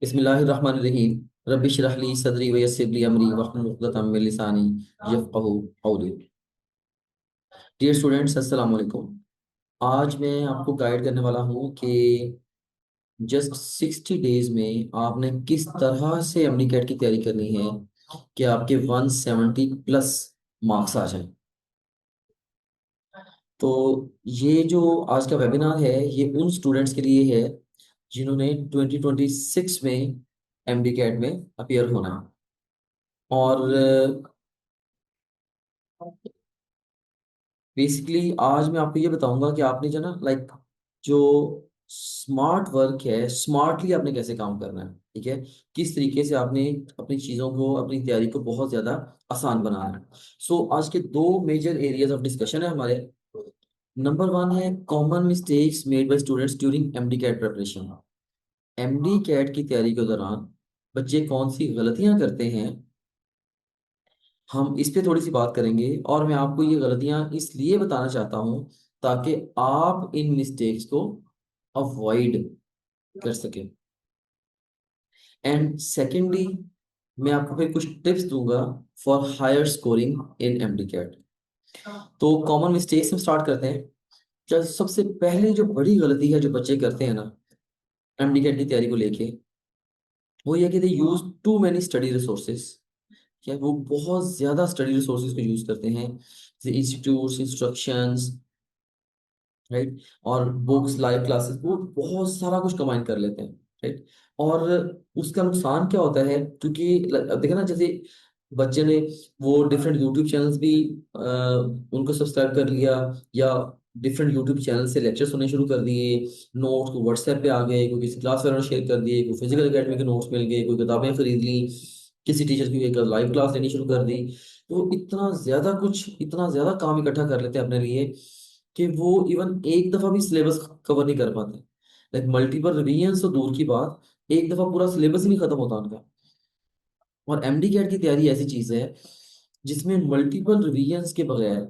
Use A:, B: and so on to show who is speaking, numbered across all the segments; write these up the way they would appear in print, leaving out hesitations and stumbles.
A: बिस्मिल्लाहिर्रहमानिर्रहीम। रब्बि इश्रह ली सदरी व यस्सिर ली अमरी वहलुल उक़दतम मिन लिसानी यफ़क़हू क़ौली। डियर स्टूडेंट्स, अस्सलाम वालेकुम। आज मैं आपको गाइड करने वाला हूँ कि जस्ट 60 डेज में आपने किस तरह से एमडी कैट की तैयारी करनी है कि आपके 170 प्लस मार्क्स आ जाएं। तो ये जो आज का वेबिनार है ये उन स्टूडेंट्स के लिए है जिन्होंने 2026 में एमडी कैट में अपीयर होना है। और बेसिकली आज मैं आपको ये बताऊंगा कि आपने जो ना जो स्मार्ट वर्क है स्मार्टली आपने कैसे काम करना है। ठीक है, किस तरीके से आपने अपनी चीज़ों को अपनी तैयारी को बहुत ज़्यादा आसान बनाना है। आज के दो मेजर एरियाज ऑफ डिस्कशन है हमारे। नंबर वन है common mistakes made by students during MD CAT preparation. MD CAT की तैयारी के दौरान बच्चे कौन सी गलतियां करते हैं, हम इस पे थोड़ी सी बात करेंगे। और मैं आपको ये गलतियां इसलिए बताना चाहता हूं ताकि आप इन मिस्टेक्स को अवॉइड कर सकें। एंड सेकेंडली, मैं आपको फिर कुछ टिप्स दूंगा for higher scoring in MDCAT. तो कॉमन मिस्टेक्स में स्टार्ट करते हैं। सबसे पहले जो बड़ी गलती है जो बच्चे करते हैं ना एमडी कैट की तैयारी को लेके, वो ये कि they use to many study resources. क्या वो बहुत ज्यादा स्टडी रिसोर्सेज को यूज करते हैं, जैसे इंस्टीट्यूट्स, इंस्ट्रक्शंस, राइट, और बुक्स, लाइव क्लासेस, वो बहुत सारा कुछ कंबाइन कर लेते हैं। राइट, और उसका नुकसान क्या होता है, क्योंकि अब देखो ना, जैसे बच्चे ने वो डिफरेंट यूट्यूब चैनल्स भी उनको सब्सक्राइब कर लिया, या डिफरेंट यूट्यूब चैनल से लेक्चर सुनने शुरू कर दिए, नोट्स को व्हाट्सएप पे आ गए, कोई किसी क्लास वालों ने शेयर कर दिए, कोई फिजिकल एकेडमी के नोट्स मिल गए, कोई किताबें खरीद ली, किसी टीचर की एक लाइव क्लास लेनी शुरू कर दी। तो इतना ज्यादा काम इकट्ठा कर लेते हैं अपने लिए कि वो इवन एक दफा भी सिलेबस कवर नहीं कर पाते। लाइक मल्टीपल रिवीजन तो दूर की बात, एक दफा पूरा सिलेबस ही नहीं खत्म होता उनका। और एमडी कैट की तैयारी ऐसी चीज है जिसमें मल्टीपल रिवीजन्स के बगैर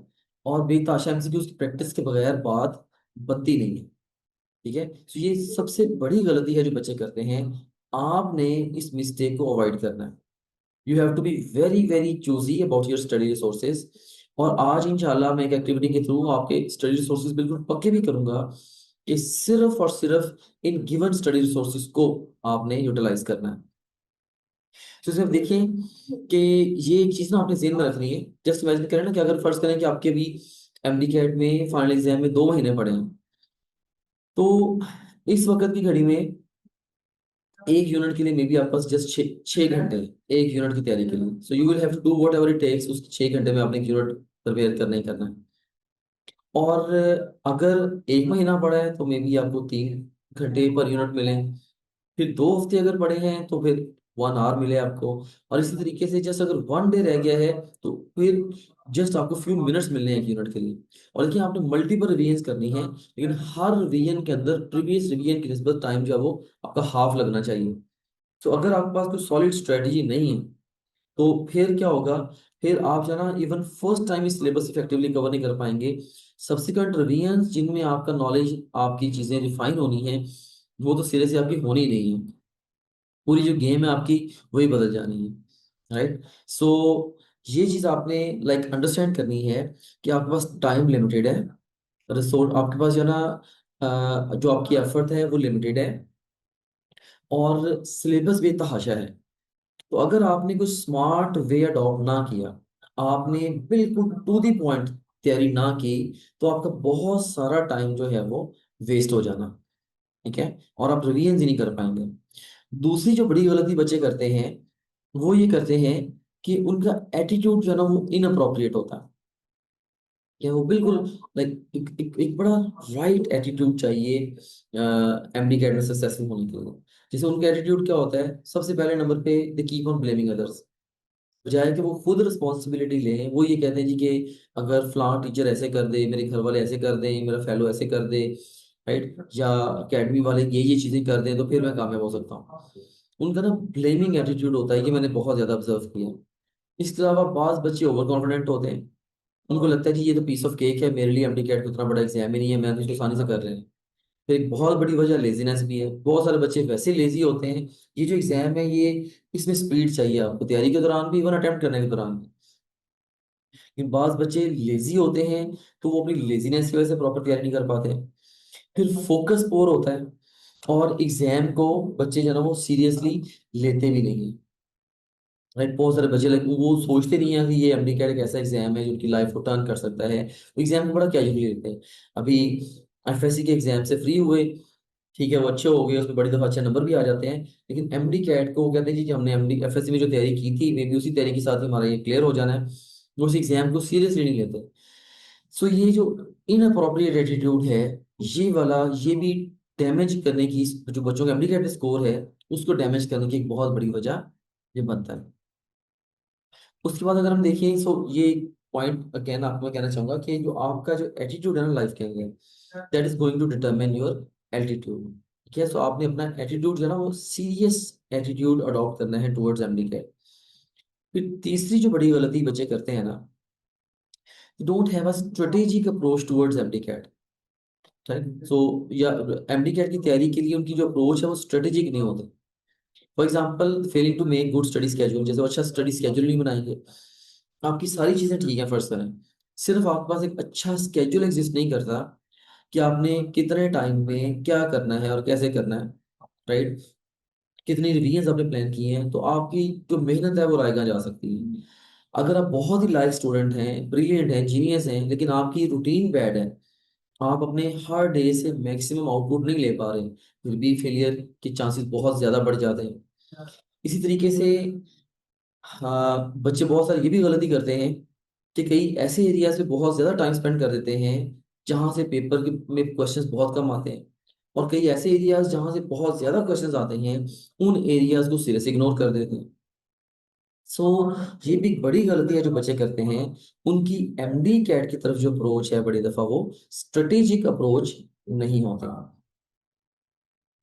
A: और बेताशा एमसीक्यूज की प्रैक्टिस के बगैर बात बनती नहीं है। ठीक है, तो ये सबसे बड़ी गलती है जो बच्चे करते हैं। आपने इस मिस्टेक को अवॉइड करना है। You have to be very very choosy about your study resources. और आज इंशाल्लाह मैं एक एक्टिविटी के थ्रू आपके स्टडी रिसोर्सेज बिल्कुल पक्के भी करूंगा कि सिर्फ और सिर्फ इन गिवन स्टडी रिसोर्सेज को आपने यूटिलाइज करना है। तो सिर्फ देखिए कि ये एक चीज ना आपने जेहन में रखनी है। जस्ट इमेजिन करें ना कि अगर फर्ज करें कि आपके भी एमडी कैट में फाइनल एग्जाम में 2 महीने पड़े हैं, तो इस वक्त की घड़ी में एक यूनिट के लिए मे बी आपके पास जस्ट 6 घंटे हैं, एक यूनिट की तैयारी के लिए। So you will have to do whatever it takes, उस 6 घंटे में आपने एक यूनिट प्रिपेयर करना ही करना है। और अगर एक महीना पड़ा है तो मे बी आपको 3 घंटे पर यूनिट मिले। फिर 2 हफ्ते अगर पड़े हैं तो फिर 1 आवर मिले आपको। और इसी तरीके से जस्ट अगर 1 डे रह गया है तो फिर जस्ट आपको फ्यू मिनट्स मिलने हैं एक यूनिट के लिए। और देखिए, आपने मल्टीपल रिवीजन करनी है, लेकिन हर रिवीजन के अंदर प्रीवियस रिवीजन की निस्बत टाइम जो है वो आपका हाफ लगना चाहिए। तो अगर आपके पास कोई सॉलिड स्ट्रेटजी नहीं है तो फिर क्या होगा, फिर आप जो है ना इवन फर्स्ट टाइम इस सिलेबस इफेक्टिवली कवर नहीं कर पाएंगे। सब्सिक्वेंट रिवीजन जिनमें आपका नॉलेज, आपकी चीजें रिफाइन होनी है, वो तो सिरे से आपकी होनी ही नहीं है। पूरी जो गेम है आपकी वही बदल जानी है। राइट, सो ये चीज आपने अंडरस्टैंड करनी है कि आपके पास टाइम लिमिटेड है, रिसोर्स आपके पास जो है ना जो आपकी एफर्ट है वो लिमिटेड है, और सिलेबस बेतहाशा है। तो अगर आपने कुछ स्मार्ट वे अडॉप्ट ना किया, आपने बिल्कुल टू दी पॉइंट तैयारी ना की, तो आपका बहुत सारा टाइम जो है वो वेस्ट हो जाना। ठीक है, और आप रिवीजन ही नहीं कर पाएंगे। दूसरी जो बड़ी गलती बच्चे करते हैं, वो ये करते हैं कि उनका एटीट्यूड जो है ना वो इनअप्रोप्रिएट होता है। क्या वो बिल्कुल एक बड़ा राइट एटीट्यूड चाहिए एमडी कैट में सक्सेसफुल होने के लिए। जैसे उनका एटीट्यूड क्या होता है, सबसे पहले नंबर पे they keep on blaming others. बजाय कि वो खुद रिस्पॉन्सिबिलिटी लें, वो ये कहते हैं जी कि अगर फलां टीचर ऐसे कर दे, मेरे घर वाले ऐसे कर दें, मेरा फेलो ऐसे कर दे, राइट, या अकेडमी वाले ये चीजें कर दें तो फिर मैं कामयाब हो सकता हूँ। उनका ना ब्लेमिंग एटीट्यूड होता है, ये मैंने बहुत ज्यादा ऑब्जर्व किया। इसके अलावा बाज बच्चे ओवर कॉन्फिडेंट होते हैं। उनको लगता है कि ये तो पीस ऑफ केक है, मेरे लिए एमडी कैट को इतना बड़ा एग्जाम ही नहीं है, मैं तो इसको आसानी से कर रहे हैं। फिर एक बहुत बड़ी वजह लेजीनेस भी है, बहुत सारे बच्चे वैसे लेजी होते हैं। ये जो एग्जाम है ये, इसमें स्पीड चाहिए आपको तैयारी के दौरान भी, इवन अटेम्प्ट करने के दौरान भी। लेकिन बाज बच्चे लेजी होते हैं, तो वो अपनी लेजीनेस की वजह से प्रॉपर तैयारी नहीं कर पाते। फिर फोकस पोर होता है, और एग्जाम को बच्चे जो है ना वो सीरियसली लेते भी नहीं है। राइट, बहुत सारे बच्चे लाइक वो सोचते नहीं है कि ये एमडी कैट एक ऐसा एग्जाम है जो उनकी लाइफ को टर्न कर सकता है, वो एग्जाम को बड़ा कैजुअली लेते हैं। अभी एफएससी के एग्जाम से फ्री हुए, ठीक है, वो अच्छे हो गए, उसमें बड़ी दफा अच्छे नंबर भी आ जाते हैं, लेकिन एमडी कैट को वो कहते हैं जी कि हमने एमडी एफएससी में जो तैयारी की थी, मे बी उसी तैयारी के साथ ही हमारा ये क्लियर हो जाना है। वो उस एग्जाम को सीरियसली नहीं लेते। सो ये जो इनअप्रोप्रिएट एटीट्यूड है, ये वाला, ये भी डैमेज करने की, जो बच्चों का एमडी कैट स्कोर है उसको डैमेज करने की एक बहुत बड़ी वजह ये बनता है। उसके बाद अगर हम देखें, सो ये पॉइंट अगेन आपको मैं कहना चाहूंगा कि जो आपका जो एटीट्यूड है ना लाइफ के अंदर, that is going to determine your altitude. ठीक है, सो आपने अपना एटीट्यूड जो है ना वो सीरियस एटीट्यूड अडॉप्ट करना है टुवर्ड्स एमडी कैट। फिर तीसरी जो बड़ी गलती बच्चे करते हैं ना, don't have a strategic approach towards MDCAT. Right, so या एमडी कैट की तैयारी के लिए उनकी जो अप्रोच है वो स्ट्रेटेजिक नहीं होते। For example failing to make good study schedule, जैसे वो अच्छा स्टडी स्केड्यूल नहीं बनाएंगे। आपकी सारी चीजें ठीक है फर्स्ट करें, सिर्फ आपके पास एक अच्छा स्केड्यूल एग्जिस्ट नहीं करता कि आपने कितने टाइम में क्या करना है और कैसे करना है। राइट, कितनी रिवीजन आपने प्लान किए हैं, तो आपकी जो मेहनत है वो रायगा जा सकती है। अगर आप बहुत ही लाइक स्टूडेंट हैं, ब्रिलियंट हैं, जीनियस हैं, लेकिन आपकी रूटीन बैड है, आप अपने हर डे से मैक्सिमम आउटपुट नहीं ले पा रहे, फिर भी फेलियर के चांसेस बहुत ज्यादा बढ़ जाते हैं। इसी तरीके से हाँ, बच्चे बहुत सारे ये भी गलती करते हैं कि कई ऐसे एरियाज में बहुत ज्यादा टाइम स्पेंड कर देते हैं जहां से पेपर के में क्वेश्चंस बहुत कम आते हैं, और कई ऐसे एरियाज जहां से बहुत ज्यादा क्वेश्चंस आते हैं, उन एरियाज को सिरे से इग्नोर कर देते हैं। सो ये भी एक बड़ी गलती है जो बच्चे करते हैं। उनकी एमडी कैट की तरफ जो अप्रोच है बड़ी दफा वो स्ट्रेटेजिक अप्रोच नहीं होता।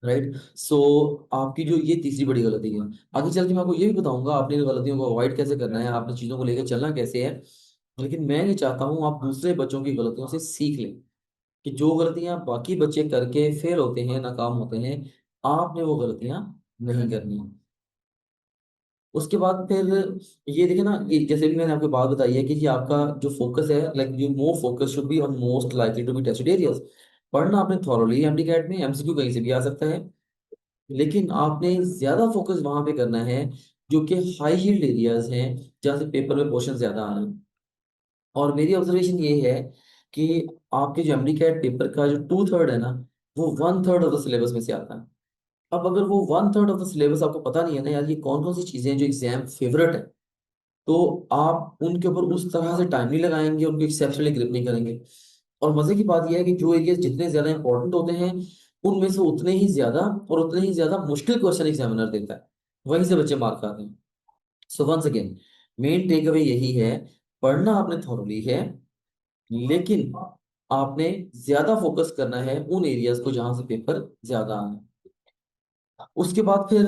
A: राइट, सो आपकी जो ये तीसरी बड़ी गलती है, आगे चल के मैं आपको ये भी बताऊंगा आपने इन गलतियों को अवॉइड कैसे करना है, आपने चीजों को लेकर चलना कैसे है। लेकिन मैं ये चाहता हूँ आप दूसरे बच्चों की गलतियों से सीख लें, कि जो गलतियां बाकी बच्चे करके फेल होते हैं, नाकाम होते हैं, आपने वो गलतियां नहीं करनी। उसके बाद फिर ये देखे ना, ये जैसे भी मैंने आपको बात बताई है कि ये आपका जो फोकस है, like you more focus should be on most likely to be tested areas. पढ़ना आपने थॉरोली एमडी कैट में, एमसीक्यू कहीं से भी आ सकता है, लेकिन आपने ज्यादा फोकस वहां पे करना है जो कि हाई यील्ड एरियाज हैं, जहाँ से पेपर में क्वेश्चन ज्यादा आ रहे हैं। और मेरी ऑब्जर्वेशन ये है कि आपके जो एमडी कैट पेपर का जो टू थर्ड है ना, वो one third of the syllabus में से आता है। अब अगर वो one third of the syllabus आपको पता नहीं है ना यार, ये कौन कौन सी चीजें हैं जो एग्जाम फेवरेट है, तो आप उनके ऊपर उस तरह से टाइम नहीं लगाएंगे, उनको एक्सेप्शनली ग्रिप नहीं करेंगे। और मजे की बात यह है कि जो एरियाज जितने ज्यादा इंपॉर्टेंट होते हैं, उनमें से उतने ही ज्यादा और उतने ही ज्यादा मुश्किल क्वेश्चन एग्जामिनर देता है, वहीं से बच्चे मार्क आते हैं। So once again, main takeaway यही है, पढ़ना आपने थॉरली है, लेकिन आपने ज्यादा फोकस करना है उन एरियाज को जहां से पेपर ज्यादा आए। उसके बाद फिर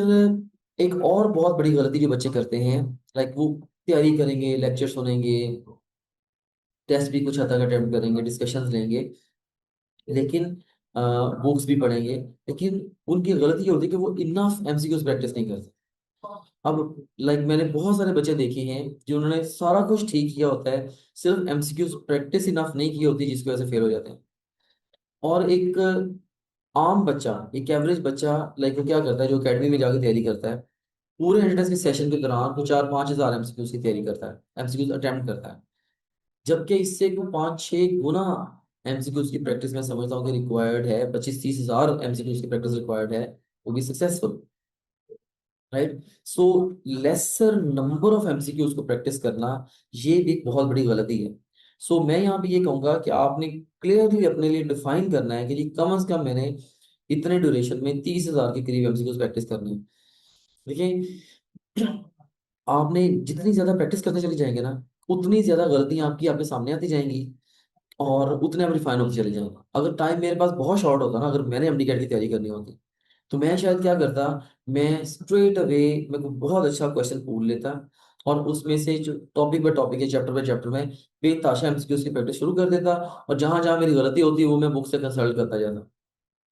A: एक और बहुत बड़ी गलती जो बच्चे करते हैं, लाइक वो तैयारी करेंगे, लेक्चर सुनेंगे, टेस्ट भी कुछ हद तक अटेम्प्ट करेंगे, डिस्कशंस लेंगे, लेकिन बुक्स भी पढ़ेंगे, लेकिन उनकी गलती ये होती है कि वो इनफ एमसीक्यूज प्रैक्टिस नहीं करते। अब लाइक मैंने बहुत सारे बच्चे देखे हैं जिन्होंने सारा कुछ ठीक किया होता है, सिर्फ एमसीक्यूज प्रैक्टिस इनफ नहीं की होती, जिसकी वजह से फेल हो जाते हैं। और एक आम बच्चा, एक एवरेज बच्चा, लाइक वो क्या करता है, जो एकेडमी में जाकर तैयारी करता है, पूरे अटेंडेंस के सेशन के दौरान वो 4-5 हज़ार एमसीक्यूज की तैयारी करता है, एमसीक्यूज अटेम्प्ट करता है। जबकि इससे वो 5-6 गुना एमसीक्यूज की प्रैक्टिस में समझता हूँ कि रिक्वायर्ड है, 25-30 हज़ार एमसीक्यूज की प्रैक्टिस रिक्वायर्ड है, वो भी successful. Right, so laser number of MCQs को प्रैक्टिस करना, ये भी एक बहुत बड़ी गलती है। सो मैं यहाँ पे ये कहूंगा कि आपने क्लियरली अपने लिए डिफाइन करना है कि जी कम से कम मैंने इतने ड्यूरेशन में 30 हज़ार के करीब एमसीक्यूज प्रैक्टिस करनी है। देखिए, आपने जितनी ज्यादा प्रैक्टिस करते चले जाएंगे ना, उतनी ज्यादा गलतियां आपकी आपके सामने आती जाएंगी, और उतने आप रिफाइन होते चले जाएंगे। अगर टाइम मेरे पास बहुत शॉर्ट होता ना, अगर मैंने एमडी कैट की तैयारी करनी होती, तो मैं शायद क्या करता, मैं स्ट्रेट अवे मैं कोई बहुत अच्छा क्वेश्चन पूछ लेता, और उसमें से जो टॉपिक बाय टॉपिक है, चैप्टर बाय चैप्टर में बेताशा एमसीक्यूज की प्रैक्टिस शुरू कर देता, और जहां जहां मेरी गलती होती है वो मैं बुक से कंसल्ट करता जाता।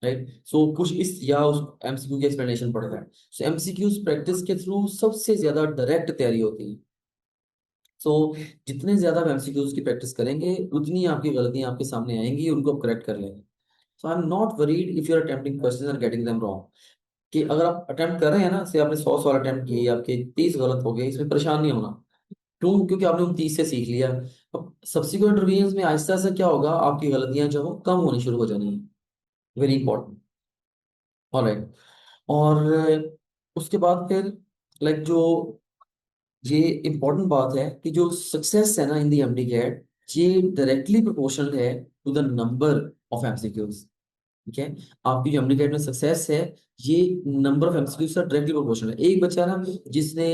A: राइट। सो कुछ इस या उस एमसीक्यू की एक्सप्लेनेशन पढ़ रहा है। सो एमसीक्यूज प्रैक्टिस के थ्रू सबसे ज्यादा डायरेक्ट तैयारी होती है। सो जितने ज्यादा आप एमसीक्यूज की प्रैक्टिस करेंगे उतनी आपकी गलतियां आपके सामने आएंगी, उनको आप करेक्ट कर लेंगे। So I am not worried if you are attempting questions and getting them wrong, कि अगर आप अटेम्प्ट कर रहे हैं ना, से आपने 100 सवाल अटेम्प्ट किए, आपके 30 गलत हो गए, इसमें परेशान नहीं होना। क्यों? क्योंकि आपने उन 30 से सीख लिया। अब सब्सिक्वेंट रिवीजन में आहिस्ता आहिस्ता क्या होगा, आपकी गलतियां जो है वो कम होनी शुरू हो जानी है। Very important. ऑलराइट। और उसके बाद फिर लाइक जो ये इम्पोर्टेंट बात है कि जो सक्सेस है ना इन दी एमडी कैट, ये डायरेक्टली प्रोपोर्शनल है to the number of MCQs. ठीक है। आपकी जो एमडी कैट में सक्सेस है, ये नंबर ऑफ एमसीक्यूज से डायरेक्टली प्रोपोर्शनल है। एक बच्चा ना जिसने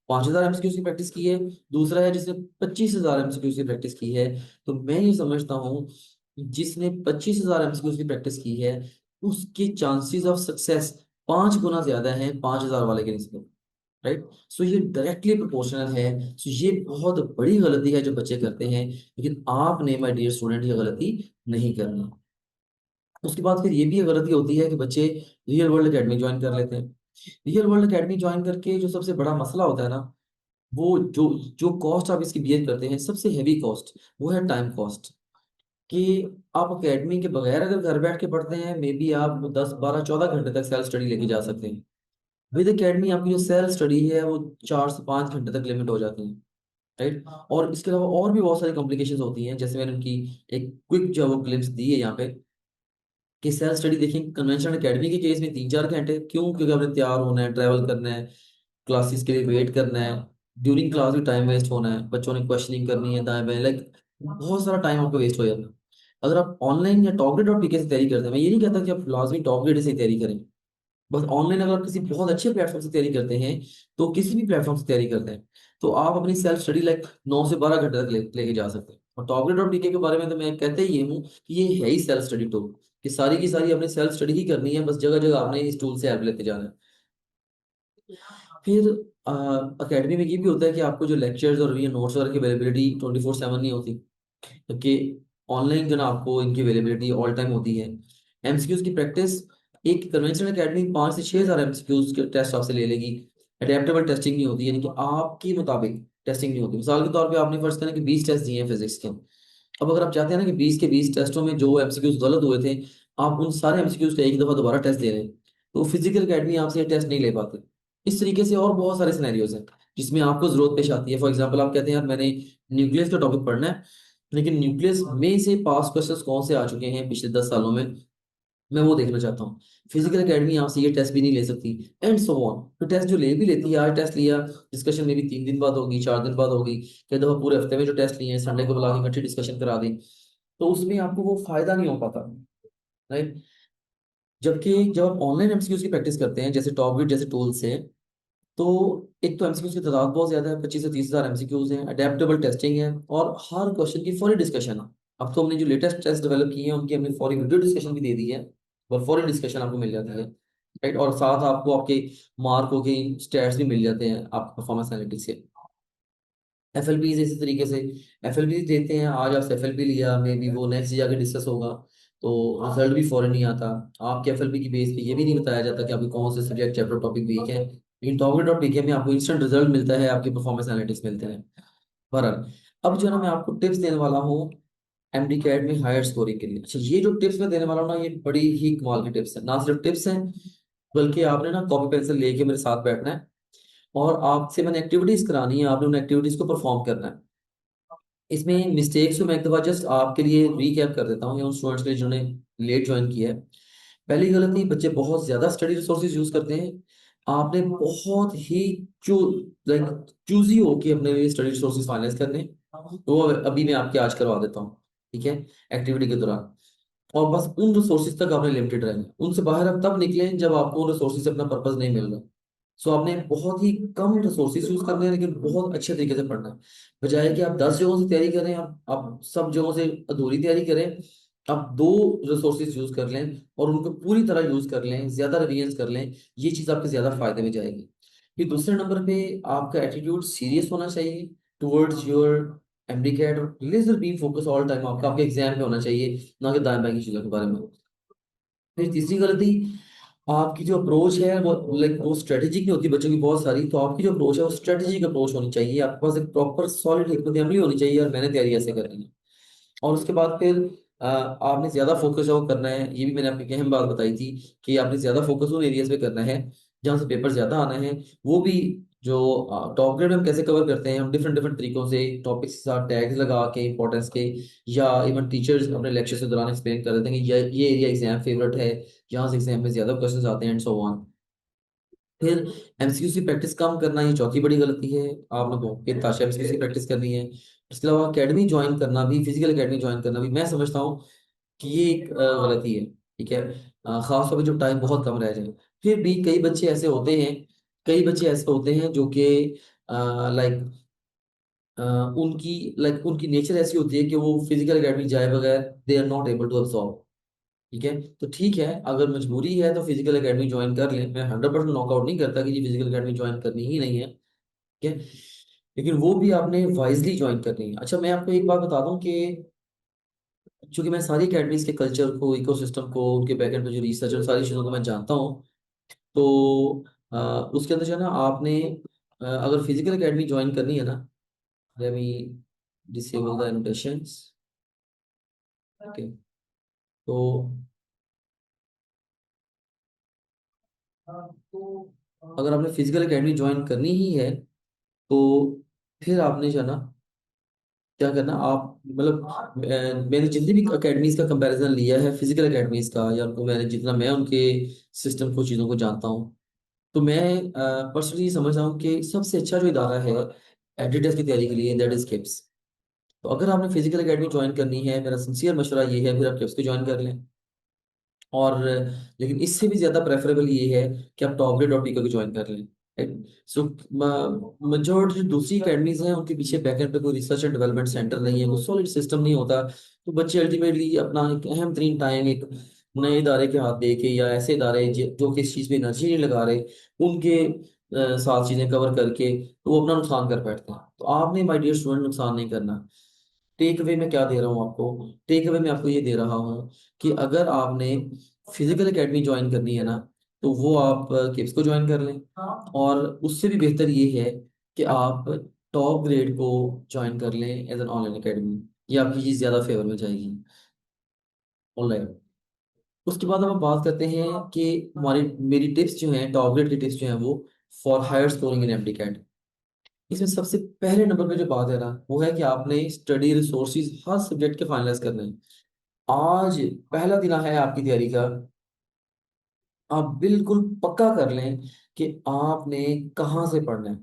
A: 5,000 एमसीक्यूज की प्रैक्टिस की है, दूसरा है जिसने 25,000 एमसीक्यूज की प्रैक्टिस की है। तो मैं ये समझता हूँ जिसने 25,000 एमसीक्यूज की प्रैक्टिस की है, उसके चांसेस ऑफ सक्सेस 5 गुना ज्यादा है 5,000 वाले के निस्बत। राइट। सो ये डायरेक्टली प्रोपोर्शनल है। सो ये बहुत बड़ी गलती है जो बच्चे करते हैं, लेकिन आपने माय डियर स्टूडेंट ये गलती नहीं करनी। उसके बाद फिर ये भी गलती होती है कि बच्चे रियल वर्ल्ड एकेडमी ज्वाइन कर लेते हैं। रियल वर्ल्ड एकेडमी ज्वाइन करके जो सबसे बड़ा मसला होता है ना, वो जो जो कॉस्ट आप इसकी बियर करते हैं, सबसे हैवी कॉस्ट वो है टाइम कॉस्ट। कि आप एकेडमी के बगैर अगर घर बैठ के पढ़ते हैं, मे बी आप 10 12 14 घंटे तक सेल्फ स्टडी लेके जा सकते हैं। विद एकेडमी आपकी जो सेल्फ स्टडी है वो 4 से 5 घंटे तक लिमिट हो जाती है। राइट। और इसके अलावा और भी बहुत सारी कॉम्प्लिकेशंस होती हैं, जैसे मैंने उनकी एक क्विक जो वो ग्लिम्स दी है यहाँ पे, कि सेल्फ स्टडी देखिए कन्वेंशनल एकेडमी के केस में 3 4 घंटे। क्यों? क्योंकि आपने तैयार होना है, ट्रैवल करना है, क्लासेस के लिए वेट करना है, ड्यूरिंग क्लास भी टाइम वेस्ट होना है, बच्चों ने क्वेश्चनिंग करनी है दाएं बाएं, लाइक बहुत सारा टाइम आपका वेस्ट हो जाता है। अगर आप ऑनलाइन या टॉपग्रेड.pk से तैयारी करते हैं, मैं ये नहीं कहता कि आप लाजमी टॉपग्रेड से तैयारी करें, बस ऑनलाइन अगर आप किसी बहुत अच्छे प्लेटफॉर्म से तैयारी करते हैं, तो किसी भी प्लेटफॉर्म से तैयारी करते हैं, तो आप अपनी सेल्फ स्टडी लाइक 9 से 12 घंटे तक लेके जा सकते हैं। और टॉपग्रेड.pk के बारे में तो मैं कहते ही हूँ कि ये है ही सेल्फ स्टडी टूल, कि सारी की सारी अपनी सेल्फ स्टडी ही करनी है, बस जगह जगह आपने इस टूल से हेल्प लेते जाना है। फिर अकेडमी में ये भी होता है कि आपको जो लेक्चर्स और ये नोट्स वगैरह की अवेलेबिलिटी 24/7 नहीं होती, क्योंकि ऑनलाइन जो ना आपको इनकी अवेलेबिलिटी ऑल टाइम होती है। एमसीक्यूज की प्रैक्टिस, एक कन्वेंशनल एकेडमी 5 से 6 हज़ार एमसीक्यूज के टेस्ट आपसे ले लेगी। अडेप्टेबल टेस्टिंग नहीं होती, यानी कि आपके मुताबिक टेस्टिंग नहीं होती। मिसाल के तौर पे आपने फर्ज करें कि 20 टेस्ट दिए हैं फिजिक्स के। अब अगर आप चाहते हैं ना कि 20 के 20 टेस्टों में जो एमसीक्यूज गलत हुए थे, आप उन सारे एमसीक्यूज का एक दफा दोबारा टेस्ट ले रहे हैं, तो फिजिकल एकेडमी आपसे ये टेस्ट नहीं ले पाते। इस तरीके से और बहुत सारे सिनेरियोज हैं जिसमें आपको जरूरत पेश आती है। फॉर एग्जाम्पल आप कहते हैं यार मैंने न्यूक्लियस का टॉपिक पढ़ना है, लेकिन न्यूक्लियस में से पास क्वेश्चंस कौन से आ चुके हैं पिछले 10 सालों में, मैं वो देखना चाहता हूँ। फिजिकल एकेडमी आपसे ये टेस्ट भी नहीं ले सकती, एंड सो ऑन। तो टेस्ट जो ले भी लेती है, आज टेस्ट लिया, डिस्कशन में भी 3 दिन बाद होगी, 4 दिन बाद होगी, कई दफा पूरे हफ्ते में जो टेस्ट लिए हैं संडे को बुला के इकट्ठी डिस्कशन करा दी, तो उसमें आपको वो फायदा नहीं हो पाता। राइट। जबकि जब आप ऑनलाइन एमसीक्यूज की प्रैक्टिस करते हैं जैसे टॉपग्रिड जैसे टूल से, तो एक तो एमसीक्यूज की तादाद बहुत ज्यादा है, 25 से 30 हज़ार एमसीक्यूज हैं, अडेप्टेबल टेस्टिंग है, और हर क्वेश्चन की फौरी डिस्कशन है। अब तो हमने जो लेटेस्ट टेस्ट डेवलप किए हैं उनकी हमने फौरी वीडियो डिस्कशन भी दे दी है, और फौरी डिस्कशन आपको मिल जाती है। राइट। और साथ आपको आपके मार्कों के स्टैट्स भी मिल जाते हैं आपके परफॉर्मेंस एनालिटिक्स से। एफएलपी इसी तरीके से एफएलपी देते हैं, आज आप एफएलपी लिया, मे बी वो नेक्स्ट जाके डिस्कस होगा, तो रिजल्ट भी फौरन नहीं आता। आपके एफएलपी की बेस पे ये भी नहीं बताया जाता कि आपके कौन से सब्जेक्ट चैप्टर टॉपिक वीक है, लेकिन टॉपिक में आपको इंस्टेंट रिजल्ट मिलता है, आपके परफॉर्मेंस एनालिटिक्स मिलते हैं। बहरहाल, अब जो है ना मैं आपको टिप्स देने वाला हूँ एमडी कैट में हायर स्कोरिंग के लिए। अच्छा, ये जो टिप्स मैं देने वाला हूँ ना, ये बड़ी ही कमाल की टिप्स है। ना सिर्फ टिप्स हैं, बल्कि आपने ना कॉपी पेंसिल लेके मेरे साथ बैठना है, और आपसे मैंने एक्टिविटीज करानी है, आपने उन एक्टिविटीज को परफॉर्म करना है। इसमें मिस्टेक्स को मैं एक दफा जस्ट आपके लिए रीकैप कर देता हूँ, या उन स्टूडेंट्स के लिए जिन्होंने लेट ज्वाइन किया है। पहली गलती, बच्चे बहुत ज्यादा स्टडी रिसोर्सेज यूज करते हैं। आपने बहुत ही चू लाइक चूजी होके अपने लिए स्टडी रिसोर्सेज फाइनेंस करने हैं। तो वो अभी मैं आपके आज करवा देता हूँ, ठीक है, एक्टिविटी के दौरान। और बस उन रिसोर्सेज तक आपने लिमिटेड रहना है, उनसे बाहर आप तब निकलें जब आपको उन रिसोर्सेज से अपना पर्पस नहीं मिल रहा। सो आपने बहुत ही कम रिसोर्सेज यूज करने हैं, लेकिन बहुत अच्छे तरीके से पढ़ना है। बजाय कि आप 10 जगहों से तैयारी करें, आप सब जगहों से अधूरी तैयारी करें, आप दो रिसोर्सेज यूज कर लें और उनको पूरी तरह यूज कर लें, ज्यादा रिवीजन कर लें। ये चीज आपके ज्यादा फायदे में जाएगी। फिर दूसरे नंबर पे आपका एटीट्यूड सीरियस होना चाहिए टुवर्ड्स योर एमडीकैट, और laser beam focus all time आपका आपके एग्जाम में होना चाहिए, ना कि दाएं बाएं की चीजों के बारे में। फिर तीसरी गलती, आपकी जो अप्रोच है वो लाइक वो स्ट्रेटेजिक नहीं होती बच्चों की बहुत सारी, तो आपकी जो अप्रोच है वो स्ट्रेटेजिक अप्रोच होनी चाहिए, आपके पास एक प्रॉपर सॉलिड हिकमत अमली होनी चाहिए और मैंने तैयारी ऐसे करनी है। और उसके बाद फिर आपने ज्यादा फोकस जो करना है, ये भी मैंने आपको एक अहम बात बताई थी कि आपने ज्यादा फोकस उन एरियाज पे करना है जहाँ से पेपर ज्यादा आना है। वो भी जो टॉप ग्रेड हम कैसे कवर करते हैं, हम डिफरेंट डिफरेंट तरीकों से टॉपिक्स के साथ टैग्स लगा के इंपॉर्टेंस के, या इवन टीचर्स अपने लेक्चर के दौरान एक्सप्लेन कर देते हैं कि ये एरिया एग्जाम फेवरेट है, यहाँ से एग्जाम में ज्यादा क्वेश्चन आते हैं एंड सो ऑन। फिर एमसीक्यू की प्रैक्टिस कम करना, ये चौथी बड़ी गलती है। आप लोगों को ताशा एमसीक्यू की प्रैक्टिस करनी है। इसके अलावा एकेडमी ज्वाइन करना भी, फिजिकल एकेडमी ज्वाइन करना भी, मैं समझता हूँ कि ये एक गलती है। ठीक है, खास तौर पे जब टाइम बहुत कम रह जाए। फिर भी कई बच्चे ऐसे होते हैं, कई बच्चे ऐसे होते हैं जो कि लाइक उनकी उनकी नेचर ऐसी होती है कि वो फिजिकल एकेडमी जाए बगैर they are not able to absorb. ठीक है, तो ठीक है, अगर मजबूरी है तो फिजिकल एकेडमी ज्वाइन कर लें। मैं 100% नॉकआउट नहीं करता कि जी फिजिकल एकेडमी ज्वाइन करनी ही नहीं है। ठीक है, लेकिन वो भी आपने वाइजली ज्वाइन करनी है। अच्छा, मैं आपको एक बात बता दूं कि चूंकि मैं सारी एकेडमीज के कल्चर को, इकोसिस्टम को, उनके बैकएंड पे जो रिसर्च और सारी चीज़ों को मैं जानता हूँ, तो उसके अंदर जो है ना आपने अगर फिजिकल एकेडमी ज्वाइन करनी है ना, let me disable the annotations। Okay, तो अगर आपने फिजिकल एकेडमी ज्वाइन करनी ही है, तो फिर आपने जो है ना क्या करना, आप मतलब मैंने जितनी भी एकेडमीज का कंपैरिजन लिया है फिजिकल एकेडमीज का, या उनको मैंने जितना मैं उनके सिस्टम को, चीज़ों को जानता हूँ, तो मैं पर्सनली समझता हूँ कि सबसे अच्छा जो इदारा है एडिटर्स की तैयारी के लिए, दैट इज किप्स। तो अगर आपने फिजिकल एकेडमी ज्वाइन करनी है, मेरा सिंसियर मशवरा ये है फिर आप किप्स को ज्वाइन कर लें। और लेकिन इससे भी ज्यादा प्रेफरेबल ये है कि आप टॉप ग्रेड और पीको को ज्वाइन कर लें। सो मेजॉरिटी जो दूसरी एकेडमीज हैं उनके पीछे बैकएंड पे कोई रिसर्च एंड डेवलपमेंट सेंटर नहीं है, कोई सॉलिड सिस्टम नहीं होता, तो बच्चे अल्टीमेटली अपना एक अहम तरीन टाइम एक नए इदारे के हाथ दे के, या ऐसे इदारे जो कि इस चीज़ पे एनर्जी नहीं लगा रहे, उनके साथ चीज़ें कवर करके तो वो अपना नुकसान कर बैठते हैं। तो आपने माय डियर स्टूडेंट नुकसान नहीं करना। टेक अवे में क्या दे रहा हूँ आपको, टेक अवे में आपको ये दे रहा हूँ कि अगर आपने फिजिकल एकेडमी ज्वाइन करनी है ना, तो वो आप किप्स को ज्वाइन कर लें। और उससे भी बेहतर ये है कि आप टॉप ग्रेड को ज्वाइन कर लें एज एन ऑनलाइन एकेडमी। ये आपकी चीज़ ज़्यादा फेवर में जाएगी ऑनलाइन। उसके बाद हम बात करते हैं कि हमारी मेरी टिप्स जो हैं, टॉप ग्रेड की टिप्स जो हैं वो for higher scoring in MD. इसमें सबसे पहले नंबर पे जो बात है ना, वो है कि आपने स्टडी रिसोर्सेज हर सब्जेक्ट के फाइनलाइज करने हैं। आज पहला दिन है आपकी तैयारी का, आप बिल्कुल पक्का कर लें कि आपने कहाँ से पढ़ना है।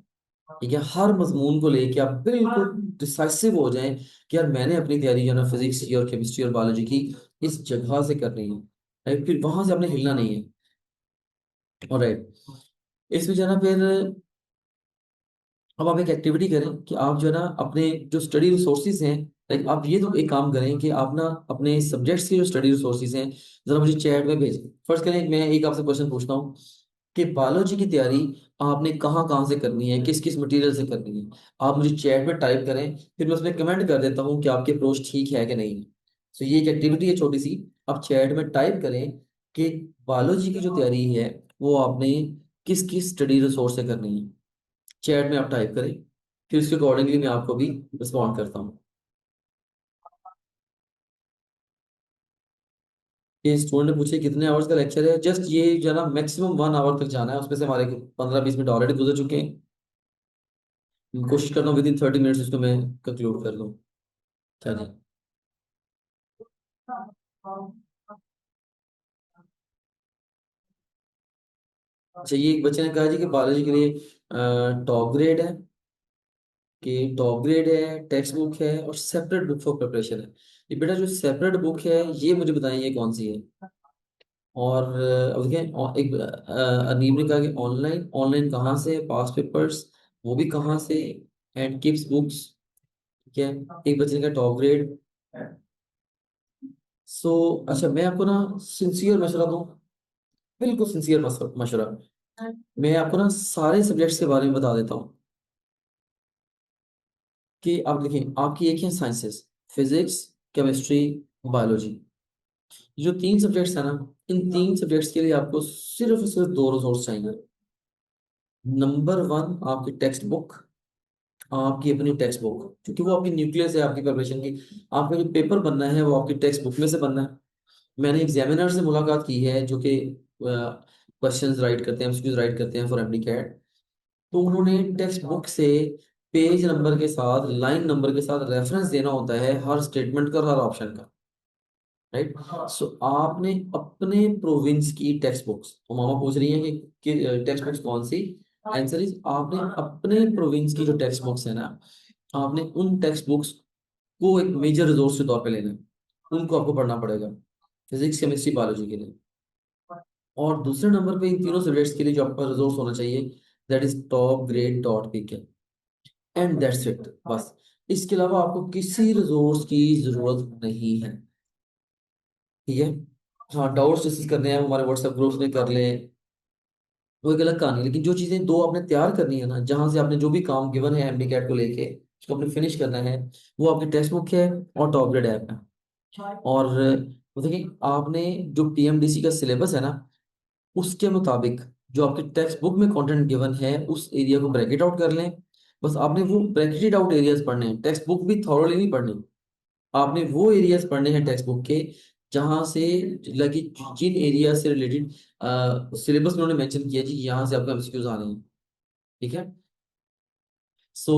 A: ठीक है, हर मजमून को लेके आप बिल्कुल डिसाइसिव हो जाएं कि यार मैंने अपनी तैयारी जो है ना फिजिक्स की और केमिस्ट्री और बायोलॉजी की इस जगह से करनी है। राइट, फिर वहां से आपने हिलना नहीं है। और राइट, इसमें जो है ना फिर अब आप एक एक्टिविटी करें कि आप जो है ना अपने जो स्टडी रिसोर्सेज हैं, लाइक आप ये तो एक काम करें कि आप ना अपने सब्जेक्ट्स के जो स्टडी रिसोर्सेज हैं जरा मुझे चैट में भेजें। फर्स्ट करें, मैं एक आपसे क्वेश्चन पूछता हूँ कि बायोलॉजी की तैयारी आपने कहाँ कहाँ से करनी है, किस किस मटेरियल से करनी है। आप मुझे चैट में टाइप करें, फिर मैं उसमें कमेंट कर देता हूँ कि आपकी अप्रोच ठीक है कि नहीं है। तो ये एक एक्टिविटी है छोटी सी, आप चैट में टाइप करें कि बायोलॉजी की जो तैयारी है वो आपने किस किस स्टडी रिसोर्स से करनी है। चैट में आप टाइप करें, फिर उसके अकॉर्डिंगली मैं आपको भी रिस्पॉन्ड करता हूँ। ये स्टूडेंट ने पूछे कितने आवर्स का लेक्चर है, जस्ट ये जो है ना मैक्सिमम 1 आवर तक जाना है, उसमें से हमारे 15-20 मिनट ऑलरेडी गुजर चुके हैं। मैं कोशिश करता हूँ विद इन 30 मिनट्स उसको मैं कंक्लूड कर लूँ। चलिए। अच्छा, ये एक बच्चे ने कहा जी कि बायोलॉजी के लिए टॉप ग्रेड है, कि टॉप ग्रेड है, टेक्स्ट बुक है और सेपरेट बुक फॉर प्रिपरेशन है। ये बेटा जो सेपरेट बुक है ये मुझे बताइए ये कौन सी है। और अब देखिए एक अनीब ने कहा कि ऑनलाइन, ऑनलाइन कहाँ से, पास पेपर्स वो भी कहाँ से, एंड किप्स बुक्स। ठीक है, एक बच्चे ने कहा टॉप ग्रेड। सो अच्छा, मैं आपको ना सिंसियर मशवरा दूं, बिल्कुल सिंसियर मशवरा। मैं आपको ना सारे सब्जेक्ट्स के बारे में बता देता हूँ कि आप देखिए, आपकी एक है साइंसेस, फिजिक्स, केमिस्ट्री, बायोलॉजी। जो 3 सब्जेक्ट्स है ना, इन 3 सब्जेक्ट्स के लिए आपको सिर्फ और सिर्फ 2 रिसोर्स चाहिए। नंबर 1, आपकी टेक्स्ट बुक, आपकी अपनी टेक्स्ट बुक, क्योंकि वो आपकी न्यूक्लियस है आपकी प्रिपरेशन की। आपका जो पेपर बनना है वो आपकी टेक्स्ट बुक में से बनना है। मैंने एग्जामिनर से मुलाकात की है जो कि क्वेश्चंस राइट करते हैं, एमसीक्यूज राइट करते हैं फॉर एमडी कैट। तो उन्होंने टेक्स्ट बुक से पेज नंबर के साथ, लाइन नंबर के साथ रेफरेंस देना होता है हर स्टेटमेंट का और हर ऑप्शन का। राइट। सो आपने अपने प्रोविंस की टेक्स्ट बुक्स, तो मामा पूछ रही है कि टेक्स्ट बुक्स कौन सी। आंसर इज, आपने अपने प्रोविंस की जो टेक्स्ट बुक्स है ना, आपने उन टेक्स्ट बुक्स को एक मेजर रिसोर्स के तौर पे लेना है। उनको आपको पढ़ना पड़ेगा, फिजिक्स केमिस्ट्री बायोलॉजी के लिए। और दूसरे नंबर पे इन तीनों सब्जेक्ट्स के लिए जो आपका रिसोर्स होना चाहिए, that is top grade dot PK, and that's it, बस। इसके अलावा आपको किसी रिसोर्स की जरूरत नहीं है। ठीक है। हाँ, डाउट्स डिस्कस करने हैं वो हमारे व्हाट्सएप ग्रुप्स में कर लें, वो एक अलग कहानी है। लेकिन जो चीजें दो आपने तैयार करनी है ना, जहां से आपने जो भी काम गिवन है एमडी कैट को लेके, उसको आपने फिनिश करना है, वो आपकी टेक्स्ट बुक है और टॉप ग्रेड ऐप है। और वो देखिए, आपने जो पीएमडीसी का सिलेबस है ना, उसके मुताबिक जो आपकी टेक्स्ट बुक में कंटेंट गिवन है उस एरिया को ब्रैकेट आउट कर लें। बस आपने वो ब्रैकेटेड आउट एरियाज पढ़ने हैं, टेक्स्ट बुक भी थॉरोली नहीं पढ़नी। आपने वो एरियाज पढ़ने हैं टेक्स्ट बुक के, जहां से लगी, जिन एरिया से रिलेटेड सिलेबस में उन्होंने मेंशन किया जी यहाँ से आपका एमसीक्यूज आने हैं। ठीक है। सो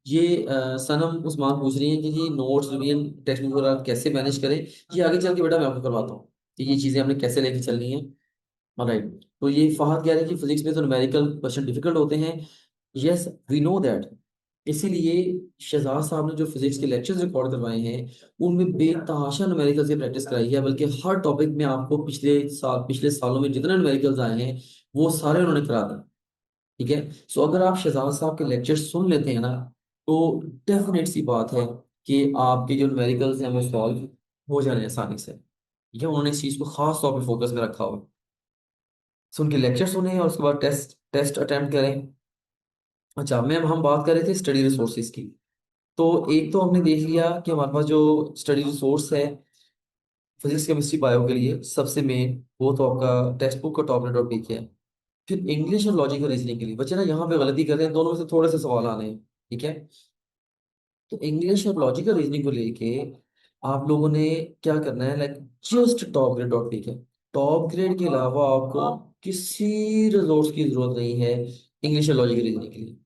A: ये सनम उस्मान पूछ रही है कि जी नोट्स रिवीजन टेक्स्ट बुक वगैरह कैसे मैनेज करें। ये आगे चल के बेटा मैं आपको करवाता हूँ कि ये चीजें हमने कैसे लेके चलनी है। राइट। तो ये फहद कह रहे हैं कि फिजिक्स में तो न्यूमेरिकल क्वेश्चन डिफिकल्ट होते हैं। Yes, we know that. इसीलिए शहजाद साहब ने जो फिजिक्स के लेक्चर्स रिकॉर्ड करवाए हैं, उनमें बेतहाशा न्यूमेरिकल्स की प्रैक्टिस कराई है। बल्कि हर टॉपिक में आपको पिछले सालों में जितने न्यूमेरिकल्स आए हैं वो सारे उन्होंने करा दिए। ठीक है। सो अगर आप शहजाद साहब के लेक्चर सुन लेते हैं ना, तो डेफिनेट सी बात है कि आपके जो न्यूमेरिकल्स हैं वो सॉल्व हो जाने आसानी से। ठीक है। उन्होंने इस चीज को खास तौर पर फोकस में रखा हुआ है। सो उनके लेक्चर सुने और उसके बाद टेस्ट टेस्ट अटेम्प्ट करें। अच्छा मैम, हम बात कर रहे थे स्टडी रिसोर्सेज की। तो एक तो हमने देख लिया कि हमारे पास जो स्टडी रिसोर्स है फिजिक्स केमिस्ट्री बायो के लिए सबसे मेन, वो तो आपका टेक्स्ट बुक का टॉप रेट और पीक है। फिर इंग्लिश और लॉजिकल रीजनिंग के लिए बच्चे ना यहाँ पे गलती कर रहे हैं, दोनों में से थोड़े से सवाल आने हैं। ठीक है। तो इंग्लिश और लॉजिकल रीजनिंग को लेके आप लोगों ने क्या करना है, like just top grade dot peak है। टॉप ग्रेड के अलावा आपको किसी रिसोर्स की जरूरत नहीं है इंग्लिश और लॉजिकल रीजनिंग के लिए।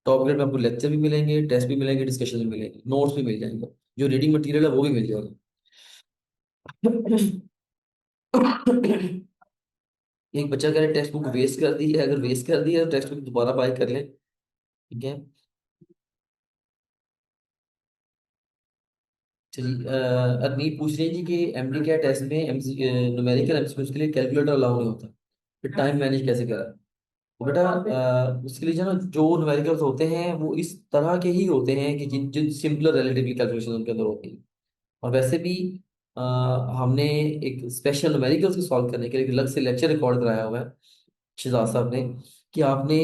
A: टॉप ग्रेड में आपको लेक्चर भी मिलेंगे, टेस्ट भी मिलेंगे, डिस्कशन भी मिलेंगे, नोट्स भी मिल जाएंगे, जो रीडिंग मटेरियल है वो भी मिल जाएगा। एक बच्चा कह रहा है टेक्स्ट बुक वेस्ट कर दी है, अगर वेस्ट कर दी है तो टेक्स्ट बुक दोबारा बाय कर लें। ठीक है। चलिए, अरनीत पूछ रही है जी कि एमडी क्या टेस्ट में न्यूमेरिकल एमसीक्यूज के लिए कैलकुलेटर अलाउ नहीं होता, फिर टाइम मैनेज कैसे करा। तो बेटा उसके लिए जो ना, जो न्यूमेरिकल्स होते हैं वो इस तरह के ही होते हैं कि जिन जिन सिंपलर रिलेटिवली कैलकुलेशन उनके अंदर होती है। और वैसे भी अ, हमने एक स्पेशल न्यूमेरिकल्स को सॉल्व करने के लिए एक अलग से लेक्चर रिकॉर्ड कराया हुआ है शहजाद साहब ने, कि आपने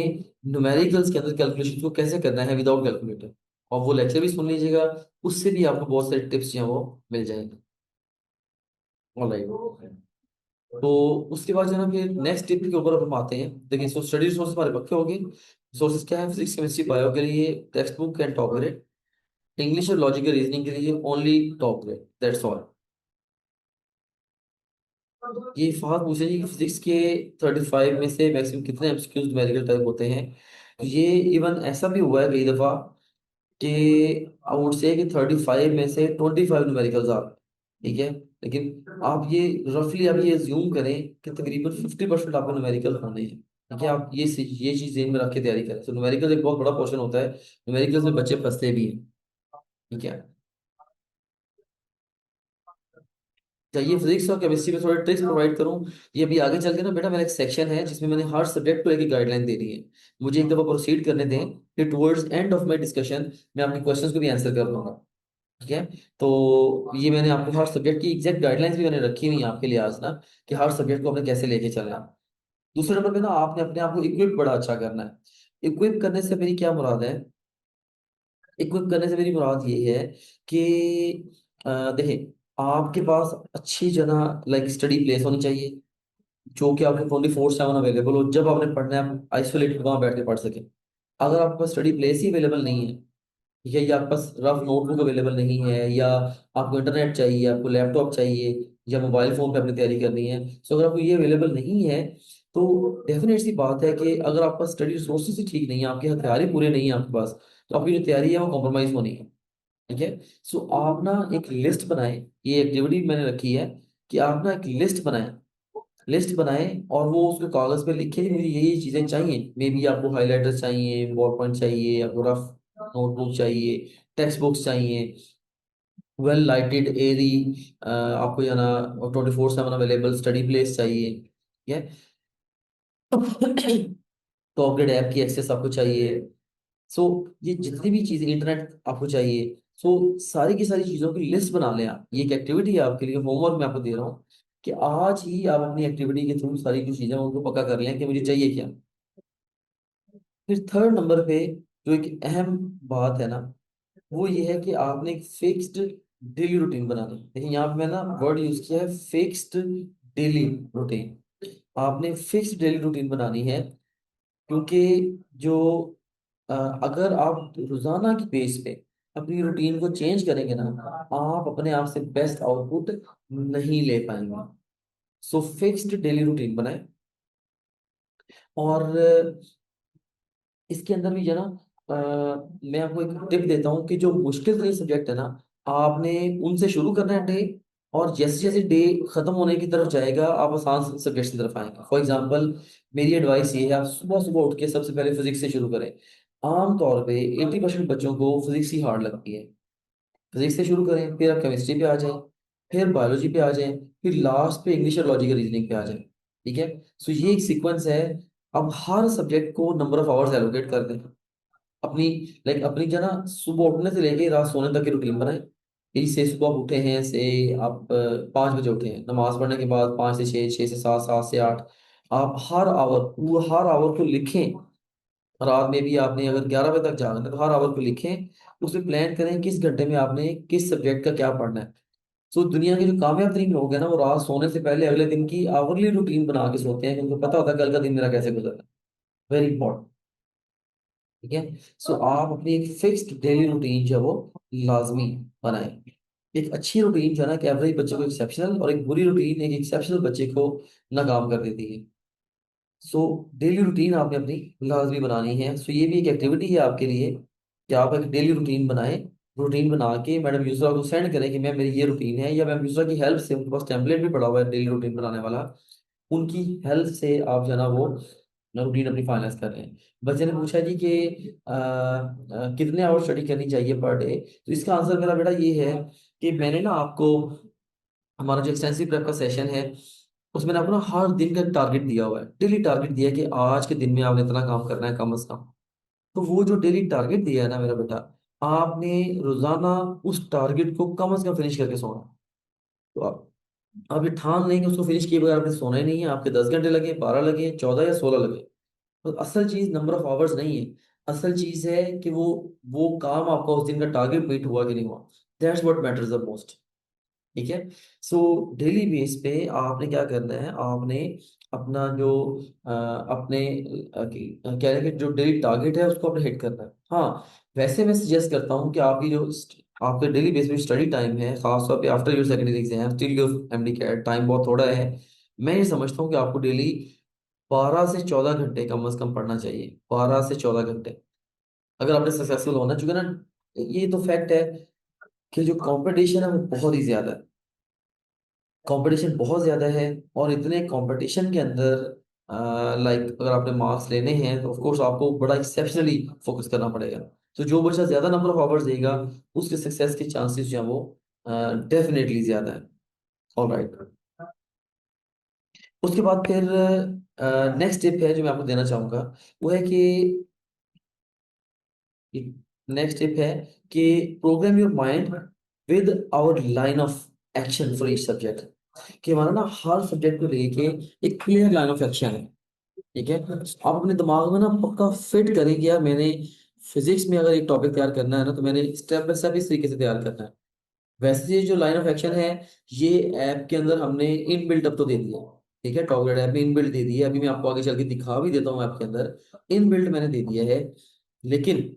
A: न्यूमेरिकल्स के अंदर कैलकुलेशन को कैसे करना है विदाउट कैलकुलेटर। और वो लेक्चर भी सुन लीजिएगा, उससे भी आपको बहुत सारे टिप्स जो हैं वो मिल जाएंगे। ऑनलाइन। तो उसके बाद जो है ना, फिर नेक्स्ट टिप के ऊपर हम आते हैं। देखिए, सो स्टडी रिसोर्स हमारे पक्के हो गए। रिसोर्सेज क्या है, फिजिक्स केमिस्ट्री बायो के लिए text book and top grade, English और लॉजिकल रीजनिंग के लिए only top grade, that's all. ये फहद पूछे जी कि फिजिक्स के 35 में से मैक्सिमम कितने एमसीक्यूज न्यूमेरिकल टाइप होते हैं। तो ये इवन ऐसा भी हुआ है कई दफा कि आई वुड से कि 35 में से 25 न्यूमेरिकल्स आ। ठीक है। लेकिन आप ये रफली आप ये ज्यूम करें कि तकरीबन 50% आपको न्यूमेरिकल होने हैं। ठीक है। आप ये चीज ध्यान में रख के तैयारी करें। तो न्यूमेरिकल एक बहुत बड़ा पोर्शन होता है, न्यूमेरिकल्स में बच्चे फंसते भी हैं। ठीक है। चाहिए फिजिक्स और केमिस्ट्री में थोड़े ट्रिक्स प्रोवाइड करूं। ये अभी आगे चल के ना बेटा, मेरा एक सेक्शन है जिसमें मैंने हर सब्जेक्ट को एक गाइडलाइन देनी है। मुझे एक दफा प्रोसीड करने दें, फिर towards end of my discussion मैं अपने क्वेश्चंस को भी आंसर कर दूंगा। ठीक है। तो ये मैंने आपको हर सब्जेक्ट की एग्जैक्ट गाइडलाइंस भी मैंने रखी हुई है आपके लिए आज ना, कि हर सब्जेक्ट को आपने कैसे लेके चलना है। दूसरे नंबर पे ना, आपने अपने आप को इक्विप बड़ा अच्छा करना है। इक्विप करने से मेरी क्या मुराद है, इक्विप करने से मेरी मुराद ये है कि देखें, आपके पास अच्छी जगह लाइक स्टडी प्लेस होनी चाहिए, जो कि आपके 24/7 अवेलेबल हो, जब आपने पढ़ना है आप आइसोलेटेड वहां बैठ के पढ़ सके। अगर आपके पास स्टडी प्लेस ही अवेलेबल नहीं है, या आपके पास रफ नोटबुक अवेलेबल नहीं है, या आपको इंटरनेट चाहिए, आपको लैपटॉप चाहिए, या मोबाइल फोन पे अपनी तैयारी करनी है, तो अगर आपको ये अवेलेबल नहीं है, तो डेफिनेट सी बात है कि अगर आपका स्टडी रिसोर्सेज ही ठीक नहीं है, आपके हथियार ही पूरे नहीं है आपके पास, तो आपकी जो तैयारी है वो कॉम्प्रोमाइज होनी है। ठीक है। सो आप ना एक लिस्ट बनाएं। ये एक्टिविटी मैंने रखी है कि आप ना एक लिस्ट बनाएं। लिस्ट बनाएं और वो उसके कागज पे लिखें कि मुझे ये चीजें चाहिए। मे बी आपको हाइलाइटर चाहिए, बॉल पॉइंट चाहिए, आपको रफ नोटबुक चाहिए, टेक्स्ट बुक्स चाहिए, वेल लाइटेड एरी, आपको या ना 24/7 अवेलेबल स्टडी प्लेस चाहिए। ठीक है। तो अपग्रेड ऐप की एक्सेस आपको चाहिए। सो ये जितनी भी चीजें, इंटरनेट आपको चाहिए, सो सारी की सारी चीजों की लिस्ट बना लें आप। ये एक एक्टिविटी है आपके लिए, होमवर्क मैं आपको दे रहा हूँ कि आज ही आप अपनी एक्टिविटी के थ्रू सारी कुछ चीजें उनको पक्का कर लें कि मुझे चाहिए क्या। फिर थर्ड नंबर पे जो एक अहम बात है ना, वो ये है कि आपने एक फिक्स्ड डेली रूटीन बनाना है। लेकिन यहाँ पे मैं ना वर्ड यूज किया है फिक्स्ड डेली रूटीन। आपने फिक्स्ड डेली रूटीन बनानी है, क्योंकि जो अगर आप रोजाना की बेस पे अपनी रूटीन को चेंज करेंगे ना, आप अपने आप से बेस्ट आउटपुट नहीं ले पाएंगे। सो फिक्स्ड डेली रूटीन बनाएं। और इसके अंदर भी जो है ना, मैं आपको एक टिप देता हूँ कि जो मुश्किल तरीन सब्जेक्ट है ना, आपने उनसे शुरू करना है डे, और जैसे जैसे डे खत्म होने की तरफ जाएगा आप आसान सब्जेक्ट्स की तरफ आएंगे। फॉर एग्जांपल, मेरी एडवाइस ये है, आप सुबह सुबह उठ के सबसे पहले फिजिक्स से शुरू करें। आमतौर पे 80% बच्चों को फिजिक्स ही हार्ड लगती है। फिजिक्स से शुरू करें, फिर आप केमिस्ट्री पे आ जाएं, फिर बायोलॉजी पे आ जाएं, फिर लास्ट पे इंग्लिश और लॉजिकल रीजनिंग पे आ जाएं। ठीक है। सो ये एक सीक्वेंस है। अब हर सब्जेक्ट को नंबर ऑफ आवर्स एलोकेट कर दें। अपनी अपनी जो ना सुबह उठने से लेके रात सोने तक की रूटीन बनाए। यदि से सुबह आप उठे हैं, से आप 5 बजे उठे हैं, नमाज पढ़ने के बाद 5 से 6, 6 से 7, 7 से 8, आप हर आवर को लिखें। रात में भी आपने अगर 11 बजे तक जागना है तो हर आवर को लिखें। उसमें प्लान करें किस घंटे में आपने किस सब्जेक्ट का क्या पढ़ना है। सो दुनिया के जो कामयाब तरीन लोग हैं ना, वो रात सोने से पहले अगले दिन की आवरली रूटीन बना के सोते हैं, क्योंकि उनको पता होता है कल का दिन मेरा कैसे गुजरना है। Very important. ठीक है। सो आप अपनी एक फिक्स्ड डेली रूटीन जो है वो लाजमी बनाएं। एक अच्छी रूटीन जो है ना, एक एवरेज बच्चे को एक्सेप्शनल, और एक बुरी रूटीन एक एक्सेप्शनल बच्चे को नाकाम कर देती है। सो डेली रूटीन आपने अपनी लाजमी बनानी है। सो ये भी एक एक्टिविटी है आपके लिए कि आप एक डेली रूटीन बनाएं। रूटीन बना के मैडम यूसरा को सेंड करें कि मैम मेरी ये रूटीन है, या मैम यूसरा की हेल्प से, उनके पास टेम्पलेट भी पड़ा हुआ है डेली रूटीन बनाने वाला, उनकी हेल्प से आप जो है ना वो रूटीन अपनी फाइनेंस कर रहे हैं। बच्चे ने पूछा जी कि कितने आवर स्टडी करनी चाहिए पर डे। तो इसका आंसर मेरा बेटा ये है कि मैंने ना आपको, हमारा जो एक्सटेंसिव प्रेप का सेशन है, उसमें ना आपको ना हर दिन का टारगेट दिया हुआ है। डेली टारगेट दिया है कि आज के दिन में आपने इतना काम करना है कम से कम। तो वो जो डेली टारगेट दिया है ना मेरा बेटा, आपने रोजाना उस टारगेट को कम से कम फिनिश करके सोना है। तो आप ये ठान लेंगे उसको फिनिश किए बगैर आपने सोना ही नहीं है, आपके 10 घंटे लगे, 12 लगे, 14 या 16 लगे। तो असल चीज नंबर ऑफ आवर्स नहीं है। असल चीज है कि वो काम आपका उस दिन का टारगेट मीट हुआ कि नहीं हुआ। That's what matters the most. ठीक है। सो डेली बेस पे आपने क्या करना है, आपने अपना जो अपने कह रहे हैं कि जो डेली टारगेट है उसको आपने हिट करना है। हाँ, वैसे मैं सजेस्ट करता हूँ कि आपकी जो आपके डेली बेस पे स्टडी टाइम है, खासतौर पे after your secondary exam, still your MDCAT, time बहुत थोड़ा है। मैं ये समझता हूँ कि आपको डेली 12 से 14 घंटे कम से कम पढ़ना चाहिए। 12 से 14 घंटे अगर आपने सक्सेसफुल होना, चूंकि ना ये तो फैक्ट है कि जो कंपटीशन है वो बहुत ही ज्यादा है। कंपटीशन बहुत ज्यादा है, और इतने कंपटीशन के अंदर अगर आपने मार्क्स लेने हैं तो ऑफ कोर्स आपको बड़ा एक्सेप्शनली फोकस करना पड़ेगा। तो जो बच्चा ज्यादा नंबर ऑफ आवर्स देगा, उसके सक्सेस के चांसेस जो है वो डेफिनेटली ज्यादा है। ऑलराइट। उसके बाद फिर नेक्स्ट टिप है जो मैं आपको देना चाहूंगा, वो है कि नेक्स्ट टिप है कि program your mind with our line of action for each subject. कि हमारा ना हर सब्जेक्ट को लेके एक क्लियर लाइन ऑफ एक्शन है। ठीक है। आप अपने दिमाग में ना पक्का फिट करें कि यार मैंने फिजिक्स में अगर एक टॉपिक तैयार करना है ना, तो मैंने स्टेप बाय स्टेप इस तरीके से तैयार करना है। वैसे जो लाइन ऑफ एक्शन है, ये ऐप के अंदर हमने इन बिल्ट अप तो दे दिया, ठीक है, टॉगलेट ऐप में इन बिल्ट दे दी है। अभी मैं आपको आगे चल के दिखा भी देता हूँ ऐप के अंदर इन बिल्ट मैंने दे दिया है। लेकिन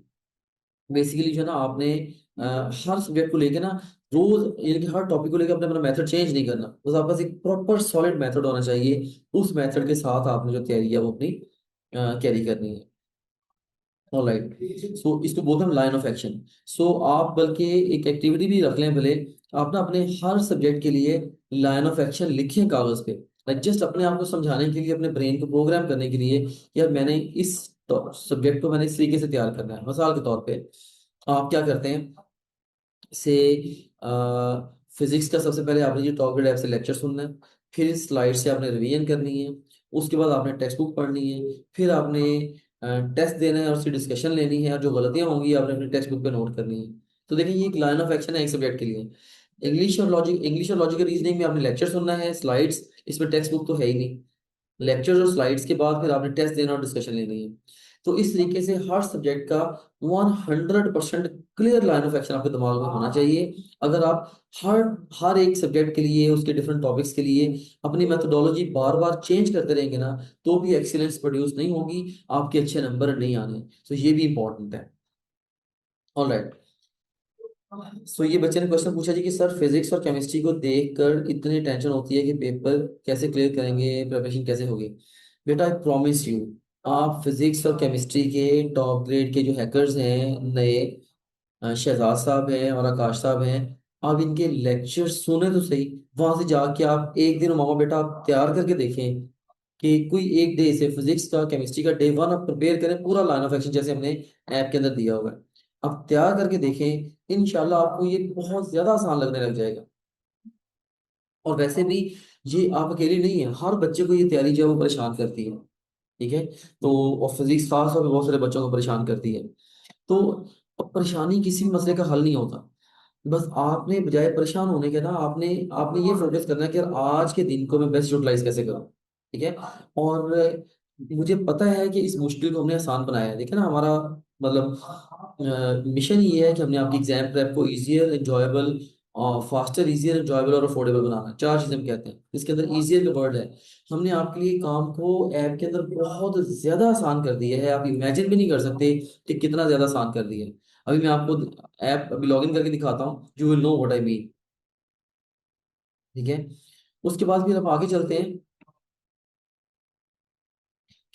A: बेसिकली जो है ना, आपने हर सब्जेक्ट को लेके ना रोज, यानी कि हर टॉपिक को लेके अपना अपना मेथड चेंज नहीं करना। बस आपके पास एक प्रॉपर सॉलिड मेथड होना चाहिए। उस मेथड के साथ आपने जो तैयारी है वो अपनी कैरी करनी है। ऑलराइट, सो इसको बोलते हैं लाइन ऑफ एक्शन। सो आप बल्कि एक एक्टिविटी भी रख लें भले, आप ना अपने हर सब्जेक्ट के लिए लाइन ऑफ एक्शन लिखें कागज पे, लाइक जस्ट अपने आप को समझाने के लिए, अपने ब्रेन को प्रोग्राम करने के लिए, यार मैंने इस सब्जेक्ट को मैंने इस तरीके से तैयार करना है। मिसाल के तौर पे आप क्या करते हैं, से फिजिक्स का सबसे पहले आपने जो टॉप ग्रेड ऐप से लेक्चर सुनना है, फिर इस स्लाइड से आपने रिवीजन करनी है, उसके बाद आपने टेक्स्ट बुक पढ़नी है, फिर आपने टेस्ट देना है और उसकी डिस्कशन लेनी है, और जो गलतियां होंगी आपने अपनी टेक्स्ट बुक पे नोट करनी है। तो देखिए ये एक लाइन ऑफ एक्शन है एक सब्जेक्ट के लिए। इंग्लिश और लॉजिकल रीजनिंग में आपने लेक्चर सुनना है, स्लाइड्स, इसमें टेक्स्ट बुक तो है ही नहीं। लेक्चर्स और स्लाइड्स के बाद फिर आपने टेस्ट देना और डिस्कशन लेनी है। तो इस तरीके से हर सब्जेक्ट का 100% क्लियर लाइन ऑफ एक्शन आपके दिमाग में होना चाहिए। अगर आप हर हर एक सब्जेक्ट के लिए, उसके डिफरेंट टॉपिक्स के लिए अपनी मेथोडोलॉजी बार बार चेंज करते रहेंगे ना, तो भी एक्सीलेंस प्रोड्यूस नहीं होगी, आपके अच्छे नंबर नहीं आने। तो ये भी इंपॉर्टेंट है। ऑलराइट, सो ये बच्चे ने क्वेश्चन पूछा जी कि सर फिजिक्स और केमिस्ट्री को देखकर इतनी टेंशन होती है कि पेपर कैसे क्लियर करेंगे, प्रिपरेशन कैसे होगी। बेटा आई प्रॉमिस यू, आप फिजिक्स और केमिस्ट्री के टॉप ग्रेड के जो हैकर्स हैं नए, शहजाद साहब हैं और आकाश साहब हैं, आप इनके लेक्चर सुने तो सही। वहां से जाके आप एक दिन मामा बेटा आप तैयार करके देखें कि कोई एक डे से फिजिक्स का केमिस्ट्री का डे वन आप प्रिपेयर करें पूरा लाइन ऑफ एक्शन जैसे हमने ऐप के अंदर दिया हुआ है। आप तैयार करके देखें, इंशाल्लाह आपको ये बहुत ज्यादा आसान लगने लग जाएगा। और वैसे भी ये आप अकेले नहीं है, हर बच्चे को ये तैयारी जो है वो परेशान करती है, ठीक है। तो और फिजिक्स खास तौर पे बहुत सारे बच्चों को परेशान करती है। तो अब परेशानी किसी भी मसले का हल नहीं होता। बस आपने बजाय परेशान होने के ना, आपने आपने ये फोकस करना है कि यार आज के दिन को मैं बेस्ट यूटिलाइज कैसे करूं, ठीक है। और मुझे पता है कि इस मुश्किल को हमने आसान बनाया है। देखिए ना, हमारा मतलब मिशन ये है कि हमने आपकी एग्जाम प्रेप को इजियर, एंजॉयबल और फास्टर, इजियर, एंजॉयबल और अफोर्डेबल बनाना। चार चीजें हम कहते हैं, इसके अंदर इजियर का वर्ड है। हमने आपके लिए काम को ऐप के अंदर बहुत ज्यादा आसान कर दिया है, आप इमेजिन भी नहीं कर सकते कि कितना ज्यादा आसान कर दिया है। अभी मैं आपको ऐप अभी लॉगिन करके दिखाता हूँ, you will know what I mean, ठीक है। उसके बाद फिर आप आगे चलते हैं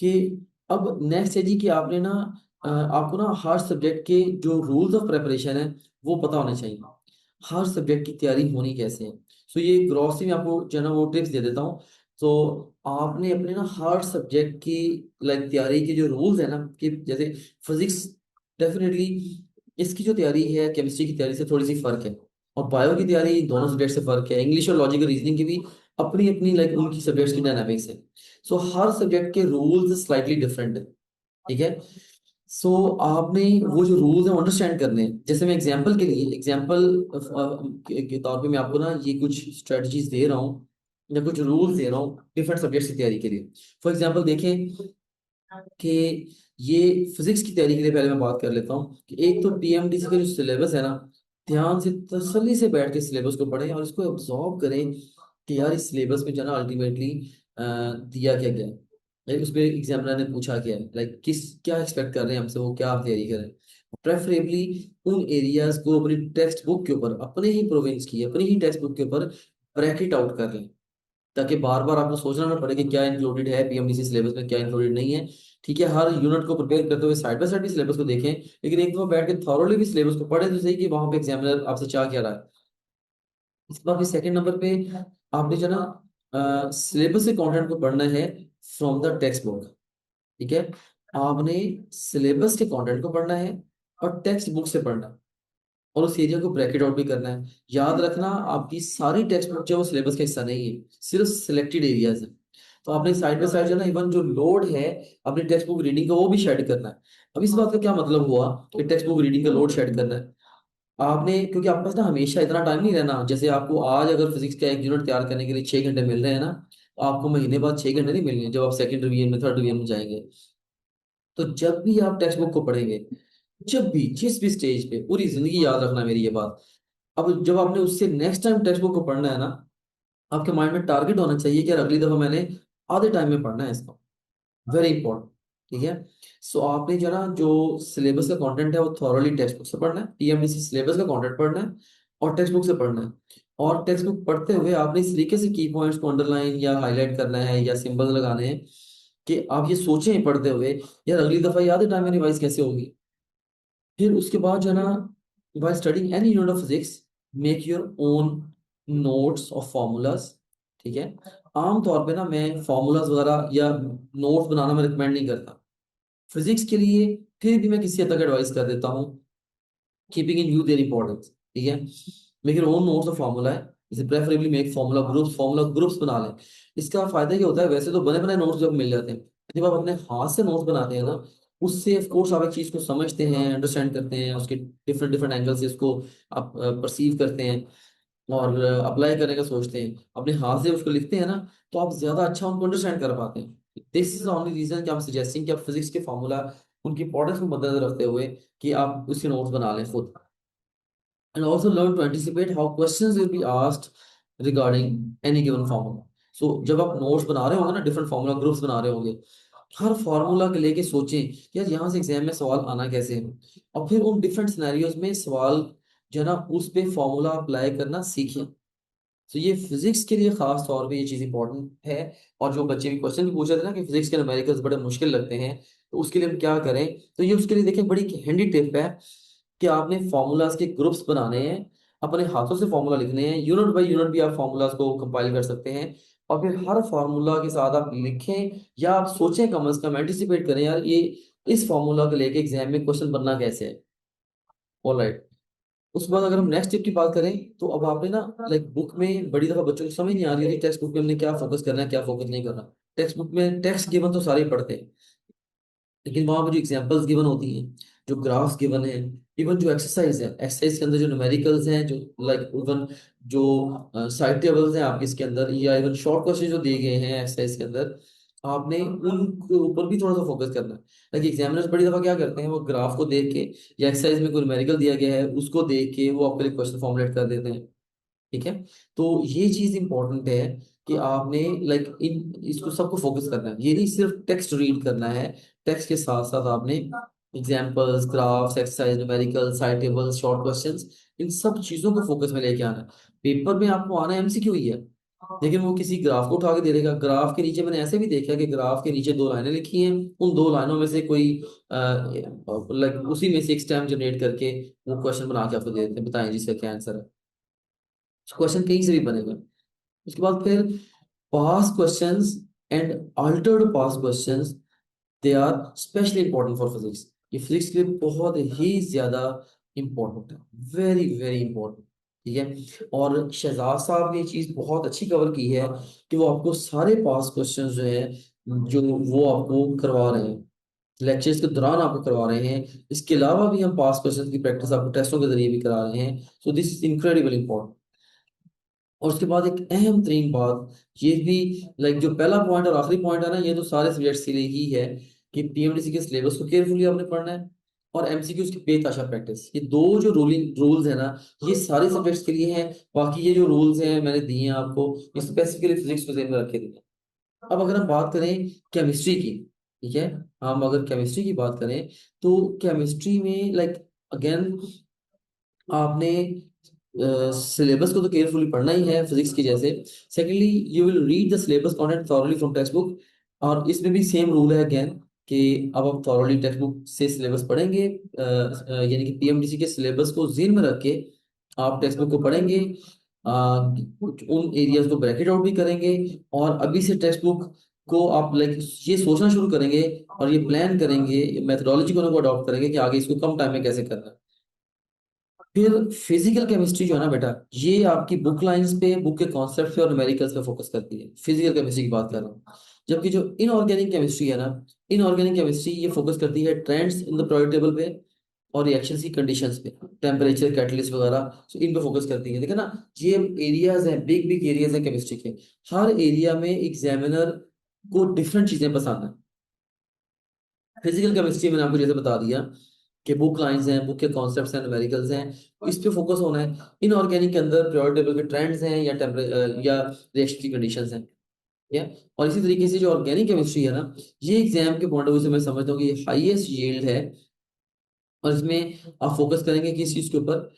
A: कि अब नेक्स्ट है जी कि आपने ना आपको ना हर सब्जेक्ट के जो रूल्स ऑफ प्रिपरेशन है वो पता होने चाहिए। हर सब्जेक्ट की तैयारी होनी कैसे है। सो ये ग्रॉसरी में आपको जो है ना वो टिप्स दे देता हूँ। तो आपने अपने ना हर सब्जेक्ट की लाइक तैयारी के जो रूल्स है ना, कि जैसे फिजिक्स डेफिनेटली इसकी जो तैयारी है केमिस्ट्री की तैयारी से थोड़ी सी फर्क है, और बायो की तैयारी दोनों सब्जेक्ट से फर्क है, इंग्लिश और लॉजिकल रीजनिंग की भी अपनी अपनी लाइक उनकी सब्जेक्ट्स की डायनामिक्स है। सो हर सब्जेक्ट के रूल्स स्लाइटली डिफरेंट है, ठीक है। सो आपने वो जो रूल्स हैं अंडरस्टैंड करने हैं। जैसे मैं एग्जांपल के लिए एग्जांपल के तौर पे मैं आपको ना ये कुछ स्ट्रेटजीज दे रहा हूँ या कुछ रूल्स दे रहा हूँ डिफरेंट सब्जेक्ट्स की तैयारी के लिए। फॉर एग्जांपल देखें कि ये फिजिक्स की तैयारी के लिए पहले मैं बात कर लेता हूँ कि एक तो पीएमडीसी का जो सिलेबस है ना, ध्यान से तसल्ली से बैठ के सिलेबस को पढ़ें और इसको एब्जॉर्ब करें कि यार इस सिलेबस में जो है ना अल्टीमेटली दिया क्या गया है, लाइक उस पर एग्जामिनर ने पूछा क्या है, लाइक किस क्या एक्सपेक्ट कर रहे हैं हमसे, वो क्या आप तैयारी करें। प्रेफरेबली उन एरियाज को अपनी टेक्स्ट बुक के ऊपर, अपने ही प्रोविंस की अपनी ही टेक्स्ट बुक के ऊपर ब्रैकेट आउट कर लें, ताकि बार बार आपको सोचना ना पड़े कि क्या इंक्लूडेड है पीएमडीसी सिलेबस में, क्या इंक्लूडेड नहीं है। ठीक है, हर यूनिट को प्रिपेयर करते हुए साइड बाय साइड भी सिलेबस को देखें, लेकिन एक दफा बैठ के थॉरोली भी सिलेबस को पढ़े तो सही कि वहां पे एग्जामिनर आपसे चाह क्या रहा है। इसके बाद सेकंड नंबर पे आपने जो ना सिलेबस के कंटेंट को पढ़ना है फ्रॉम द टेक्स्ट बुक, ठीक है। आपने सिलेबस के कंटेंट को पढ़ना है और टेक्स्ट बुक से पढ़ना है, और उस एरिया को ब्रैकेट आउट भी करना है। याद रखना, आपकी सारी टेक्स्ट बुक जो है वो सिलेबस का हिस्सा नहीं है, सिर्फ सिलेक्टेड एरियाज है। तो आपने साइड बाय साइड जो है ना, इवन जो लोड है अपनी टेक्स्ट बुक रीडिंग का वो भी शेड करना है। अब इस बात का क्या मतलब हुआ कि टेक्स्ट बुक रीडिंग का लोड शेड करना है आपने, क्योंकि आपके पास ना हमेशा इतना टाइम नहीं रहना। जैसे आपको आज अगर फिजिक्स का एक यूनिट तैयार करने के लिए 6 घंटे मिल रहे हैं ना, तो आपको महीने बाद 6 घंटे नहीं मिलने जब आप सेकंड रिवीजन में थर्ड रिवीजन में जाएंगे। तो जब भी आप टेक्स्ट बुक को पढ़ेंगे, जब भी जिस भी स्टेज पे, पूरी जिंदगी याद रखना मेरी ये बात, अब जब आपने उससे नेक्स्ट टाइम टेक्स्ट बुक को पढ़ना है ना, आपके माइंड में टारगेट होना चाहिए कि यार अगली दफा मैंने आधे टाइम में पढ़ना है इसको। Very important. ठीक है। सो आपने जो ना जो सिलेबस का कंटेंट है वो थॉरली टेक्स्ट बुक से पढ़ना है, पीएमडीसी सिलेबस का कंटेंट पढ़ना है और टेक्स्ट बुक से पढ़ना है। और टेक्स्ट बुक पढ़ते हुए आपने इस तरीके से की पॉइंट्स को अंडरलाइन या हाईलाइट करना है या सिंबल लगाने हैं कि आप ये सोचें पढ़ते हुए, यार अगली दफा याद है टाइम में रिवाइज कैसे होगी। फिर उसके बाद जो है ना, by studying any unit of physics, make your own notes of formulas. ठीक है। आमतौर पे ना मैं फॉर्मूलाज वगैरह या नोट्स बनाना मैं रिकमेंड नहीं करता फिजिक्स के लिए। फिर भी मैं किसी हद तक एडवाइस कर देता हूँ, keeping in view their importance. ठीक है। Make your own notes of formula है, इसे प्रेफरेबली मेक फॉर्मूला ग्रुप्स बना लें। इसका फायदा क्या होता है, वैसे तो बने बनाए नोट्स जब मिल जाते हैं, जब आप अपने हाथ से नोट्स बनाते हैं ना, उससे ऑफ कोर्स आप एक चीज को समझते हैं, अंडरस्टैंड करते हैं, उसके डिफरेंट डिफरेंट एंगल से इसको आप परसीव करते हैं और अप्लाई करने का सोचते हैं। अपने हाथ से उसको लिखते हैं ना, तो आप ज्यादा अच्छा उनको अंडरस्टैंड कर पाते हैं। दिस इज ओनली रीजन कि आप सजेस्टिंग कि आप फिजिक्स के फॉर्मूला उनकी इंपॉर्टेंस को मद्देनजर रखते हुए कि आप उसके नोट्स बना लें खुद। And also learn to anticipate how questions will be asked regarding any given formula. So जब आप नोट्स बना रहे होंगे ना, डिफरेंट फार्मूला ग्रुप्स बना रहे होंगे, हर फार्मूला के लेके सोचें कि यार यहाँ से एग्जाम में सवाल आना कैसे है, और फिर उन डिफरेंट सिनेरियोज में सवाल जो है ना उस पे फॉर्मूला अप्लाई करना सीखें। तो ये फिजिक्स के लिए खास तौर पे ये चीज़ इंपॉर्टेंट है। और जो बच्चे भी क्वेश्चन भी पूछ रहे थे ना कि फिजिक्स के न्यूमेरिकल्स बड़े मुश्किल लगते हैं, तो उसके लिए हम क्या करें, तो ये उसके लिए देखिए बड़ी हैंडी टिप है कि आपने फार्मूलाज के ग्रुप्स बनाने हैं, अपने हाथों से फार्मूला लिखने हैं, यूनिट बाय यूनिट भी आप फार्मूलाज को कंपाइल कर सकते हैं। और फिर हर फार्मूला के साथ आप लिखें या आप सोचें, कम अज कम एंटिसिपेट करें यार ये इस फार्मूला को लेके एग्जाम में क्वेश्चन बनना कैसे है। ऑलराइट। उसके बाद अगर हम नेक्स्ट स्टेप की बात करें, तो अब आपने ना लाइक बुक में बड़ी दफा बच्चों को समझ नहीं आ रही है टेक्स्ट बुक में हमने क्या फोकस करना है क्या फोकस नहीं करना। टेक्स्ट बुक में टेक्स्ट गिवन तो सारे ही पढ़ते हैं, लेकिन वहां पर जो एग्जांपल्स गिवन होती हैं, जो ग्राफ्स गिवन है, इवन जो एक्सरसाइज है, एक्सरसाइज के अंदर जो न्यूमेरिकल्स हैं, जो लाइक इवन जो साइड टेबल्स हैं आपके इसके अंदर, या इवन शॉर्ट क्वेश्चन जो दिए गए हैं एक्सरसाइज के अंदर, आपने उनके ऊपर भी थोड़ा सा फोकस करना है। लाइक एग्जामिनर्स बड़ी दफा क्या करते हैं, वो ग्राफ को देख के या एक्सरसाइज में कोई न्यूमेरिकल दिया गया है उसको देख के वो आपके लिए क्वेश्चन फॉर्मुलेट कर देते हैं। ठीक है। तो ये चीज इंपॉर्टेंट है कि आपने लाइक इन इसको सबको फोकस करना है, ये नहीं सिर्फ टेक्स्ट रीड करना है, टेक्स्ट के साथ साथ आपने examples, graphs, exercise, numerical, side tables, short questions, इन सब चीजों को फोकस में लेके आना है। पेपर में आपको आना एमसीक्यू ही है, लेकिन वो किसी ग्राफ को उठा के दे देगा, ग्राफ के नीचे मैंने ऐसे भी देखा कि ग्राफ के नीचे दो लाइनें लिखी हैं, उन दो लाइनों में से कोई लाइक उसी में से एक स्टेम जनरेट करके वो क्वेश्चन बना के आपको दे देते हैं, बताएं जिसका क्या आंसर है। क्वेश्चन कहीं से भी बनेगा। उसके बाद फिर past questions and altered past questions, they are specially important for physics. ये फिजिक्स के लिए बहुत ही ज्यादा इंपॉर्टेंट है, वेरी वेरी इंपॉर्टेंट। ठीक है। और शहजाद साहब ने ये चीज बहुत अच्छी कवर की है कि वो आपको सारे पास क्वेश्चंस जो है जो वो आपको करवा रहे हैं, लेक्चर्स के दौरान आपको करवा रहे हैं। इसके अलावा भी हम पास क्वेश्चंस की प्रैक्टिस आपको टेस्टों के जरिए भी करा रहे हैं। So this is incredible important. और उसके बाद एक अहम तरीन बात ये भी, लाइक जो पहला पॉइंट और आखिरी पॉइंट है ना, ये तो सारे सब्जेक्ट्स के लिए ही है कि पीएमडीसी के सिलेबस को केयरफुली आपने पढ़ना है और एमसीक्यूज की बेतहाशा प्रैक्टिस। ये दो जो रूलिंग रूल्स है ना, ये सारे सब्जेक्ट्स के लिए हैं। बाकी ये जो रूल्स हैं मैंने दिए हैं आपको, ये स्पेसिफिकली फिजिक्स को ध्यान में रखे दिए हैं। अब अगर हम बात करें केमिस्ट्री की, ठीक है, हम अगर केमिस्ट्री की बात करें, तो केमिस्ट्री में लाइक अगेन आपने सिलेबस को तो केयरफुली पढ़ना ही है फिजिक्स की जैसे। Secondly, you will read the syllabus content thoroughly from text book. और इसमें भी सेम रूल है अगेन कि अब आप थॉरली टेक्स्ट बुक से सिलेबस पढ़ेंगे, यानी कि पीएमडीसी के सिलेबस को ज़हन में रख के आप टेक्स्ट बुक को पढ़ेंगे, उन एरियाज को ब्रैकेट आउट भी करेंगे, और अभी से टेक्स्ट बुक को आप लाइक ये सोचना शुरू करेंगे और ये प्लान करेंगे, मेथडोलॉजी को अडॉप्ट करेंगे कि आगे इसको कम टाइम में कैसे करना है। फिर फिजिकल केमिस्ट्री जो है ना बेटा, ये आपकी बुक लाइंस पे, बुक के कॉन्सेप्ट पे और न्यूमेरिकल्स पे फोकस करती है, फिजिकल केमिस्ट्री की बात कर रहा हूँ। जबकि जो इनऑर्गेनिक केमिस्ट्री है ना, इनऑर्गेनिक केमिस्ट्री ये फोकस करती है trends in the periodic table पे और रिएक्शंस की कंडीशंस पे, टेम्परेचर, कैटलिस्ट वगैरह, सो इन पे फोकस करती है। देखो ना, ये एरियाज हैं, बिग बिग एरियाज हैं केमिस्ट्री के। हर एरिया में एग्जामिनर को डिफरेंट चीजें पसंद है। फिजिकल केमिस्ट्री मैंने आपको जैसे बता दिया कि बुक लाइंस हैं, बुक के कॉन्सेप्ट्स हैं, न्यूमेरिकल्स हैं, इस पे फोकस होना है। इनऑर्गेनिक के अंदर पीरियोडिक टेबल के ट्रेंड्स हैं या या रिएक्शन की कंडीशंस हैं, या और इसी तरीके से जो ऑर्गेनिक केमिस्ट्री है ना, ये एग्जाम के पॉइंट ऑफ व्यू से मैं समझता हूँ कि ये हाईएस्ट यील्ड है। और इसमें आप फोकस करेंगे किस चीज के ऊपर?